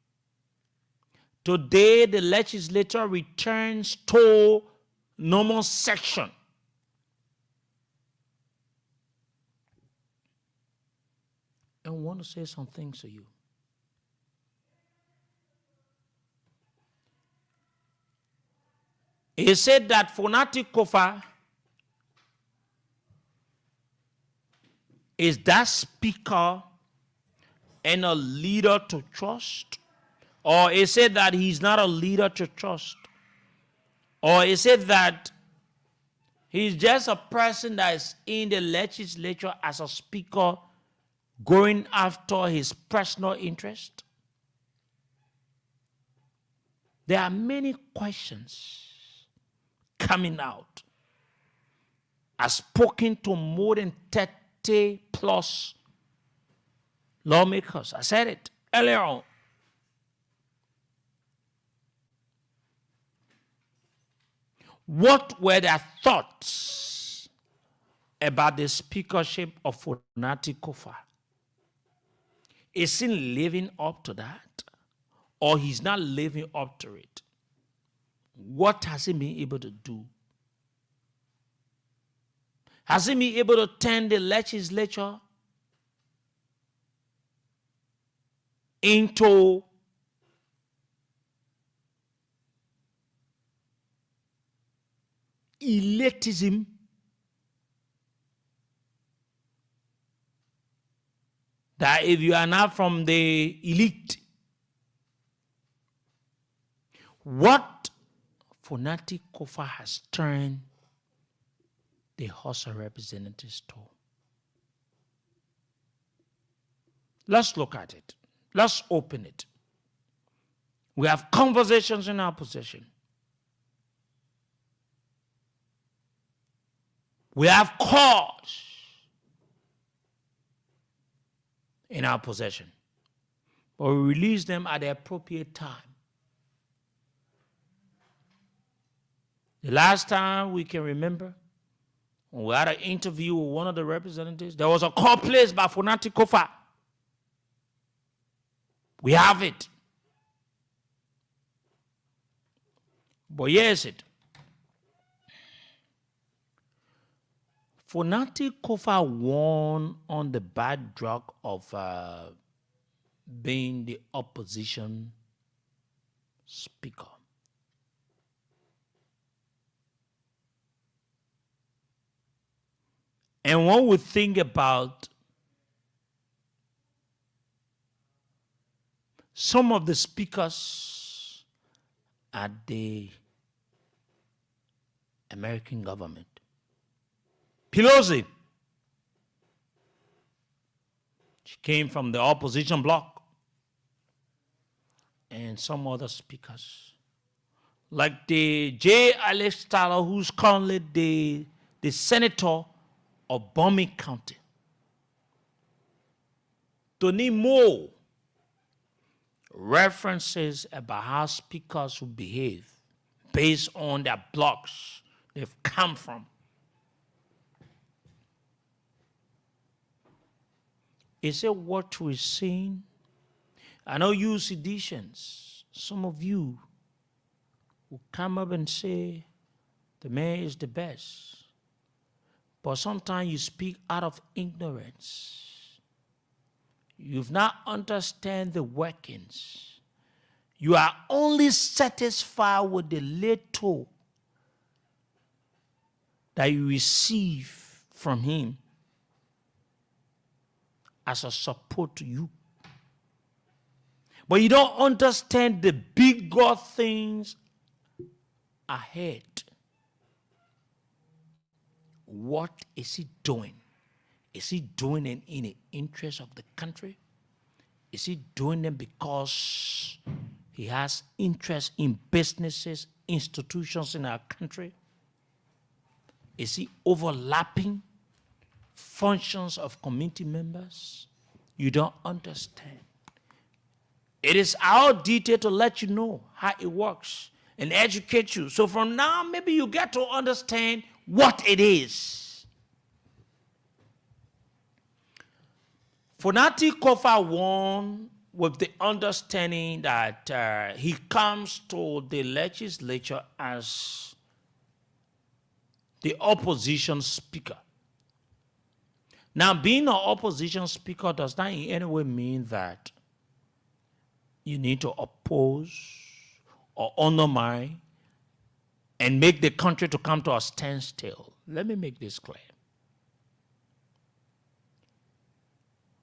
Speaker 2: Today, the legislature returns to normal section. And we want to say some things to you. He said that Fonati Kofa is that speaker and a leader to trust? Or he said that he's not a leader to trust? Or he said that he's just a person that is in the legislature as a speaker going after his personal interest? There are many questions coming out. I've spoken to more than 30 plus lawmakers. I said it earlier on. What were their thoughts about the speakership of Fonati Kofa? Is he living up to that? Or he's not living up to it? What has he been able to do? Has he been able to turn the legislature into elitism? That if you are not from the elite, what Fonati Kofa has turned the House of Representatives to. Let's look at it. Let's open it. We have conversations in our possession. We have cause in our possession. But we release them at the appropriate time. The last time we can remember, when we had an interview with one of the representatives, there was a call placed by Fonati Kofa. We have it. But here is it. Fonati Kofa won on the backdrop of being the opposition speaker. And when we think about some of the speakers at the American government, Pelosi, she came from the opposition bloc, and some other speakers, like the J. Alex Tyler, who's currently the senator of Bombing County. Tony Moore references about how speakers will behave based on their blocks they've come from. Is it what we're seeing? I know you seditionists, some of you will come up and say, the man is the best. But sometimes you speak out of ignorance. You've not understand the workings. You are only satisfied with the little that you receive from him as a support to you. But you don't understand the bigger things ahead. What is he doing? Is he doing it in the interest of the country? Is he doing them because he has interest in businesses, institutions in our country? Is he overlapping functions of community members? You don't understand. It is our duty to let you know how it works and educate you. So from now, maybe you get to understand what it is. Fonati Kofa won with the understanding that he comes to the legislature as the opposition speaker. Now, being an opposition speaker does not in any way mean that you need to oppose or undermine and make the country to come to a standstill. Let me make this clear.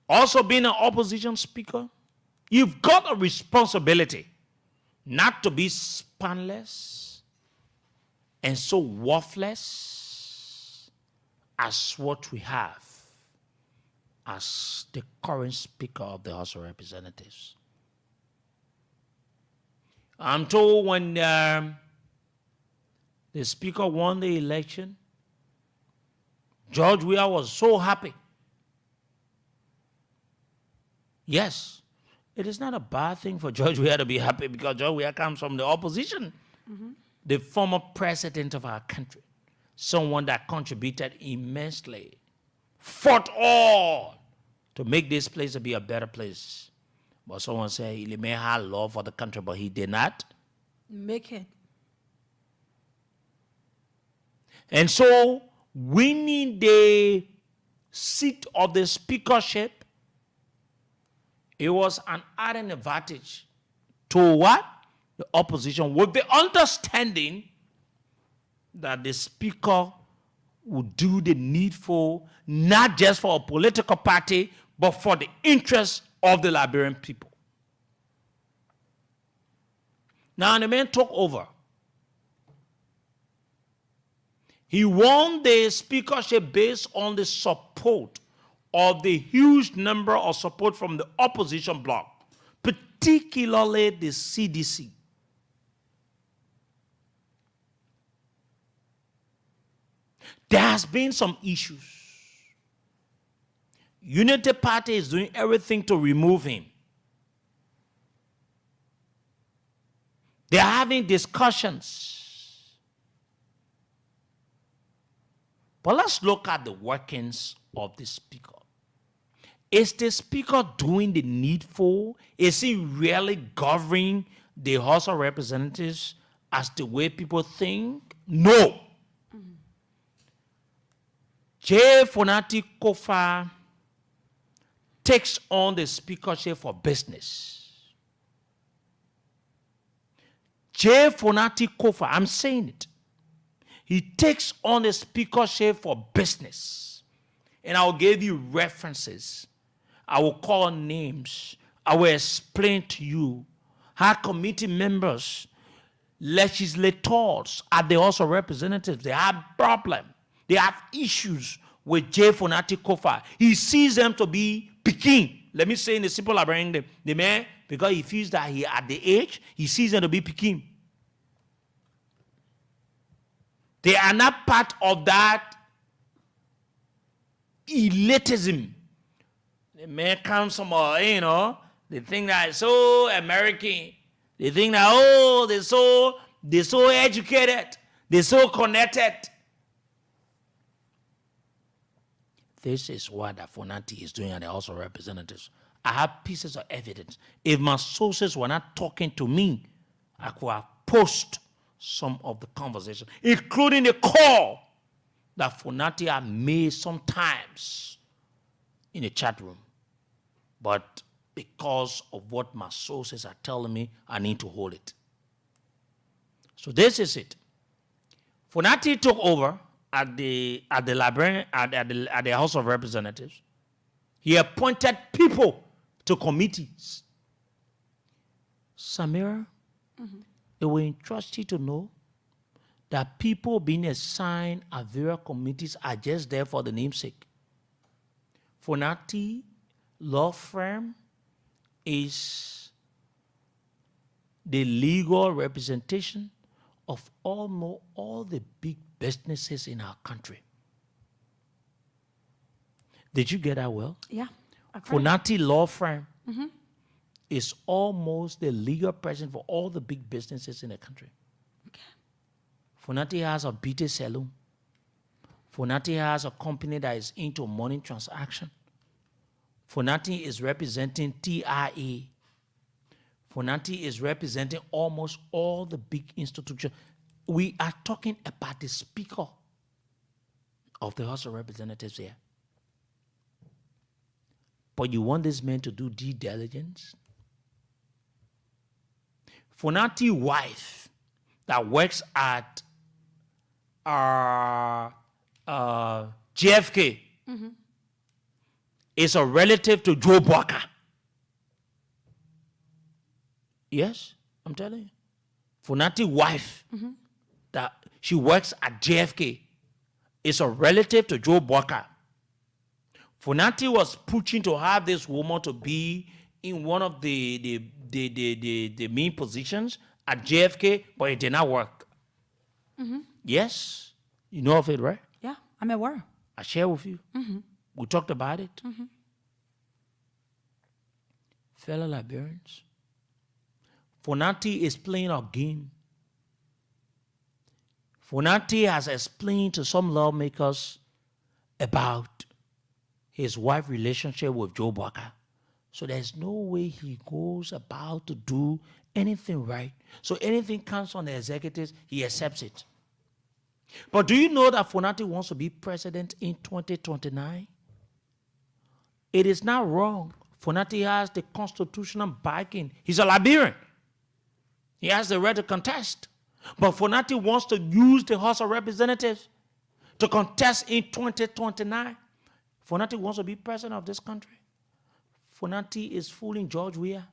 Speaker 2: Also, being an opposition speaker, you've got a responsibility not to be spineless and so worthless as what we have as the current Speaker of the House of Representatives. I'm told when the Speaker won the election, George Weah was so happy. Yes, it is not a bad thing for George Weah to be happy because George Weah comes from the opposition. Mm-hmm. The former president of our country, someone that contributed immensely, fought all to make this place to be a better place. But someone say he may have love for the country, but he did not
Speaker 1: make it.
Speaker 2: And so winning the seat of the speakership, it was an added advantage to what? The opposition, with the understanding that the speaker would do the needful, not just for a political party, but for the interests of the Liberian people. Now the man took over. He won the speakership based on the support of the huge number of support from the opposition bloc, particularly the CDC. There has been some issues. Unity Party is doing everything to remove him. They are having discussions. But let's look at the workings of the speaker. Is the speaker doing the needful? Is he really governing the House of Representatives as the way people think? No. J. Fonati Kofa takes on the speakership for business. J. Fonati Kofa, I'm saying it. He takes on the speakership for business. And I'll give you references. I will call names. I will explain to you how committee members, legislators at the House of Representatives, they have problems. They have issues with J. Fonati Kofa. He sees them to be Peking. Let me say in the simple Liberian, the man, because he feels that he at the age, he sees them to be Peking. They are not part of that elitism. The man comes from, they think that it's so American. They think that, they're so educated. They're so connected. This is what Fonati is doing at the House of Representatives. I have pieces of evidence. If my sources were not talking to me, I could have posted some of the conversation, including the call that Fonati had made sometimes in the chat room. But because of what my sources are telling me, I need to hold it. So this is it. Funati took over at the House of Representatives. He appointed people to committees. Samira, it will entrust you to know that people being assigned at various committees are just there for the namesake. Funati law firm is the legal representation of almost all the big businesses in our country. Did you get that well?
Speaker 1: Yeah.
Speaker 2: Funati law firm is almost the legal president for all the big businesses in the country. Okay. Funati has a beauty salon. Funati has a company that is into money transaction. Funati is representing TIA. Funati is representing almost all the big institutions. We are talking about the Speaker of the House of Representatives here. But you want this man to do due diligence? Funati wife that works at JFK is a relative to Joe Walker. Yes, I'm telling you. Funati wife that she works at JFK is a relative to Joe Walker. Funati was pushing to have this woman to be in one of the main positions at JFK, but it did not work. Yes, you know of it, right?
Speaker 1: Yeah, I'm aware.
Speaker 2: I share with you. We talked about it. Fellow Liberians, Funati is playing a game. Funati has explained to some lawmakers about his wife's relationship with Joe Walker. So there's no way he goes about to do anything right. So anything comes from the executives, he accepts it. But do you know that Funati wants to be president in 2029? It is not wrong. Funati has the constitutional backing. He's a Liberian. He has the right to contest. But Funati wants to use the House of Representatives to contest in 2029. Funati wants to be president of this country. Funati is fooling George Weah.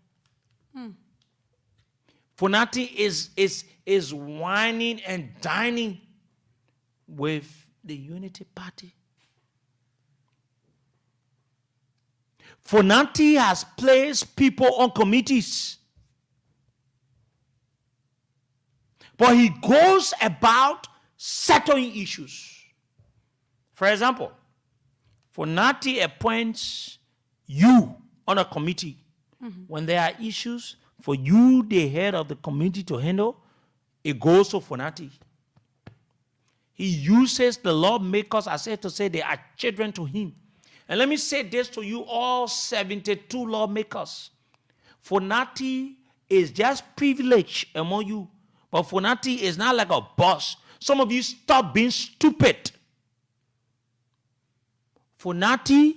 Speaker 2: Funati is whining and dining with the Unity Party. Funati has placed people on committees. But he goes about settling issues. For example, Funati appoints you on a committee. When there are issues for you, the head of the committee, to handle, it goes to Funati. He uses the lawmakers as if to say they are children to him. And let me say this to you, all 72 lawmakers. Funati is just privilege among you. But Funati is not like a boss. Some of you stop being stupid. Funati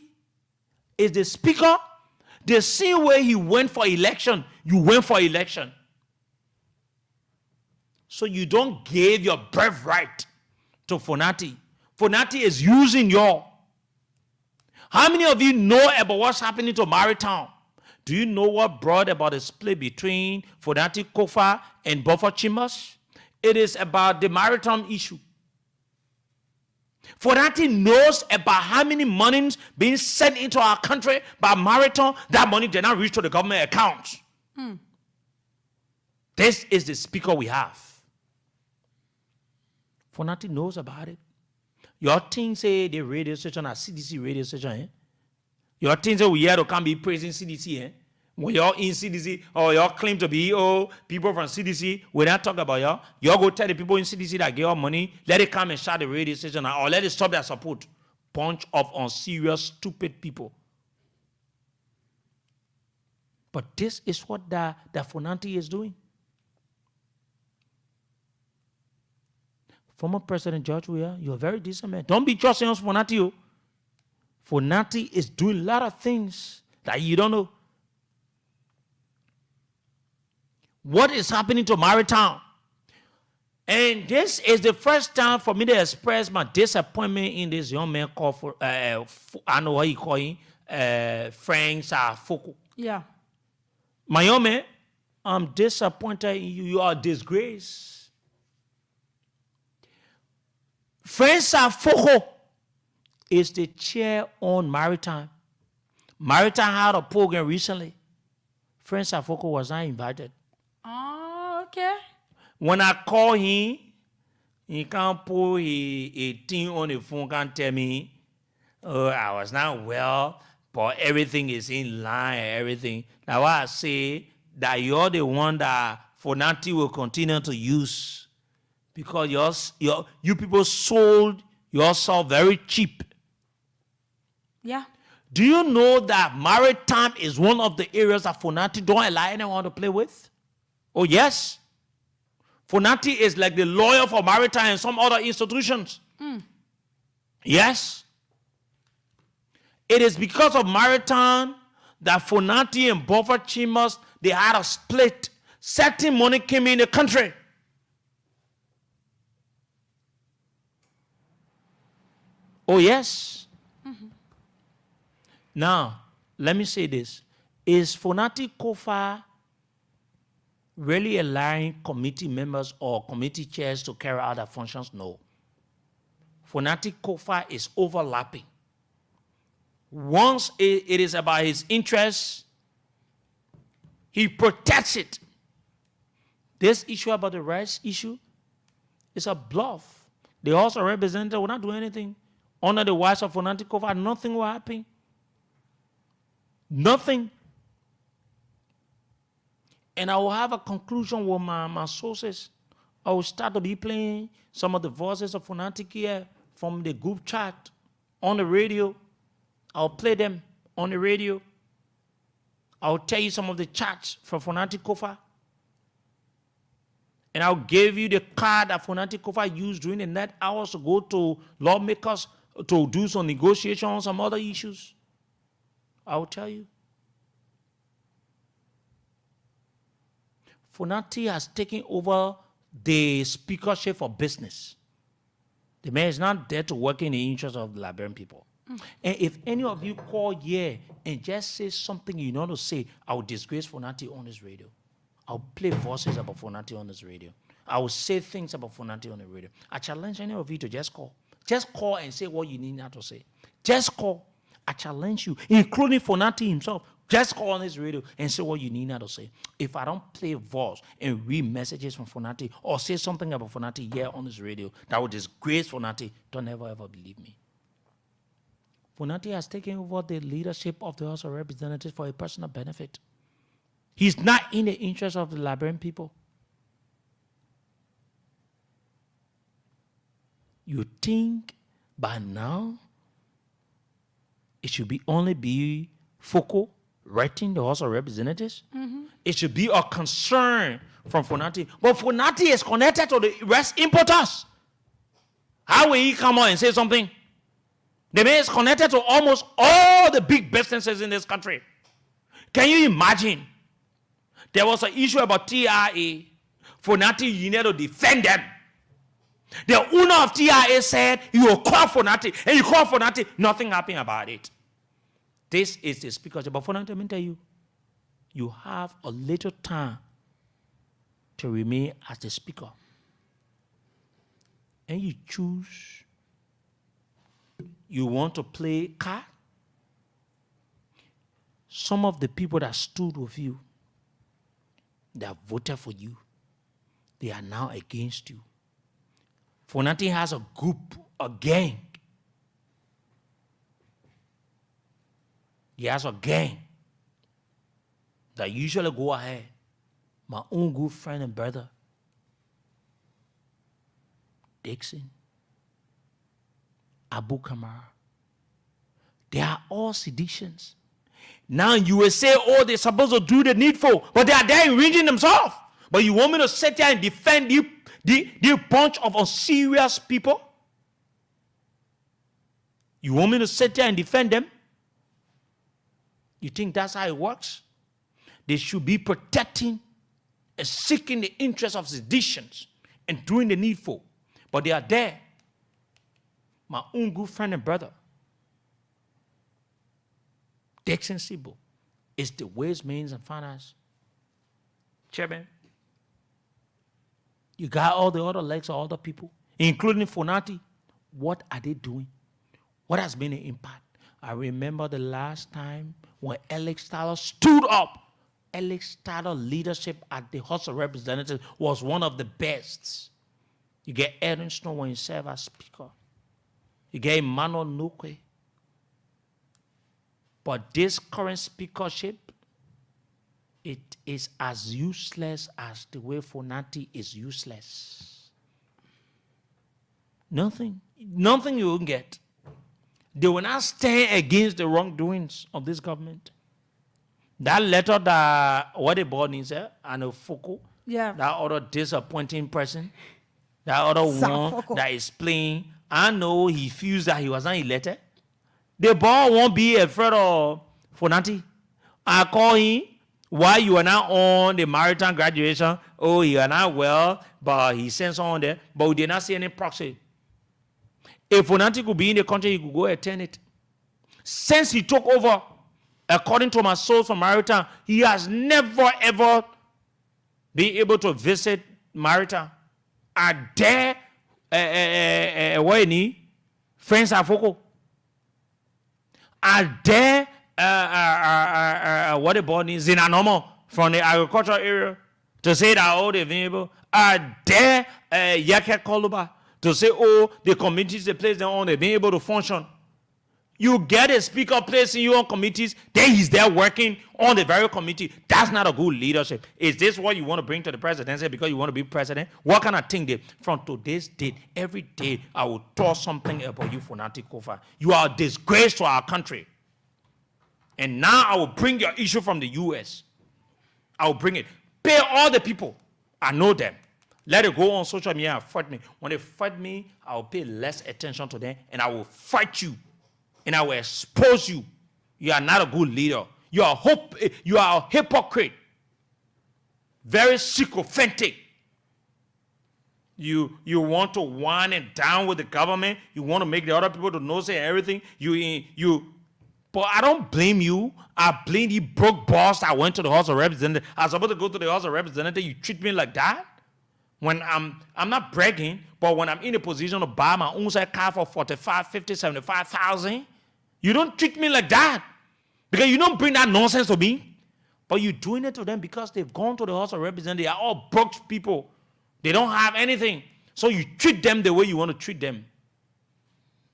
Speaker 2: is the speaker. The same way he went for election, you went for election. So you don't give your birthright to Funati. Funati is using your. How many of you know about what's happening to Maritime? Do you know what brought about a split between Funati Kofa and Buffer Chimbers? It is about the Maritime issue. Funati knows about how many monies being sent into our country by Maritime. That money did not reach to the government accounts. This is the speaker we have. Funati knows about it. Your thing say the radio station are CDC radio station, eh? Your thing say we here to come be praising CDC, eh? When you're in CDC or y'all claim to be people from CDC, we not talk about y'all. Y'all go tell the people in CDC that give y'all money, let it come and shut the radio station or let it stop their support. Bunch of unserious, stupid people. But this is what the Funati is doing. Former President George Weah, you're a very decent man. Don't be trusting us, Funati. Funati is doing a lot of things that you don't know. What is happening to Maritime? And this is the first time for me to express my disappointment in this young man called for, I know what you call him, Frank Safoko.
Speaker 1: Yeah.
Speaker 2: My young man, I'm disappointed in you. You are a disgrace. Frank Safoko is the chair on Maritime. Maritime had a program recently. Frank Safoko was not invited.
Speaker 1: Oh, okay.
Speaker 2: When I call him, he can't put a thing on the phone, can't tell me, oh, I was not well, but everything is in line, everything. Now I say that you're the one that Fonati will continue to use because you people sold yourself very cheap.
Speaker 1: Yeah.
Speaker 2: Do you know that Maritime is one of the areas that Fonati don't allow anyone to play with? Oh, yes. Fonati is like the lawyer for Maritime and some other institutions. Yes. It is because of Maritime that Fonati and Beaufort Chambers, they had a split. Certain money came in the country. Oh, yes. Now, let me say this. Is Fonati Kofa really allowing committee members or committee chairs to carry out their functions? No. Fonati Kofa is overlapping. Once it is about his interests, he protects it. This issue about the rights issue is a bluff. The House of Representatives will not do anything. Under the watch of Fonati Kofa, nothing will happen. Nothing. And I will have a conclusion with my sources. I will start to be playing some of the voices of Fonati here from the group chat on the radio. I'll play them on the radio. I'll tell you some of the chats from Fonati Kofa. And I'll give you the card that Fonati Kofa used during the night hours to go to lawmakers to do some negotiation on some other issues. I'll tell you. Fonati has taken over the speakership for business. The man is not there to work in the interest of the Liberian people. And if any of you call here and just say something you know to say, I will disgrace Fonati on this radio. I'll play voices about Fonati on this radio. I will say things about Fonati on the radio. I challenge any of you to just call. Just call and say what you need now to say. Just call. I challenge you, including Fonati himself. Just call on this radio and say what you need now to say. If I don't play voice and read messages from Fonati or say something about Fonati here on this radio that would disgrace Fonati, don't ever believe me. Fonati has taken over the leadership of the House of Representatives for a personal benefit. He's not in the interest of the Liberian people. You think by now it should be only be Foko writing the House of Representatives? It should be a concern from Fonati. But Fonati is connected to the rest importers. How will he come out and say something? The man is connected to almost all the big businesses in this country. Can you imagine? There was an issue about TIA. Fonati, you need to defend them. The owner of TIA said, you will call Fonati, and you call Fonati, nothing happened about it. This is the speakership. But Fonati, let me tell you, you have a little time to remain as the speaker. And you choose, you want to play card. Some of the people that stood with you, that voted for you, they are now against you. Fonati has a group, a gang. He has a gang that usually go ahead. My own good friend and brother, Dixon, Abu Kamara. They are all seditions. Now you will say, oh, they're supposed to do the needful, but they are there enriching themselves. But you want me to sit here and defend the bunch of unserious people? You want me to sit here and defend them? You think that's how it works? They should be protecting and seeking the interests of citizens and doing the needful. But they are there. My own good friend and brother, Dixon Sibo, is the Ways, Means, and Finance chairman. You got all the other legs of other people, including Fonati. What are they doing? What has been the impact? I remember the last time when Alex Tyler stood up. Alex Tyler leadership at the House of Representatives was one of the best. You get Aaron Snow when you serve as speaker. You get Emmanuel Nukwe. But this current speakership, it is as useless as the way Fonati is useless. Nothing you will get. They will not stand against the wrongdoings of this government. That letter that what they bought in there, and a Foucault, that other disappointing person, that other one that is playing, I know he feels that he was not elected. The boy won't be afraid of Fonati. I call him while you are not on the maritime graduation. Oh, you are not well, but he sent someone there, but we did not see any proxy. If Fonati could be in the country, he could go attend it. Since he took over, according to my source from Maritime, he has never ever been able to visit Maritime. Are there friends are focal? Are there what about Zinanomo from the agricultural area to say that all they've been able? Are there Yake Koluba to say, oh, the committees they place them on, they've been able to function? You get a speaker placing you on committees, then he's there working on the very committee. That's not a good leadership. Is this what you want to bring to the presidency because you want to be president? What kind of thing did? From today's date, every day I will talk something about you, Fonati Kofa. You are a disgrace to our country. And now I will bring your issue from the U.S. I will bring it. Pay all the people. I know them. Let it go on social media and fight me. When they fight me, I will pay less attention to them and I will fight you. And I will expose you. You are not a good leader. You are a hypocrite. Very sycophantic. You want to whine and down with the government. You want to make the other people to know say everything. But I don't blame you. I blame the broke boss that went to the House of Representatives. I was supposed to go to the House of Representatives. You treat me like that? When I'm not bragging, but when I'm in a position to buy my own car for 45, 50, 75,000, you don't treat me like that. Because you don't bring that nonsense to me. But you're doing it to them because they've gone to the House of Representatives. They are all broke people. They don't have anything. So you treat them the way you want to treat them.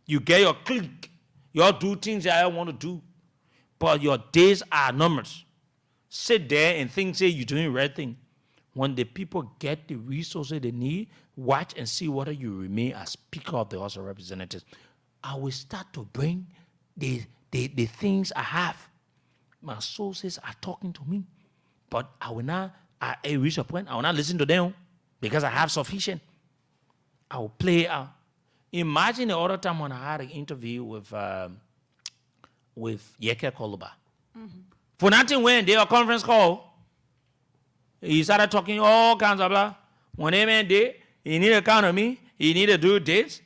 Speaker 2: You get your clique. You all do things that I want to do. But your days are numbered. Sit there and think, say you're doing the right thing. When the people get the resources they need, watch and see whether you remain as Speaker of the House of Representatives. I will start to bring the things I have. My sources are talking to me. But I will not, at a reach a point, I will not listen to them because I have sufficient. I will play out. Imagine the other time when I had an interview with Yeke Koluba. For nothing when they were conference call, he started talking all kinds of blah. When they went there, he need to count on me, he need to do this.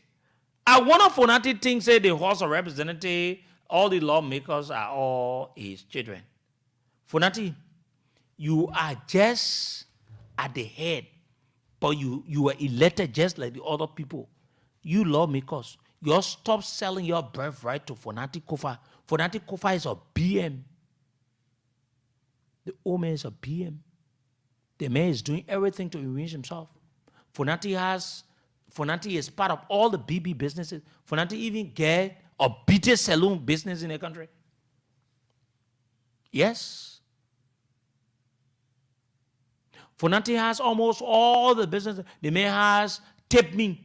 Speaker 2: I wonder for nothing thing say the House of Representatives, all the lawmakers are all his children. For nothing, you are just at the head, but you are elected just like the other people. You lawmakers, you stop selling your birthright to Fonati Kofa. Fonati Kofa is a BM. The old man is a BM. The man is doing everything to enrich himself. Fonati is part of all the BB businesses. Fonati even get a beauty salon business in the country. Yes. Fonati has almost all the business. The man has tip me.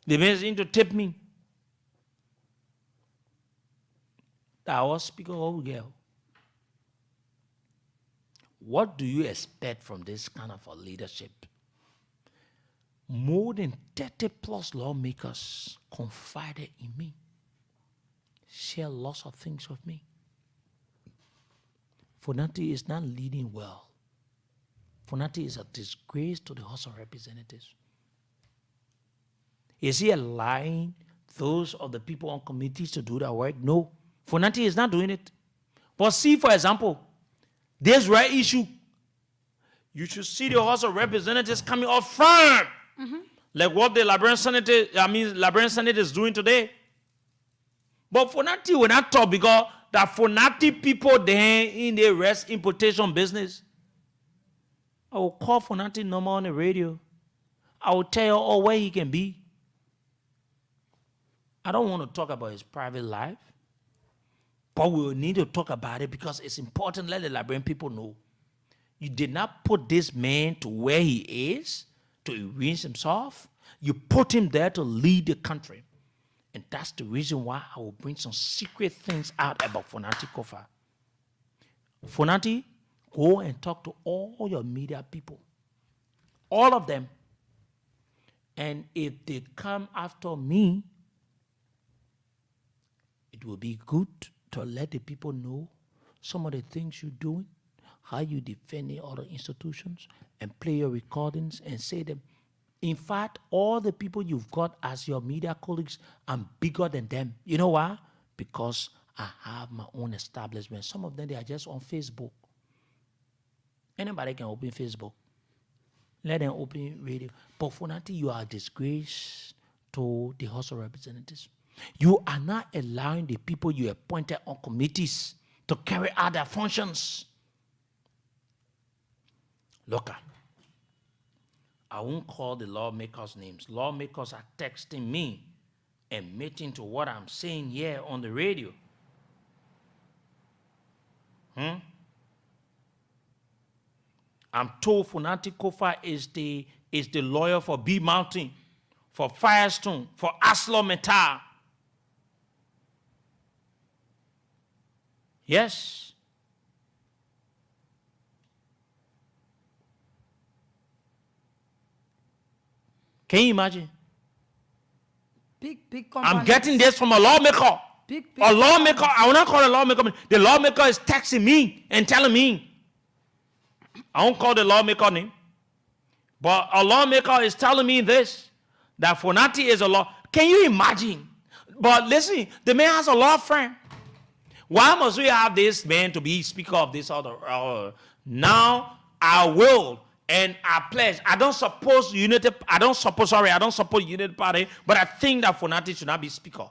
Speaker 2: The man is into tip me. That was Speaker Ogel. What do you expect from this kind of a leadership? More than 30 plus lawmakers confided in me, share lots of things with me. Fonati is not leading well. Fonati is a disgrace to the House of Representatives. Is he allowing those of the people on committees to do that work? No. Fonati is not doing it. But see, for example, this right issue, you should see the House of Representatives coming up firm. Like what the Liberian Senate is doing today. But Fonati will not talk because the Fonati people there in the rest importation business. I will call Fonati number on the radio. I will tell you all where he can be. I don't want to talk about his private life, but we will need to talk about it because it's important to let the Liberian people know. You did not put this man to where he is to erase himself. You put him there to lead the country. And that's the reason why I will bring some secret things out about Fonati Kofa. Fonati, go and talk to all your media people. All of them. And if they come after me, it will be good to let the people know some of the things you're doing, how you defend other institutions, and play your recordings and say them. In fact, all the people you've got as your media colleagues, I'm bigger than them. You know why? Because I have my own establishment. Some of them, they are just on Facebook. Anybody can open Facebook. Let them open radio. But Fonati, you are a disgrace to the House of Representatives. You are not allowing the people you appointed on committees to carry out their functions. Look, I won't call the lawmakers' names. Lawmakers are texting me and admitting to what I'm saying here on the radio. I'm told Fonati Kofa is the lawyer for B Mountain, for Firestone, for Aslo Metal. Yes. Can you imagine?
Speaker 1: Big
Speaker 2: I'm getting this from a lawmaker. A lawmaker, I will not call a lawmaker. The lawmaker is texting me and telling me. I won't call the lawmaker name. But a lawmaker is telling me this, that Fonati is a law. Can you imagine? But listen, the man has a law firm. Why must we have this man to be speaker of this other? Now I will and I pledge. I don't support Unity Party, but I think that Fonati should not be speaker.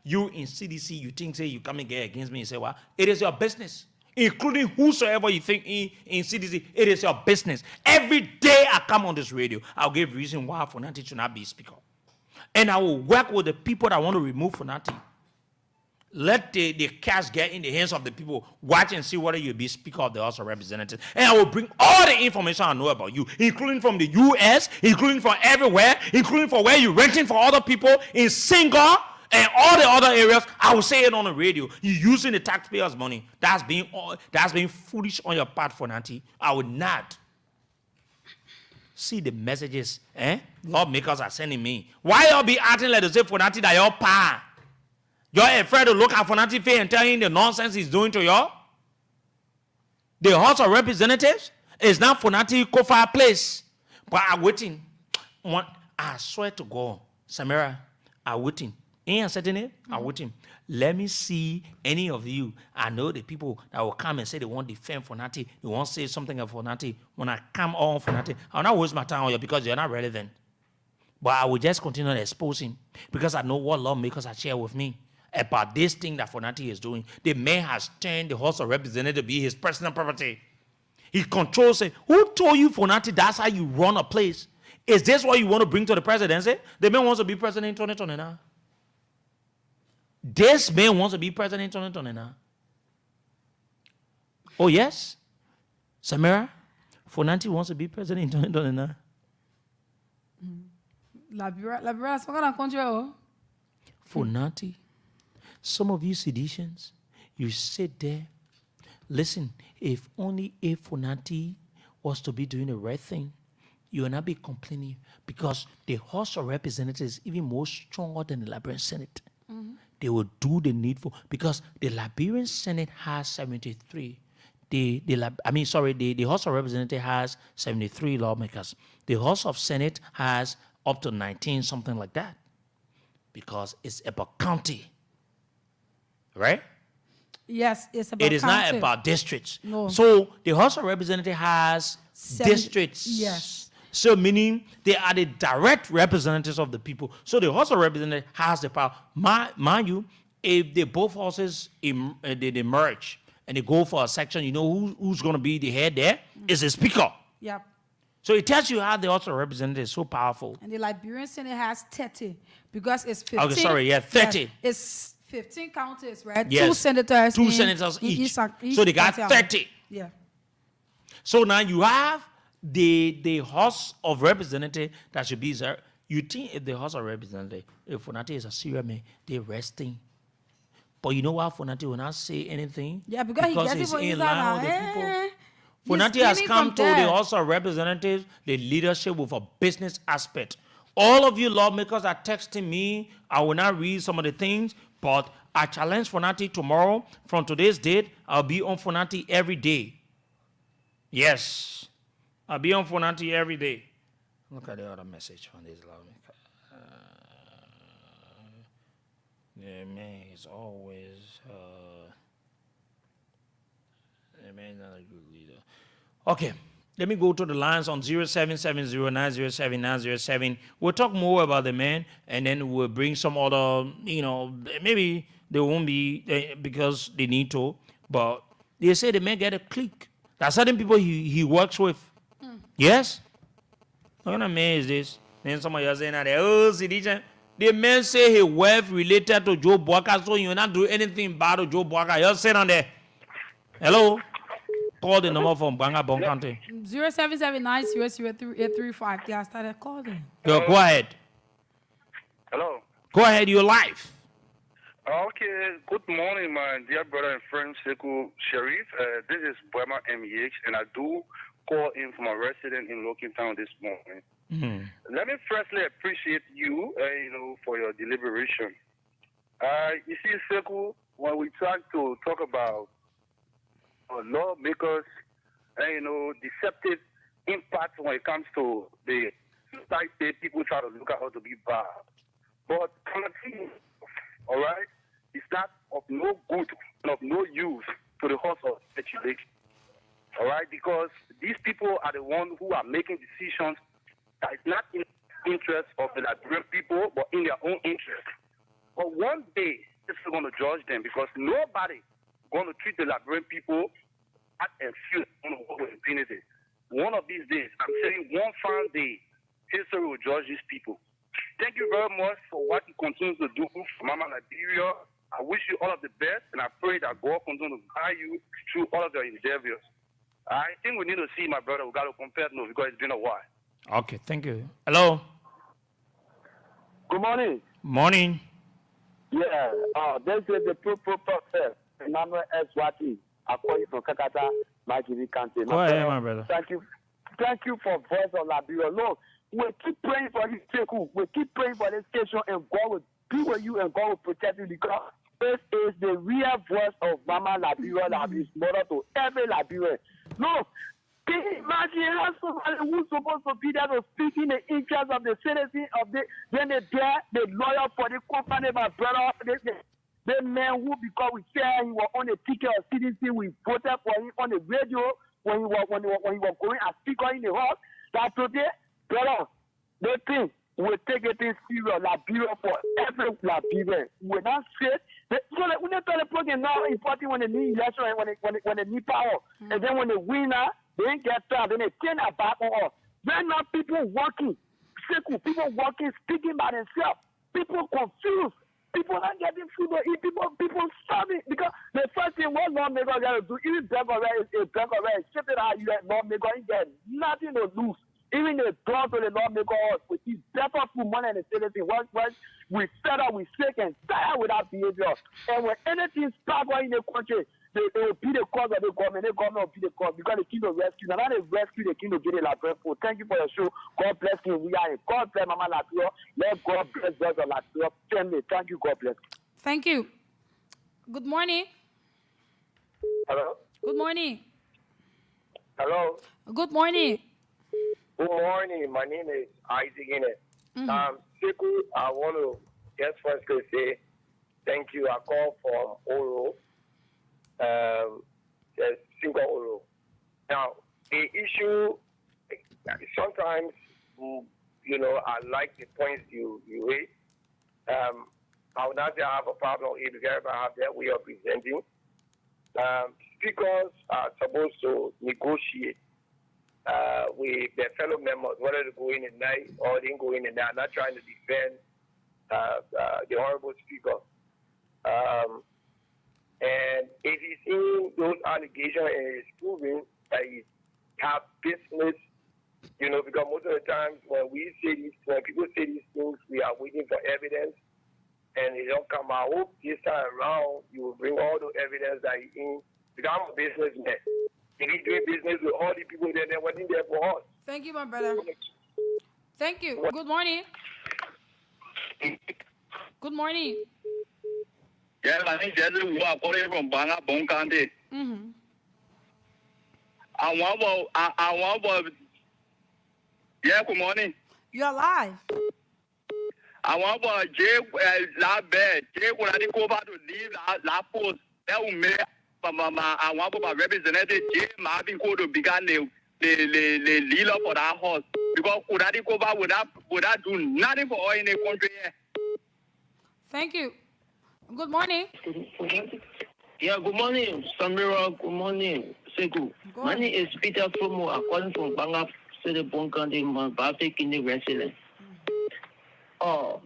Speaker 2: You in CDC, you think say you come and get against me and say, well, it is your business. Including whosoever you think in CDC, it is your business. Every day I come on this radio, I'll give reason why Fonati should not be speaker. And I will work with the people that want to remove Fonati. Let the cash get in the hands of the people. Watch and see whether you'll be Speaker of the House of Representatives. And I will bring all the information I know about you, including from the U.S., including from everywhere, including from where you're renting for other people in Singapore and all the other areas. I will say it on the radio. You're using the taxpayers' money. That's being foolish on your part, Fonati. I would not. See the messages, lawmakers are sending me. Why y'all be acting like they say Fonati that y'all pa? You're afraid to look at Fonati face and tell him the nonsense he's doing to y'all? The House of Representatives is not Fonati Kofa place. But I'm waiting. I swear to God, Samira, I'm waiting. Ain't I saying it? I'm waiting. Let me see any of you. I know the people that will come and say they want to defend Fonati. They want to say something about Fonati. When I come on Fonati, I'll not waste my time on you because you're not relevant. But I will just continue to expose him because I know what lawmakers are sharing with me about this thing that Fonati is doing. The man has turned the House of Representatives to be his personal property. He controls it. Who told you, Fonati, that's how you run a place? Is this what you want to bring to the presidency? The man wants to be president in 2029. This man wants to be president in 2029. Oh, yes? Samira, Fonati wants to be president in 2029.
Speaker 1: Liberia, what kind of country?
Speaker 2: Fonati. Some of you seditians, you sit there. Listen, if only if Fonati was to be doing the right thing, you will not be complaining because the House of Representatives is even more stronger than the Liberian Senate. They will do the needful because the Liberian Senate has 73. the House of Representatives has 73 lawmakers. The House of Senate has up to 19, something like that, because it's about county, right?
Speaker 1: Yes, it's about
Speaker 2: It is
Speaker 1: county.
Speaker 2: not about districts.
Speaker 1: No.
Speaker 2: So the House of Representatives has districts.
Speaker 1: Yes.
Speaker 2: So meaning they are the direct representatives of the people. So the House of Representatives has the power. Mind you, if the both houses they merge and they go for a section, you know who's going to be the head there? Is the speaker.
Speaker 1: Yep.
Speaker 2: So it tells you how the House of Representatives is so powerful.
Speaker 1: And the Liberian Senate has 30 because it's 15.
Speaker 2: Okay, sorry, yeah, 30.
Speaker 1: Yes, it's 15 counties, right?
Speaker 2: Yes.
Speaker 1: Two senators.
Speaker 2: Two senators each. So they got 30.
Speaker 1: Yeah.
Speaker 2: So now you have the House of Representatives that should be there. You think if the House of Representatives, if Fonati is a serious man, they're resting. But you know what? Fonati will not say anything.
Speaker 1: Yeah, because he gets it
Speaker 2: it's
Speaker 1: for
Speaker 2: in
Speaker 1: his
Speaker 2: line with the people. Fonati has come to the House of Representatives, the leadership with a business aspect. All of you lawmakers are texting me. I will not read some of the things, but I challenge Fonati tomorrow. From today's date, I'll be on Fonati every day. Yes. I'll be on Fonati every day. Look at the other message from this lawmaker. The man is always the man is not a good leader. Okay, let me go to the lines on 0770907907. We'll talk more about the man, and then we'll bring some other, maybe they won't be because they need to, but they say the man get a clique. There are certain people he works with. Yes? What kind of man is this? Then somebody else saying that, the man say he wealth related to Joe Boaka, so you not do anything bad to Joe Boaka. You're saying on there. Hello? Call the number from Banga Bon County.
Speaker 1: 0779-003-835. They have started calling.
Speaker 2: Go ahead.
Speaker 7: Hello.
Speaker 2: Go ahead, you're live.
Speaker 7: Okay, good morning, my dear brother and friend, Sekou Sharif. This is Burma MEH, and I do call in from a resident in Loking Town this morning. Let me firstly appreciate you, for your deliberation. You see, Sekou, when we talk about lawmakers, deceptive impact when it comes to the society, people try to look at how to be bad. But all right, it's not of no good and of no use to the horse of legislation. All right, because these people are the ones who are making decisions that is not in the interest of the Liberian people, but in their own interest. But one day, this is going to judge them because nobody is going to treat the Liberian people as a few on with impunity. One of these days, I'm saying one fine day, history will judge these people. Thank you very much for what you continue to do for Mama Liberia. I wish you all of the best, and I pray that God continue to guide you through all of your endeavors. I think we need to see my brother. We got to compare now because it's been a while.
Speaker 2: Okay, thank you. Hello.
Speaker 14: Good morning.
Speaker 2: Morning.
Speaker 14: Yeah, this is the prophet, Emmanuel Eswati. I call you from Kakata, Makiri County.
Speaker 2: Go ahead, my brother.
Speaker 14: Thank you for Voice of Liberia. Look, we keep praying for this station. We keep praying for this station, and God will be with you, and God will protect you because this is the real voice of Mama Liberia that is mother to every Liberian. Look, imagine how somebody who's supposed to be there to speak in the interest of the citizen of the lawyer for the company, my brother, the man who, because we said he was on the ticket of CDC, we voted for him on the radio when he was going as speaker in the house. That today, brother, the thing will take it in serious, Liberia for every Liberian. We're not straight. So that when they tell the program now important when they need election and when they need power, and then when they win now, they ain't get tired, then they turn their back on us. Right now, people working, people working, speaking by themselves, people confused. People not getting food to eat. People starving because the first thing one lawmaker got to do, even bank already, ship it out. You lawmaker, you get nothing to lose. Even the talk to the lawmaker with this better food money and the citizen. Once we fed up, we sick and tired with that behavior. And when anything starts in the country, they will be the cause of the government. The government will be the cause because the king will rescue. Now they rescue the king to get it like food. Thank you for your show. God bless you. We are in God bless Mama Liberia. Let God bless us Liberia family. Thank you. God bless.
Speaker 1: Thank you. Good morning.
Speaker 12: Hello.
Speaker 1: Good morning.
Speaker 12: Hello.
Speaker 1: Good morning.
Speaker 12: Good morning. My name is Isaac Innes. Sekou, I want to just first say thank you. I call from Oro, single Oro. Now, the issue, sometimes, I like the points you raise. I would not say I have a problem with it because I have their way of presenting. Speakers are supposed to negotiate with their fellow members, whether to go in at night or they didn't go in at night. I'm not trying to defend the honorable speaker. And if he's seeing those allegations and it's proving that he have business, because most of the times when people say these things, we are waiting for evidence and it don't come out. I hope this time around you will bring all the evidence that he's in. Because I'm a businessman. If he's doing business with all the people there, they're waiting there for us.
Speaker 1: Thank you, my brother. Thank you. Good morning. Good morning.
Speaker 15: Yeah, my name is Edwin. I'm calling from Banga Bonkande. I want yeah, good morning.
Speaker 1: You're live.
Speaker 15: I want to la bed. Jay will not go back to leave la post. That will make I want to representative Jay Marvin go to begin the leader for that house. Because could I go back without do nothing for all in the country?
Speaker 1: Thank you. Good morning.
Speaker 13: Yeah, good morning, Samira. Good morning, Sekou. My name is Peter Fomo. I'm calling from Banga City, Bonkande, Mbappe, Kini resident. Oh,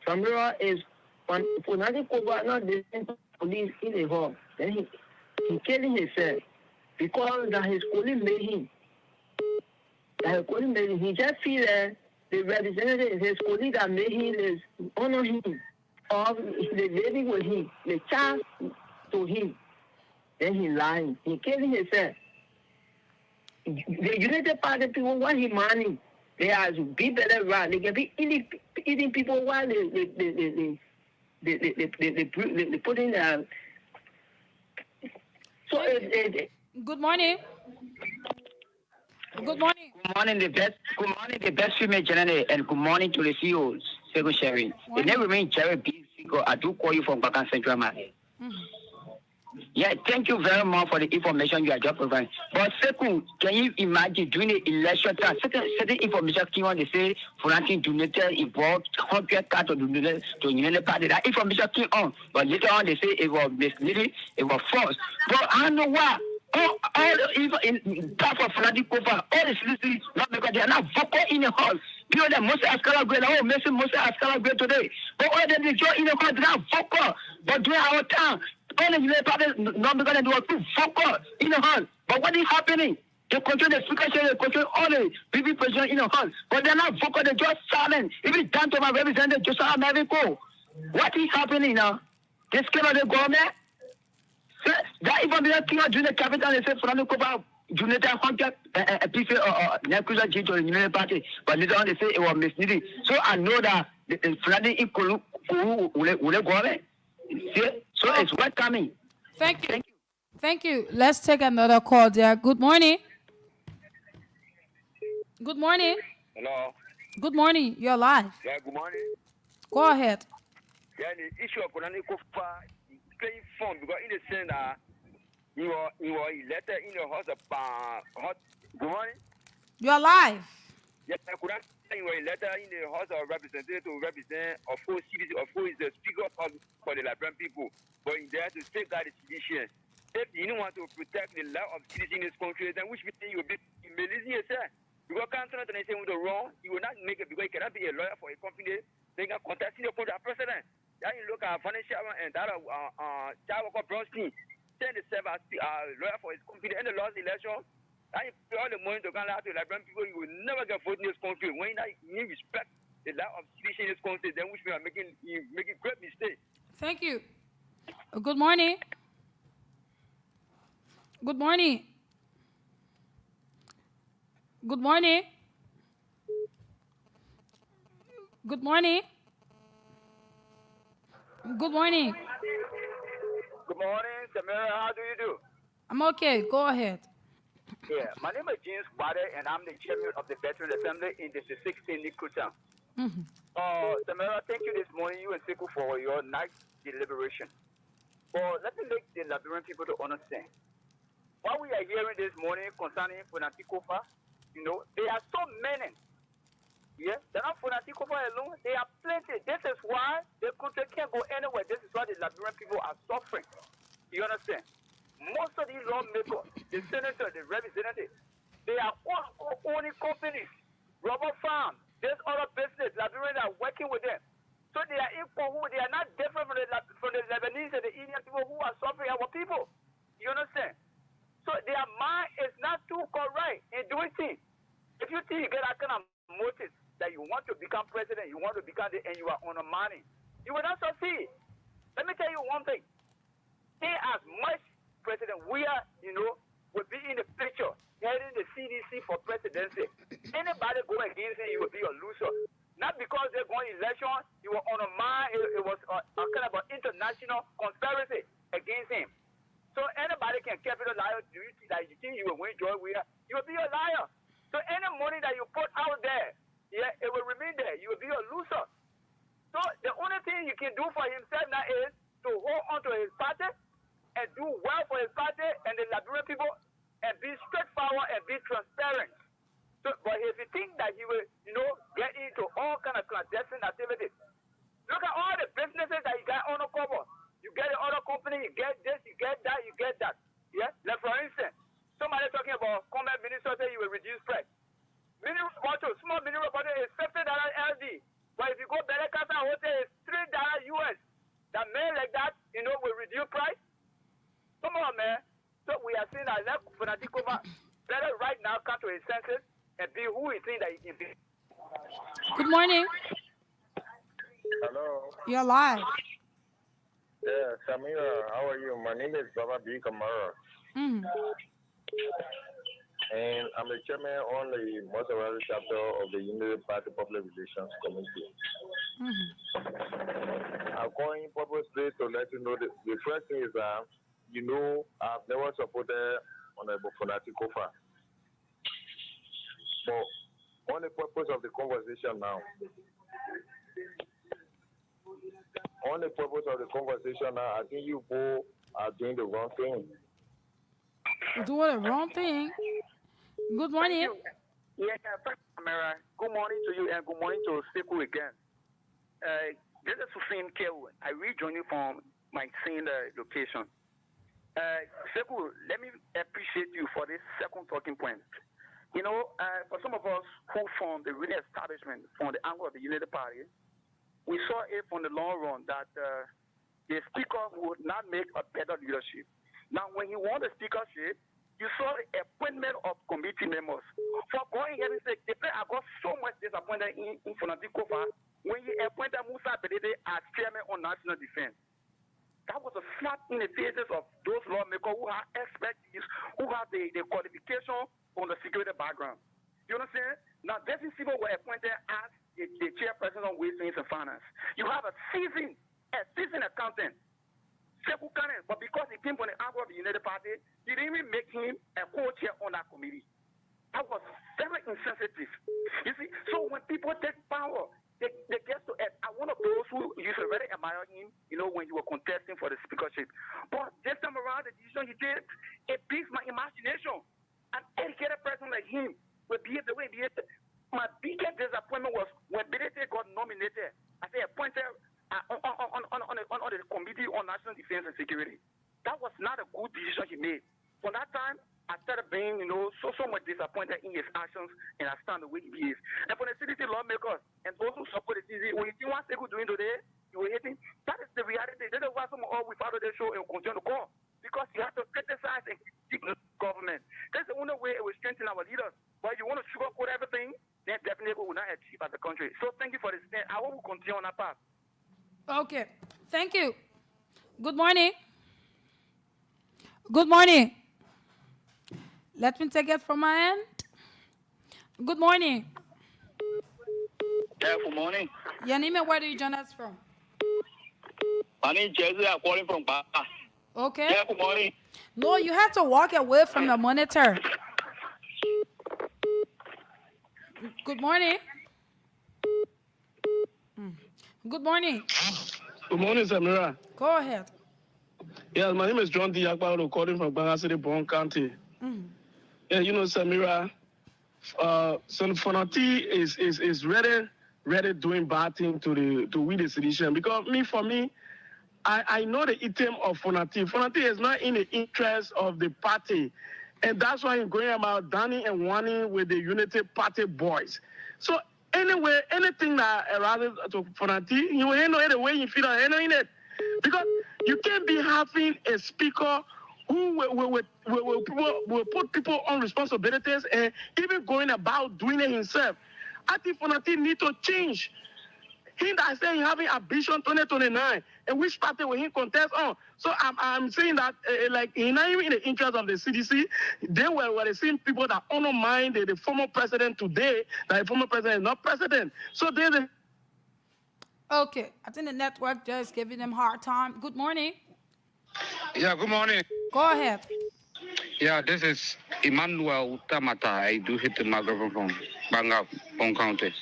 Speaker 13: Samira is when I go back, not the police in the home. Then he killing himself because that his colleague made him. He just feel that the representative, his colleague that made him is honor him. Or the lady with him, the child to him. Then he lying. He killing himself. The United Party people want him money. They are to be better right. They can be eating people while they put in so
Speaker 1: good morning. Good morning.
Speaker 23: Good morning, the best female general, and good morning to the CEOs, Sekou Sherry. The name remains Jerry B. Sekou. I do call you from Bakan Central Market. Yeah, thank you very much for the information you are just providing. But Sekou, can you imagine during the election time, certain information came on, they say Franklin donated involved 100 cards to donate to United Party. That information came on, but later on they say it was misleading, it was false. But I don't know why. All in part of Franklin Kofa, all the citizens, not because they are not vocal in the hall. You know that Moses Askara great, Moses Askara great today. But all them they join in the hall, they are vocal. But during our time, all the United Party, not because they were too vocal in the hall. But what is happening? They control the speaker, they control all the people present in the hall. But they're not vocal, they're just silent. Even down to my representative, just America. What is happening now? They scare of the government. That even the king of junior capital, they say, Franco about Junior Hunter, a piece of Nakusa G to the United Party. But later on, they say it was misleading. So I know that the flooding equal will go. So it's what coming.
Speaker 1: Thank you. Thank you. Let's take another call there. Good morning. Good morning.
Speaker 12: Hello.
Speaker 1: Good morning. You're live.
Speaker 12: Yeah, good morning.
Speaker 1: Go ahead.
Speaker 12: Yeah, the issue of Konani Kofa playing fun because in the sense that you were elected in the house of hot. Good morning.
Speaker 1: You're live.
Speaker 12: Yes, I could you were elected in the house of representatives to represent of who is the speaker for the Liberian people, but in there to safeguard the citizen. If you don't want to protect the life of citizens in this country, then which means you will be releasing yourself. Because cancer and say with the wrong, you will not make it because you cannot be a lawyer for a company. They can contest the president. Then you look at financial and that Charles Bronstein, send the serve as lawyer for his company in the last election. And if all the money to come out to Liberian people, you will never get vote in this country. When you respect the life of citizens in this country, then which we are making great mistake.
Speaker 1: Thank you. Good morning. Good morning. Good morning. Good morning. Good morning.
Speaker 12: Good morning, Samira. How do you do?
Speaker 1: I'm okay. Go ahead.
Speaker 12: Yeah, my name is James Bade, and I'm the chairman of the Veteran Assembly in the 16 Nikuta. Samara, thank you this morning, you and Sekou, for your nice deliberation. But let me make the Liberian people to understand. What we are hearing this morning concerning Fonatikofa, there are so many. Yes, they're not Fonatikofa alone, they are plenty. This is why the country can't go anywhere. This is why the Liberian people are suffering. You understand? Most of these lawmakers, the senators, the representatives, they are all owning companies, rubber farms, there's other business, Liberians are working with them. So they are equal, they are not different from the Lebanese and the Indian people who are suffering our people. You understand? So their mind is not too correct in doing things. If you think you get that kind of motive that you want to become president, you want to become and you are on the money, you will not succeed. Let me tell you one thing. Stay as much president we are, will be in the picture, heading the CDC for presidency. Anybody go against him, you will be a loser. Not because they're going election, you were on a mind, it was a kind of an international conspiracy against him. So anybody can capitalize. Do you think that you think you will win joy? You will be a liar. So any money that you put out there, it will remain there. You will be a loser. So the only thing you can do for himself now is to hold on to his party and do well for his party and the Liberian people and be straightforward and be transparent. So, but if you think that he will, get into all kind of clandestine activities, look at all the businesses that he got on the cover. You get the other company, you get this, you get that, you get that. Yeah? Like for instance, somebody talking about commerce minister say you will reduce price. Mineral bottle, small mineral bottle is $50 LD. But if you go better Casa Hotel, it's $3 US. That man like that, will reduce price. Come on, man. So we are seeing that left Fanatikova better right now come to his senses and be who he thinks that he can be.
Speaker 1: Good morning.
Speaker 7: Hello.
Speaker 1: You're live.
Speaker 7: Yeah, Samira, how are you? My name is Baba B. Kamara. And I'm the chairman on the Mozzarella chapter of the Unity Party Public Relations Committee. I'm calling purposely to let you know that the first thing is that, I've never supported Honorable Fonati Kofa. But on the purpose of the conversation now, I think you both are doing the wrong thing.
Speaker 1: You're doing the wrong thing. Good morning.
Speaker 12: Yeah, thank you, Amara. Good morning to you and good morning to Sekou again. This is Sufin Kew. I rejoin you from my scene location. Sekou, let me appreciate you for this second talking point. For some of us who from the real establishment, from the angle of the Unity Party, we saw it from the long run that the speaker would not make a better leadership. Now, when he won the speakership, you saw the appointment of committee members. For going ahead and say, I got so much disappointed in Fonatikofa when he appointed Musa Bedede as chairman on national defense. That was a slap in the faces of those lawmakers who have expertise, who have the qualification from the security background. You understand? Now, these people were appointed as the chairperson on Waste, Means, and Finance. You have a seasoned accountant, Sekou Kane, but because he came from the angle of the United Party, you didn't even make him a co-chair on that committee. That was very insensitive. You see, so when people take power, they get to it. I'm one of those who used to really admire him, when you were contesting for the speakership. But this time around, the decision he did, it beats my imagination. An educated person like him would behave the way he behaved. My biggest disappointment was when Bedete got nominated as a appointed on the Committee on National Defense and Security. That was not a good decision he made. From that time, I started being, so much disappointed in his actions, and I stand the way he behaves. And for the city lawmakers and those who support the city, when you see what they're doing today, you were hating. That is the reality. That is why some of us we follow the show and continue to call. Because you have to criticize and critique the government. That's the only way it will strengthen our leaders. But if you want to sugarcoat everything, then definitely we will not achieve as a country. So thank you for this. I will continue on that path.
Speaker 1: Okay. Thank you. Good morning. Good morning. Let me take it from my end. Good morning.
Speaker 15: Yeah, good morning.
Speaker 1: Your name and where do you join us from?
Speaker 15: My name is Jesse. I'm calling from Baka.
Speaker 1: Okay.
Speaker 15: Yeah, good morning.
Speaker 1: No, you have to walk away from the monitor. Good morning. Good morning.
Speaker 6: Good morning, Samira.
Speaker 1: Go ahead.
Speaker 6: Yeah, my name is John D. Akbar, recording from Banga City, Bon County. Yeah, you know, Samira, Son Fonati is ready doing bad thing to win the sedition. Because for me, I know the item of Fonati. Fonati is not in the interest of the party. And that's why he's going about Danny and Wani with the Unity Party boys. So anyway, anything that arises to Fonati, you know the way you feel in it. Because you can't be having a speaker who will put people on responsibilities and even going about doing it himself. I think Fonati need to change. He that saying having ambition 2029, and which party will he contest on? So I'm saying that like he's not even in the interest of the CDC. They were the same people that undermine the former president today. That the former president is not president. So they're the.
Speaker 1: Okay, I think the network just giving them hard time. Good morning.
Speaker 17: Yeah, good morning.
Speaker 1: Go ahead.
Speaker 17: Yeah, this is Emmanuel Tamata. I do hit the microphone from Banga, Bon County.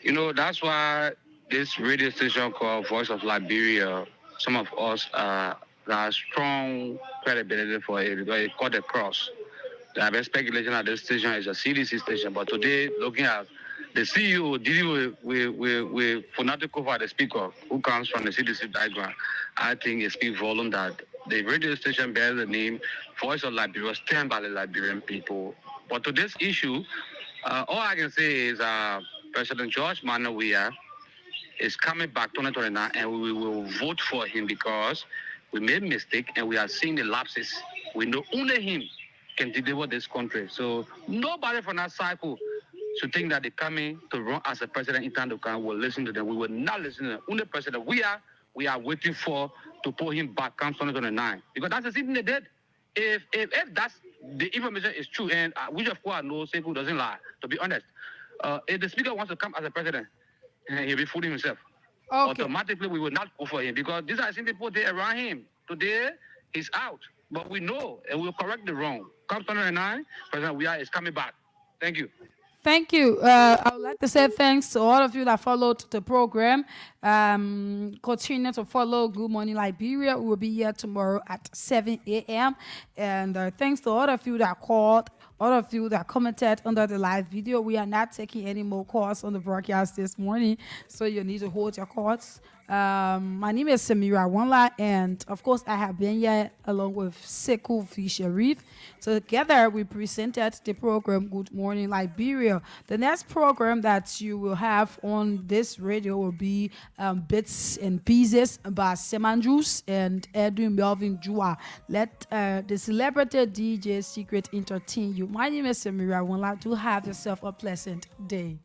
Speaker 17: You know, that's why this radio station called Voice of Liberia, some of us got strong credibility for it because it caught the cross. There have been speculation that this station is a CDC station, but today, looking at the CEO dealing with fanatical for the speaker who comes from the CDC background, I think it speaks volume that the radio station bears the name Voice of Liberia, stand by the Liberian people. But to this issue, all I can say is President George Manawia is coming back 2029, and we will vote for him because we made mistake and we are seeing the lapses. We know only him can deliver this country. So nobody from that cycle should think that they're coming to run as a president in time to come will listen to them. We will not listen to them. Only president we are waiting for to put him back come 2029. Because that's the thing they did. If that's the information is true, and which of course I know Sekou doesn't lie, to be honest. If the speaker wants to come as a president, he'll be fooling himself.
Speaker 1: Okay.
Speaker 17: Automatically we will not go for him because these are the people there around him. Today he's out. But we know and we'll correct the wrong. Come 2029, President Weah is coming back. Thank you.
Speaker 1: Thank you. I would like to say thanks to all of you that followed the program. Continue to follow Good Morning Liberia. We will be here tomorrow at 7 a.m. And thanks to all of you that called, all of you that commented under the live video. We are not taking any more calls on the broadcast this morning, so you need to hold your calls. My name is Samira Wanla, and of course I have been here along with Sekou V. Sharif. Together we presented the program Good Morning Liberia. The next program that you will have on this radio will be Bits and Pieces by Semandrus and Edwin Melvin Jua. Let the celebrity DJ Secret entertain you. My name is Samira Wanla. Do have yourself a pleasant day.